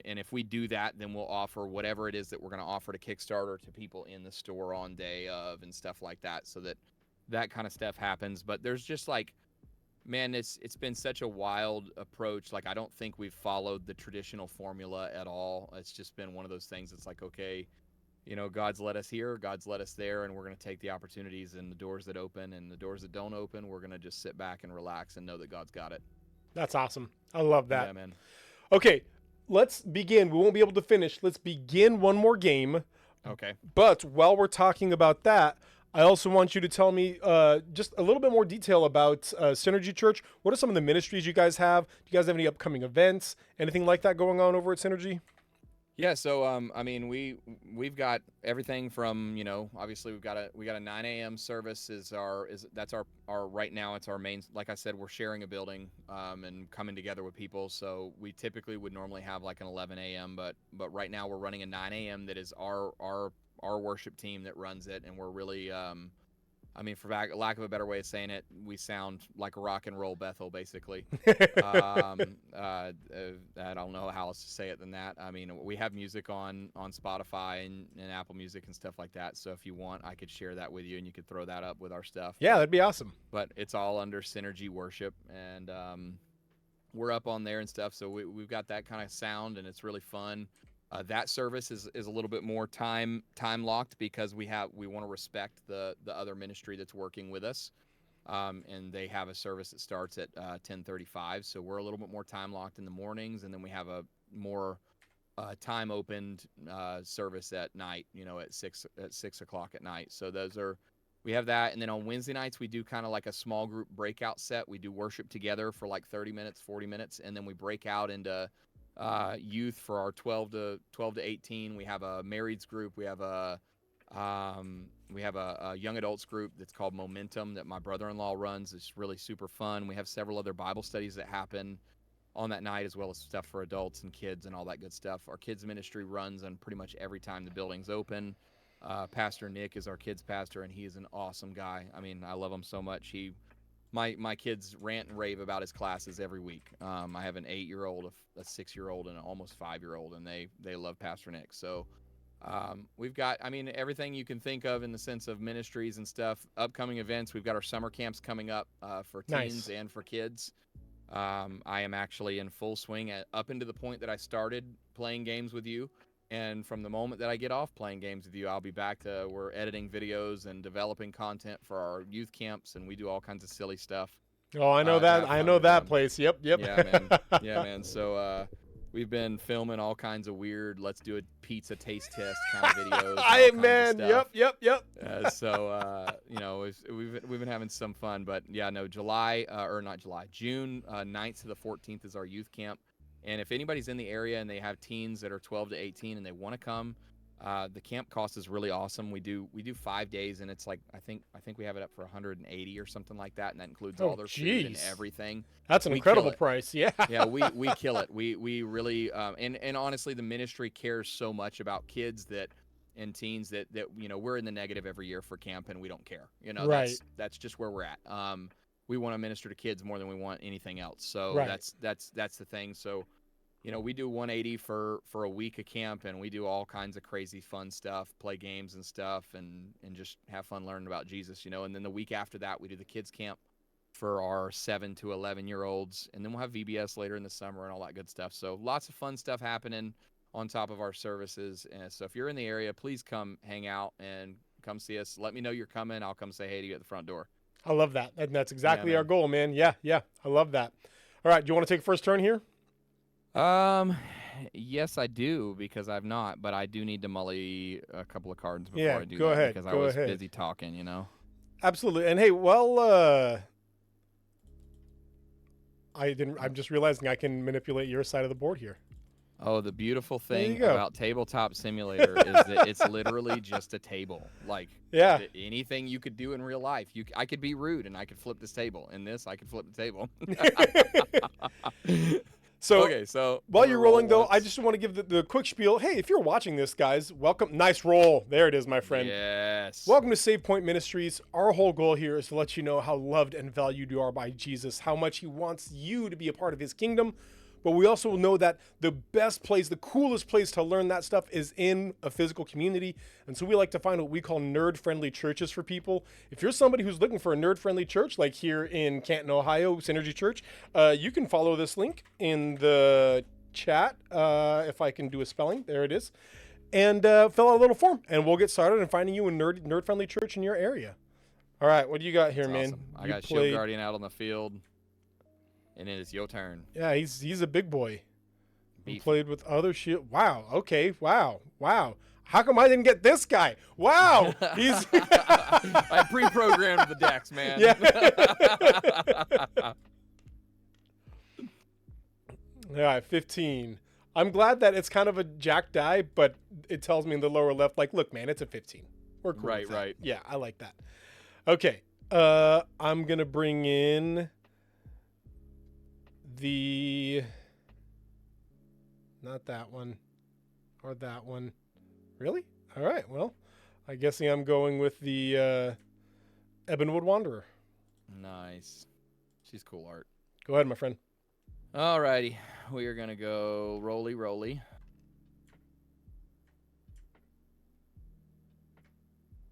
[SPEAKER 2] if we do that, then we'll offer whatever it is that we're going to offer to Kickstarter to people in the store on day of and stuff like that, so that kind of stuff happens. But there's just like, man, it's been such a wild approach. Like, I don't think we've followed the traditional formula at all. It's just been one of those things. It's like, okay, you know, God's led us here, God's led us there, and we're going to take the opportunities and the doors that open, and the doors that don't open, we're going to just sit back and relax and know that God's got it.
[SPEAKER 1] That's awesome. I love that.
[SPEAKER 2] Yeah, man.
[SPEAKER 1] Okay, let's begin. We won't be able to finish. Let's begin one more game.
[SPEAKER 2] Okay.
[SPEAKER 1] But while we're talking about that, I also want you to tell me just a little bit more detail about Synergy Church. What are some of the ministries you guys have? Do you guys have any upcoming events? Anything like that going on over at Synergy?
[SPEAKER 2] Yeah, so I mean, we've got everything from, obviously we got a 9 a.m. service that's our right now, it's our main. Like I said, we're sharing a building and coming together with people. So we typically would normally have like an 11 a.m. but right now we're running a 9 a.m. that is our worship team that runs it, and we're really I mean, for lack of a better way of saying it, we sound like a rock and roll Bethel, basically. I don't know how else to say it than that. I mean, we have music on Spotify and Apple Music and stuff like that. So if you want, I could share that with you, and you could throw that up with our stuff.
[SPEAKER 1] Yeah, that'd be awesome.
[SPEAKER 2] But it's all under Synergy Worship, and we're up on there and stuff. So we've got that kind of sound, and it's really fun. That service is a little bit more time locked because we want to respect the other ministry that's working with us, and they have a service that starts at 10:35. So we're a little bit more time locked in the mornings, and then we have a more time opened service at night. At 6 o'clock at night. So we have that, and then on Wednesday nights we do kind of like a small group breakout set. We do worship together for like 30 minutes, 40 minutes, and then we break out into youth for our 12 to 18. We have a marrieds group. We have a young adults group that's called Momentum that my brother-in-law runs. It's really super fun. We have several other Bible studies that happen on that night, as well as stuff for adults and kids and all that good stuff. Our kids ministry runs on pretty much every time the building's open. Pastor Nick is our kids pastor, and he is an awesome guy. I mean, I love him so much. My kids rant and rave about his classes every week. I have an 8-year-old, a 6-year-old, and an almost 5-year-old, and they love Pastor Nick. So we've got, I mean, everything you can think of in the sense of ministries and stuff. Upcoming events, we've got our summer camps coming up for teens and for kids. I am actually in full swing up into the point that I started playing games with you. And from the moment that I get off playing games with you, I'll be back to we're editing videos and developing content for our youth camps, and we do all kinds of silly stuff.
[SPEAKER 1] Oh, I know that. I know that place. Yep.
[SPEAKER 2] Yeah, man. Yeah, man. So we've been filming all kinds of weird, let's do a pizza taste test kind of videos.
[SPEAKER 1] Man. Yep.
[SPEAKER 2] We've been having some fun, but yeah, no, June 9th to the 14th is our youth camp. And if anybody's in the area and they have teens that are 12 to 18 and they want to come, the camp cost is really awesome. We do 5 days, and it's like I think we have it up for 180 or something like that, and that includes all their food and everything.
[SPEAKER 1] That's an incredible price. Yeah.
[SPEAKER 2] Yeah, we kill it. We really and honestly, the ministry cares so much about kids and teens that we're in the negative every year for camp, and we don't care.
[SPEAKER 1] Right.
[SPEAKER 2] That's just where we're at. We want to minister to kids more than we want anything else. So that's the thing. So, we do 180 for a week of camp, and we do all kinds of crazy fun stuff, play games and stuff, and just have fun learning about Jesus, And then the week after that, we do the kids camp for our 7 to 11-year-olds, and then we'll have VBS later in the summer and all that good stuff. So lots of fun stuff happening on top of our services. And so if you're in the area, please come hang out and come see us. Let me know you're coming. I'll come say hey to you at the front door.
[SPEAKER 1] I love that. And that's exactly our goal, man. Yeah. I love that. All right. Do you want to take first turn here?
[SPEAKER 2] Yes, I do, because I've not, but I do need to mully a couple of cards before I do
[SPEAKER 1] go
[SPEAKER 2] that
[SPEAKER 1] ahead.
[SPEAKER 2] because I was busy talking,
[SPEAKER 1] Absolutely. And hey, well, I'm just realizing I can manipulate your side of the board here.
[SPEAKER 2] Oh, the beautiful thing about Tabletop Simulator is that it's literally just a table. Like, anything you could do in real life. I could be rude and I could flip this table. In this, I could flip the table. So
[SPEAKER 1] while you're rolling, though, I just want to give the quick spiel. Hey, if you're watching this, guys, welcome. Nice roll. There it is, my friend.
[SPEAKER 2] Yes.
[SPEAKER 1] Welcome to Save Point Ministries. Our whole goal here is to let you know how loved and valued you are by Jesus, how much he wants you to be a part of his kingdom. But we also know that the best place, the coolest place to learn that stuff is in a physical community. And so we like to find what we call nerd-friendly churches for people. If you're somebody who's looking for a nerd-friendly church, like here in Canton, Ohio, Synergy Church, you can follow this link in the chat, if I can do a spelling. There it is. And fill out a little form, and we'll get started on finding you a nerd-friendly church in your area. All right, what do you got here, man?
[SPEAKER 2] Awesome. I got Shield Guardian out on the field. And it is your turn.
[SPEAKER 1] Yeah, he's a big boy. He played with other shield. Wow. Okay. Wow. How come I didn't get this guy? Wow. He's.
[SPEAKER 2] I pre-programmed the decks, man.
[SPEAKER 1] Yeah. All right. 15. I'm glad that it's kind of a jack die, but it tells me in the lower left, like, look, man, it's a 15. We're cool.
[SPEAKER 2] Right,
[SPEAKER 1] with that.
[SPEAKER 2] right.
[SPEAKER 1] Yeah, I like that. Okay. I'm gonna bring in the not that one or that one. Really? All right. Well, I guess I'm going with the Ebonwood Wanderer.
[SPEAKER 2] Nice. She's cool art.
[SPEAKER 1] Go ahead, my friend.
[SPEAKER 2] Alrighty. We are gonna go roly roly.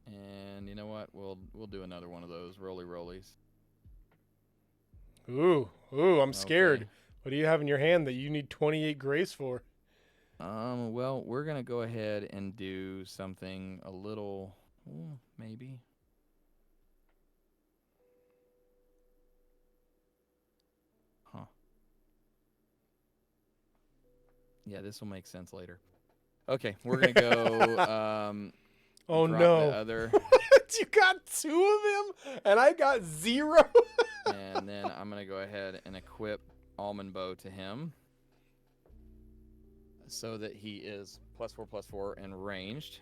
[SPEAKER 2] And you know what? We'll do another one of those roly rollies.
[SPEAKER 1] Ooh, I'm scared.
[SPEAKER 2] Okay.
[SPEAKER 1] What do you have in your hand that you need 28 grace for?
[SPEAKER 2] Well, we're gonna go ahead and do something a little, maybe. Huh. Yeah, this will make sense later. Okay, we're gonna go.
[SPEAKER 1] Oh
[SPEAKER 2] drop
[SPEAKER 1] no!
[SPEAKER 2] The other,
[SPEAKER 1] You got 2 of them, and I got 0.
[SPEAKER 2] and then I'm gonna go ahead and equip Almond Bow to him, so that he is +4/+4 and ranged.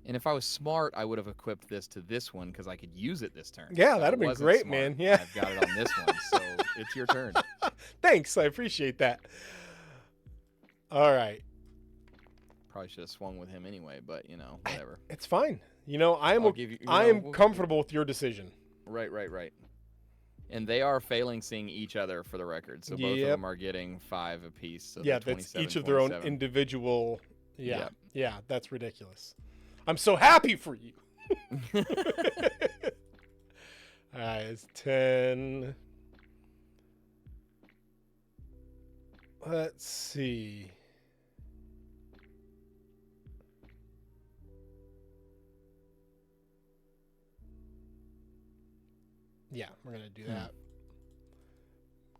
[SPEAKER 2] And if I was smart, I would have equipped this to this one because I could use it this turn.
[SPEAKER 1] Yeah,
[SPEAKER 2] But
[SPEAKER 1] that'd
[SPEAKER 2] I
[SPEAKER 1] have been
[SPEAKER 2] wasn't
[SPEAKER 1] great,
[SPEAKER 2] smart.
[SPEAKER 1] man. Yeah.
[SPEAKER 2] I've got it on this one, so it's your turn.
[SPEAKER 1] Thanks, I appreciate that. All right.
[SPEAKER 2] Probably should have swung with him anyway, but whatever.
[SPEAKER 1] It's fine. I
[SPEAKER 2] I'll give you-
[SPEAKER 1] am comfortable with your decision.
[SPEAKER 2] Right. And they are failing seeing each other for the record, so both of
[SPEAKER 1] Yep.
[SPEAKER 2] them are getting 5 apiece. So
[SPEAKER 1] Yeah,
[SPEAKER 2] they're
[SPEAKER 1] that's
[SPEAKER 2] 27,
[SPEAKER 1] each of their own
[SPEAKER 2] 27.
[SPEAKER 1] individual. Yeah.
[SPEAKER 2] Yep.
[SPEAKER 1] Yeah, that's ridiculous. I'm so happy for you. All right, it's 10. Let's see. Yeah, we're going to do that.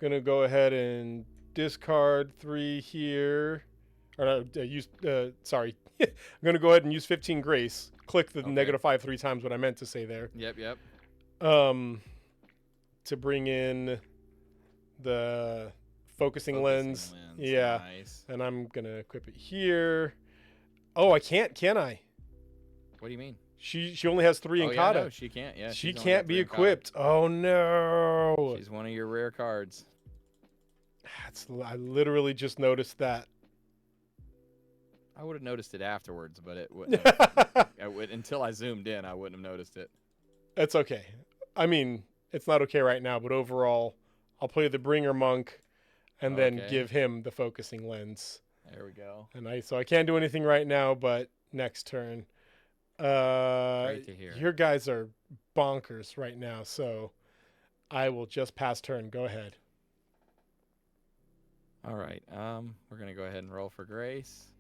[SPEAKER 1] Going to go ahead and discard 3 here. Or sorry. I'm going to go ahead and use 15 grace. Click the -5 3 times, what I meant to say there.
[SPEAKER 2] Yep.
[SPEAKER 1] To bring in the focusing lens. Yeah.
[SPEAKER 2] Nice.
[SPEAKER 1] And I'm going to equip it here. Oh, I can't, can I?
[SPEAKER 2] What do you mean?
[SPEAKER 1] She only has 3 in
[SPEAKER 2] Yeah,
[SPEAKER 1] kata.
[SPEAKER 2] no, she can't. Yeah,
[SPEAKER 1] she
[SPEAKER 2] she's only
[SPEAKER 1] can't
[SPEAKER 2] got
[SPEAKER 1] be
[SPEAKER 2] 3 in kata.
[SPEAKER 1] equipped. Oh no.
[SPEAKER 2] She's one of your rare cards.
[SPEAKER 1] I literally just noticed that.
[SPEAKER 2] I would have noticed it afterwards, but it wouldn't. Have, until I zoomed in, I wouldn't have noticed it.
[SPEAKER 1] It's okay. I mean, it's not okay right now, but overall, I'll play the Bringer Monk, and then give him the focusing lens.
[SPEAKER 2] There we go.
[SPEAKER 1] And so I can't do anything right now, but next turn.
[SPEAKER 2] Great to hear.
[SPEAKER 1] Your guys are bonkers right now, so I will just pass turn. Go ahead.
[SPEAKER 2] All right. We're gonna go ahead and roll for grace.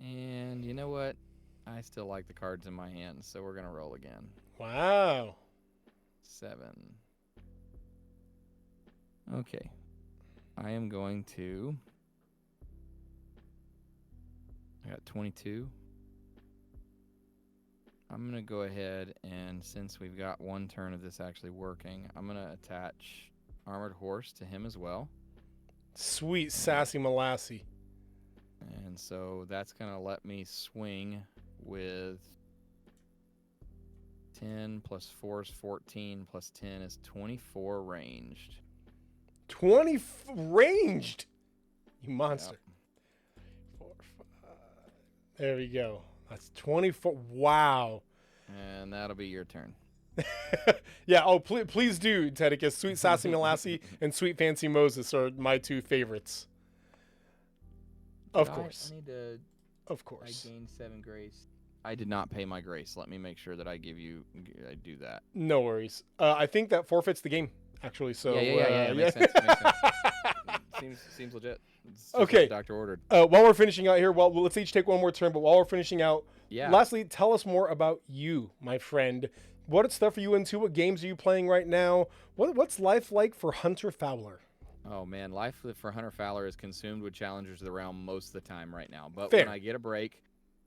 [SPEAKER 2] And you know what? I still like the cards in my hand, so we're gonna roll again.
[SPEAKER 1] Wow.
[SPEAKER 2] 7. Okay. I am going to. I got 22. I'm going to go ahead and, since we've got one turn of this actually working, I'm going to attach Armored Horse to him as well.
[SPEAKER 1] Sweet sassy Molassie.
[SPEAKER 2] And so that's going to let me swing with 10 plus 4 is 14 plus 10 is 24 ranged.
[SPEAKER 1] 20 ranged. You monster.
[SPEAKER 2] Yep.
[SPEAKER 1] 4, 5. There we go. That's 24. Wow.
[SPEAKER 2] And that'll be your turn.
[SPEAKER 1] Yeah. Oh, please do, Tedicus. Sweet Sassy Molassie and Sweet Fancy Moses are my 2 favorites. Of course.
[SPEAKER 2] I need to.
[SPEAKER 1] Of course.
[SPEAKER 2] I gained 7 grace. I did not pay my grace. Let me make sure that I do that.
[SPEAKER 1] No worries. I think that forfeits the game, actually. So
[SPEAKER 2] yeah. Makes sense. Seems legit. It's just
[SPEAKER 1] Okay.
[SPEAKER 2] what the doctor ordered.
[SPEAKER 1] while we're finishing out here, let's each take one more turn. But while we're finishing out,
[SPEAKER 2] Yeah.
[SPEAKER 1] lastly, tell us more about you, my friend. What stuff are you into? What games are you playing right now? What's life like for Hunter Fowler?
[SPEAKER 2] Oh man, life for Hunter Fowler is consumed with Challengers of the Realm most of the time right now. But
[SPEAKER 1] Fair.
[SPEAKER 2] when I get a break,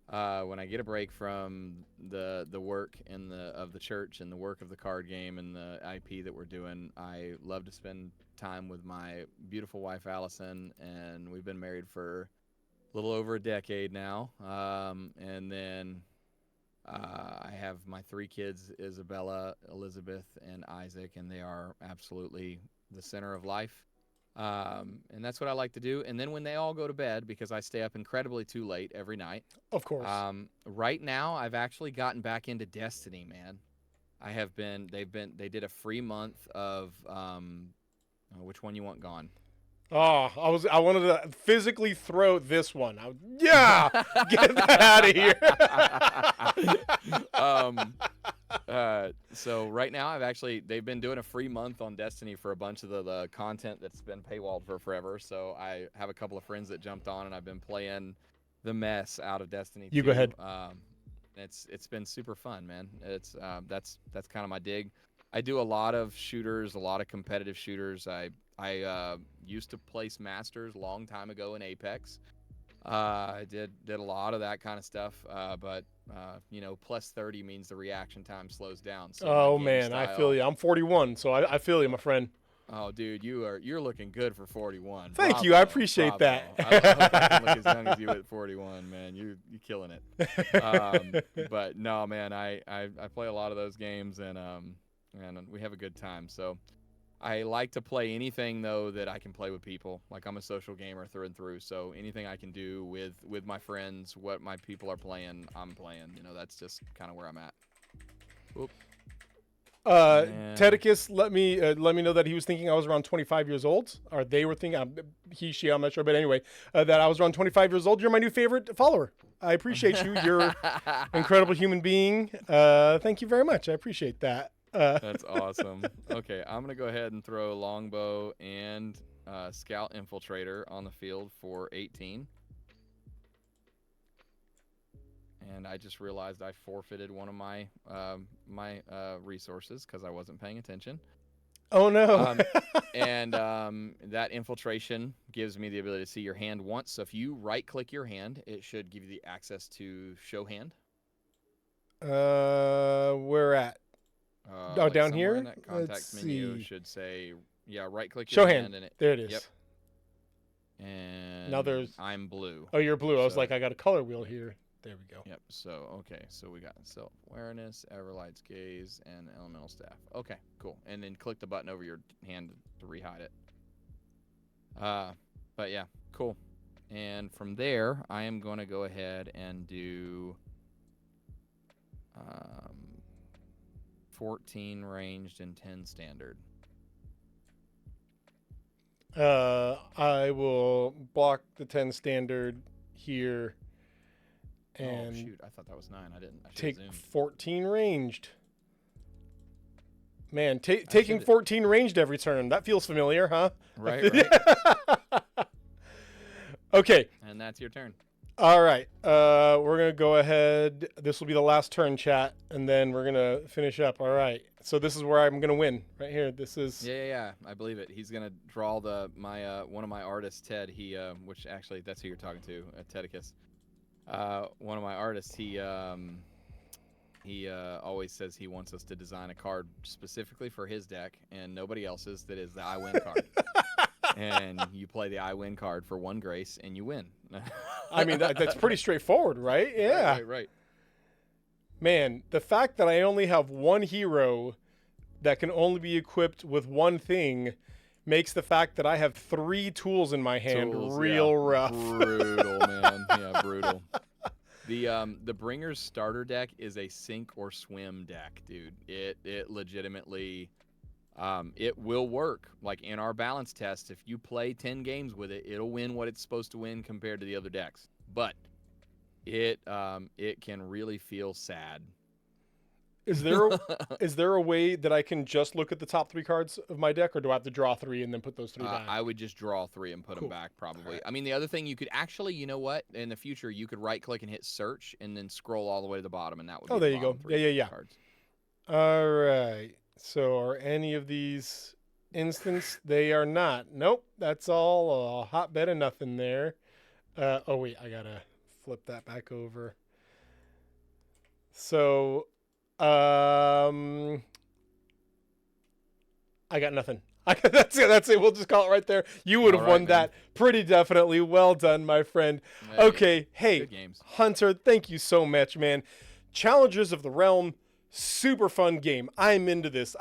[SPEAKER 2] When I get a break from the work and the church and the work of the card game and the IP that we're doing, I love to spend time with my beautiful wife Allison, and we've been married for a little over a decade now. And then I have my 3 kids, Isabella, Elizabeth, and Isaac, and they are absolutely the center of life. And that's what I like to do. And then when they all go to bed, because I stay up incredibly too late every night,
[SPEAKER 1] Of course.
[SPEAKER 2] right now I've actually gotten back into Destiny, man. They did a free month of, which one you want gone?
[SPEAKER 1] Oh, I wanted to physically throw this one. Yeah, get that out of here.
[SPEAKER 2] So right now they've been doing a free month on Destiny for a bunch of the content that's been paywalled for forever. So I have a couple of friends that jumped on, and I've been playing the mess out of Destiny 2.
[SPEAKER 1] You go ahead.
[SPEAKER 2] It's been super fun, man. It's that's kind of my dig. I do a lot of shooters, a lot of competitive shooters. I used to place masters a long time ago in Apex. I did a lot of that kind of stuff, but plus 30 means the reaction time slows down. So
[SPEAKER 1] Oh man, I feel you. I'm 41, so I feel you, my friend.
[SPEAKER 2] Oh, dude, you're looking good for 41.
[SPEAKER 1] Thank you. I appreciate that.
[SPEAKER 2] I hope I can look as young as you at 41, man. You're killing it. But no, man, I play a lot of those games, and we have a good time. So I like to play anything though that I can play with people. Like, I'm a social gamer through and through. So anything I can do with my friends, what my people are playing, I'm playing. That's just kind of where I'm at. Oop.
[SPEAKER 1] Tedicus let me know that he was thinking I was around 25 years old, or they were thinking, he, she, I'm not sure, but anyway, that I was around 25 years old. You're my new favorite follower. I appreciate you. You're an incredible human being. Thank you very much. I appreciate that.
[SPEAKER 2] That's awesome. Okay, I'm gonna go ahead and throw longbow and scout infiltrator on the field for 18. And I just realized I forfeited one of my resources because I wasn't paying attention.
[SPEAKER 1] Oh no!
[SPEAKER 2] And that infiltration gives me the ability to see your hand once. So if you right-click your hand, it should give you the access to show hand.
[SPEAKER 1] Where at?
[SPEAKER 2] Like
[SPEAKER 1] down here.
[SPEAKER 2] In that contact
[SPEAKER 1] Let's
[SPEAKER 2] menu
[SPEAKER 1] see.
[SPEAKER 2] should say, right-click
[SPEAKER 1] Show
[SPEAKER 2] your
[SPEAKER 1] hand.
[SPEAKER 2] and it.
[SPEAKER 1] There it is.
[SPEAKER 2] Yep. And
[SPEAKER 1] now there's.
[SPEAKER 2] I'm blue.
[SPEAKER 1] Oh, you're blue. I was like, I got a color wheel here. There we go.
[SPEAKER 2] Yep. So okay. So we got self-awareness, Everlight's gaze, and elemental staff. Okay. Cool. And then click the button over your hand to rehide it. But yeah, cool. And from there, I am going to go ahead and do 14 ranged and 10 standard.
[SPEAKER 1] I will block the 10 standard here. And
[SPEAKER 2] oh shoot! I thought that was 9. I didn't. I
[SPEAKER 1] take
[SPEAKER 2] zoomed.
[SPEAKER 1] 14 ranged. Man, taking 14 ranged every turn. That feels familiar, huh?
[SPEAKER 2] Right.
[SPEAKER 1] Okay.
[SPEAKER 2] And that's your turn.
[SPEAKER 1] All right. We're going to go ahead. This will be the last turn, chat, and then we're going to finish up. All right. So this is where I'm going to win right here. This is.
[SPEAKER 2] Yeah. I believe it. He's going to draw one of my artists, Ted. He, which actually, that's who you're talking to, Tedicus. One of my artists, he always says he wants us to design a card specifically for his deck and nobody else's that is the I win card. And you play the I win card for 1 grace and you win.
[SPEAKER 1] I mean, that's pretty straightforward, right? Yeah.
[SPEAKER 2] Right.
[SPEAKER 1] Man, the fact that I only have 1 hero that can only be equipped with 1 thing makes the fact that I have 3 tools in my hand real rough.
[SPEAKER 2] Brutal, man. Yeah, brutal. The Bringer's starter deck is a sink or swim deck, dude. It legitimately, it will work. Like in our balance test, if you play 10 games with it, it'll win what it's supposed to win compared to the other decks. But it can really feel sad.
[SPEAKER 1] Is there a way that I can just look at the top 3 cards of my deck, or do I have to draw 3 and then put those 3 back?
[SPEAKER 2] I would just draw 3 and put them back, probably. Right. I mean, the other thing you could actually, you know what? In the future, you could right-click and hit search, and then scroll all the way to the bottom, and that would be
[SPEAKER 1] there you go. Yeah.
[SPEAKER 2] Cards.
[SPEAKER 1] All right. So are any of these instants? They are not. Nope. That's all a hotbed of nothing there. Oh wait, I gotta flip that back over. So, um, I got nothing. That's it. That's it. We'll just call it right there. You would
[SPEAKER 2] All
[SPEAKER 1] have
[SPEAKER 2] right,
[SPEAKER 1] won
[SPEAKER 2] man.
[SPEAKER 1] that pretty definitely. Well done, my friend.
[SPEAKER 2] Hey,
[SPEAKER 1] Okay. Hey,
[SPEAKER 2] good games.
[SPEAKER 1] Hunter, thank you so much, man. Challengers of the Realm, super fun game. I'm into this.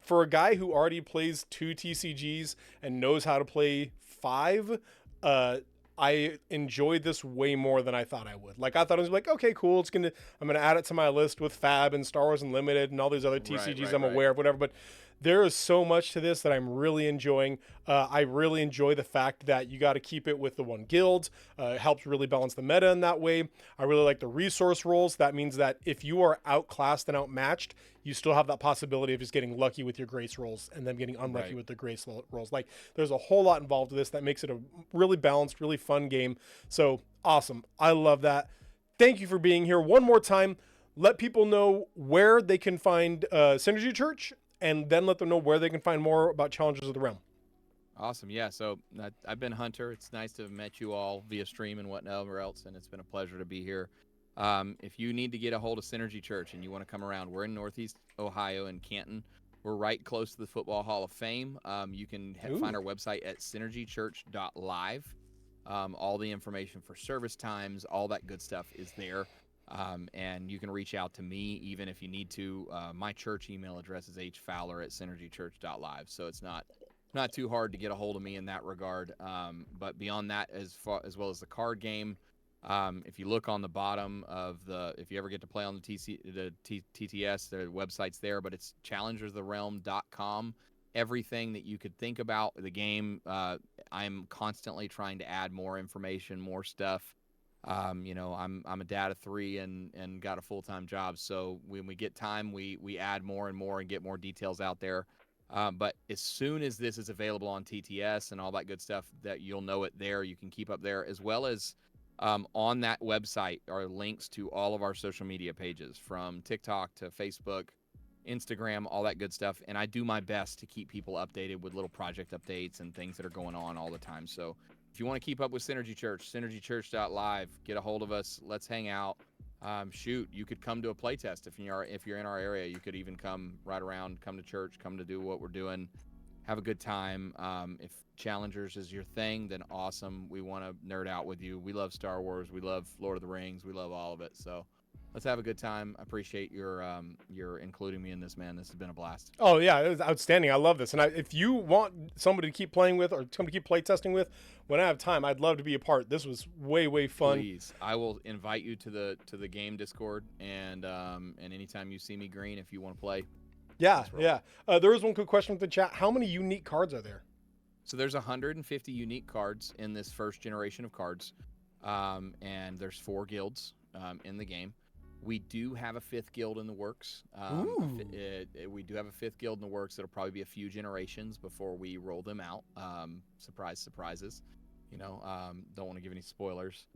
[SPEAKER 1] For a guy who already plays 2 TCGs and knows how to play 5, uh, I enjoyed this way more than I thought I would. Like I thought it was like, okay, cool. I'm gonna add it to my list with Fab and Star Wars Unlimited and all these other
[SPEAKER 2] Right,
[SPEAKER 1] TCGs
[SPEAKER 2] right,
[SPEAKER 1] I'm
[SPEAKER 2] right.
[SPEAKER 1] aware of, whatever. But there is so much to this that I'm really enjoying. I really enjoy the fact that you got to keep it with the one guild. It helps really balance the meta in that way. I really like the resource rolls. That means that if you are outclassed and outmatched, you still have that possibility of just getting lucky with your grace rolls and then getting unlucky
[SPEAKER 2] Right.
[SPEAKER 1] with the grace rolls. Like there's a whole lot involved with this that makes it a really balanced, really fun game. So awesome. I love that. Thank you for being here one more time. Let people know where they can find Synergy Church, and then let them know where they can find more about Challengers of the Realm.
[SPEAKER 2] Awesome. Yeah. So I've been Hunter. It's nice to have met you all via stream and whatever else, and it's been a pleasure to be here. If you need to get a hold of Synergy Church and you want to come around, we're in Northeast Ohio in Canton. We're right close to the Football Hall of Fame. You can find our website at synergychurch.live. All the information for service times, all that good stuff is there. And you can reach out to me even if you need to. My church email address is hfowler@synergychurch.live. So it's not too hard to get a hold of me in that regard. But beyond that, as well as the card game, if you look on the bottom of if you ever get to play on the TTS, the website's there, but it's challengersoftherealm.com. Everything that you could think about the game, I'm constantly trying to add more information, more stuff. I'm a dad of 3 and got a full-time job. So when we get time, we add more and more and get more details out there. But as soon as this is available on TTS and all that good stuff, that you'll know it there. You can keep up there, as well as on that website are links to all of our social media pages, from TikTok to Facebook, Instagram, all that good stuff. And I do my best to keep people updated with little project updates and things that are going on all the time. So if you want to keep up with Synergy Church, synergychurch.live, get a hold of us. Let's hang out. Shoot, you could come to a playtest if you're in our area. You could even come right around, come to church, come to do what we're doing, have a good time. If Challengers is your thing, then awesome. We want to nerd out with you. We love Star Wars. We love Lord of the Rings. We love all of it. So let's have a good time. I appreciate your including me in this, man. This has been a blast.
[SPEAKER 1] Oh yeah, it was outstanding. I love this. And if you want somebody to keep playing with or somebody to keep play testing with, when I have time, I'd love to be a part. This was way fun.
[SPEAKER 2] Please, I will invite you to the game Discord, and anytime you see me green, if you want to play.
[SPEAKER 1] Yeah. There was one quick question with the chat. How many unique cards are there?
[SPEAKER 2] So there's 150 unique cards in this first generation of cards, and there's 4 guilds in the game. We do have a 5th guild in the works. We do have a 5th guild in the works. It'll probably be a few generations before we roll them out. Surprises. Don't want to give any spoilers.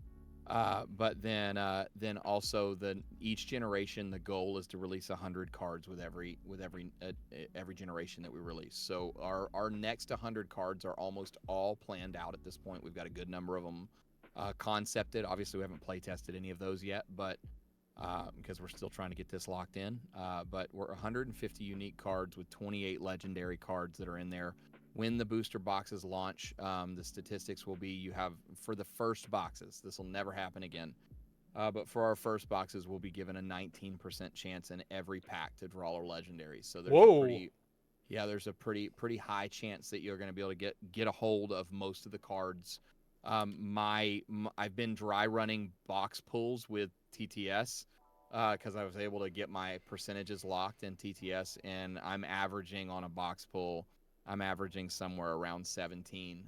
[SPEAKER 2] But then also each generation, the goal is to release 100 cards with every generation that we release. So our next 100 cards are almost all planned out at this point. We've got a good number of them concepted. Obviously, we haven't play tested any of those yet, but because we're still trying to get this locked in. But we're 150 unique cards with 28 legendary cards that are in there. When the booster boxes launch, the statistics will be you have, for the first boxes, this will never happen again, but for our first boxes, we'll be given a 19% chance in every pack to draw a legendary. So there's a pretty high chance that you're going to be able to get a hold of most of the cards. I've been dry running box pulls with TTS because I was able to get my percentages locked in TTS, and I'm averaging on a box pull. I'm averaging somewhere around 17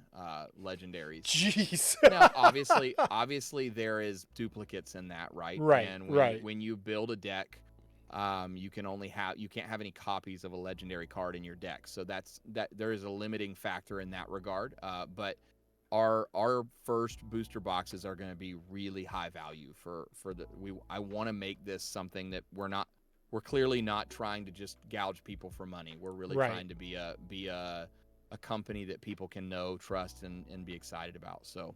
[SPEAKER 2] legendaries.
[SPEAKER 1] Jeez.
[SPEAKER 2] Now, obviously, there is duplicates in that, right?
[SPEAKER 1] Right.
[SPEAKER 2] And
[SPEAKER 1] right.
[SPEAKER 2] when you build a deck, you can't have any copies of a legendary card in your deck. So there is a limiting factor in that regard. But our first booster boxes are going to be really high value I want to make this something that we're clearly not trying to just gouge people for money. We're really trying to be a company that people can know, trust, and be excited about. So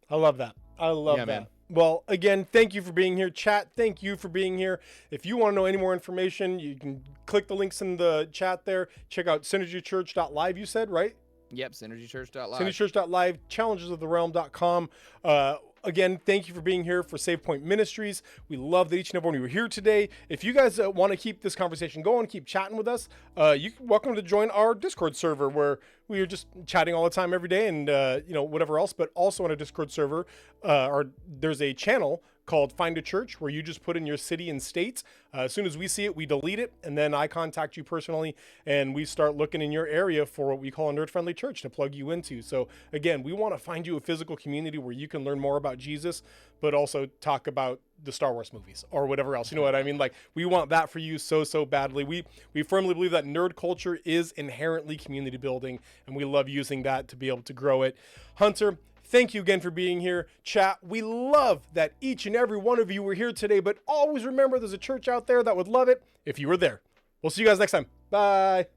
[SPEAKER 1] I love that. I love that.
[SPEAKER 2] man.
[SPEAKER 1] Well, again, thank you for being here. Chat, thank you for being here. If you want to know any more information, you can click the links in the chat there. Check out synergychurch.live, you said, right?
[SPEAKER 2] Yep, synergychurch.live.
[SPEAKER 1] synergychurch.live, challengesoftherealm.com. Again, thank you for being here for Save Point Ministries. We love that each and every one of you are here today. If you guys want to keep this conversation going, keep chatting with us, you're welcome to join our Discord server where we are just chatting all the time every day and, whatever else. But also on a Discord server, there's a channel called Find a Church where you just put in your city and state. As soon as we see it, we delete it, and then I contact you personally, and we start looking in your area for what we call a nerd-friendly church to plug you into. So again, we want to find you a physical community where you can learn more about Jesus, but also talk about the Star Wars movies or whatever else. You know what I mean? Like, we want that for you so badly. We firmly believe that nerd culture is inherently community building, and we love using that to be able to grow it. Hunter, thank you again for being here. Chat, we love that each and every one of you were here today, but always remember there's a church out there that would love it if you were there. We'll see you guys next time. Bye.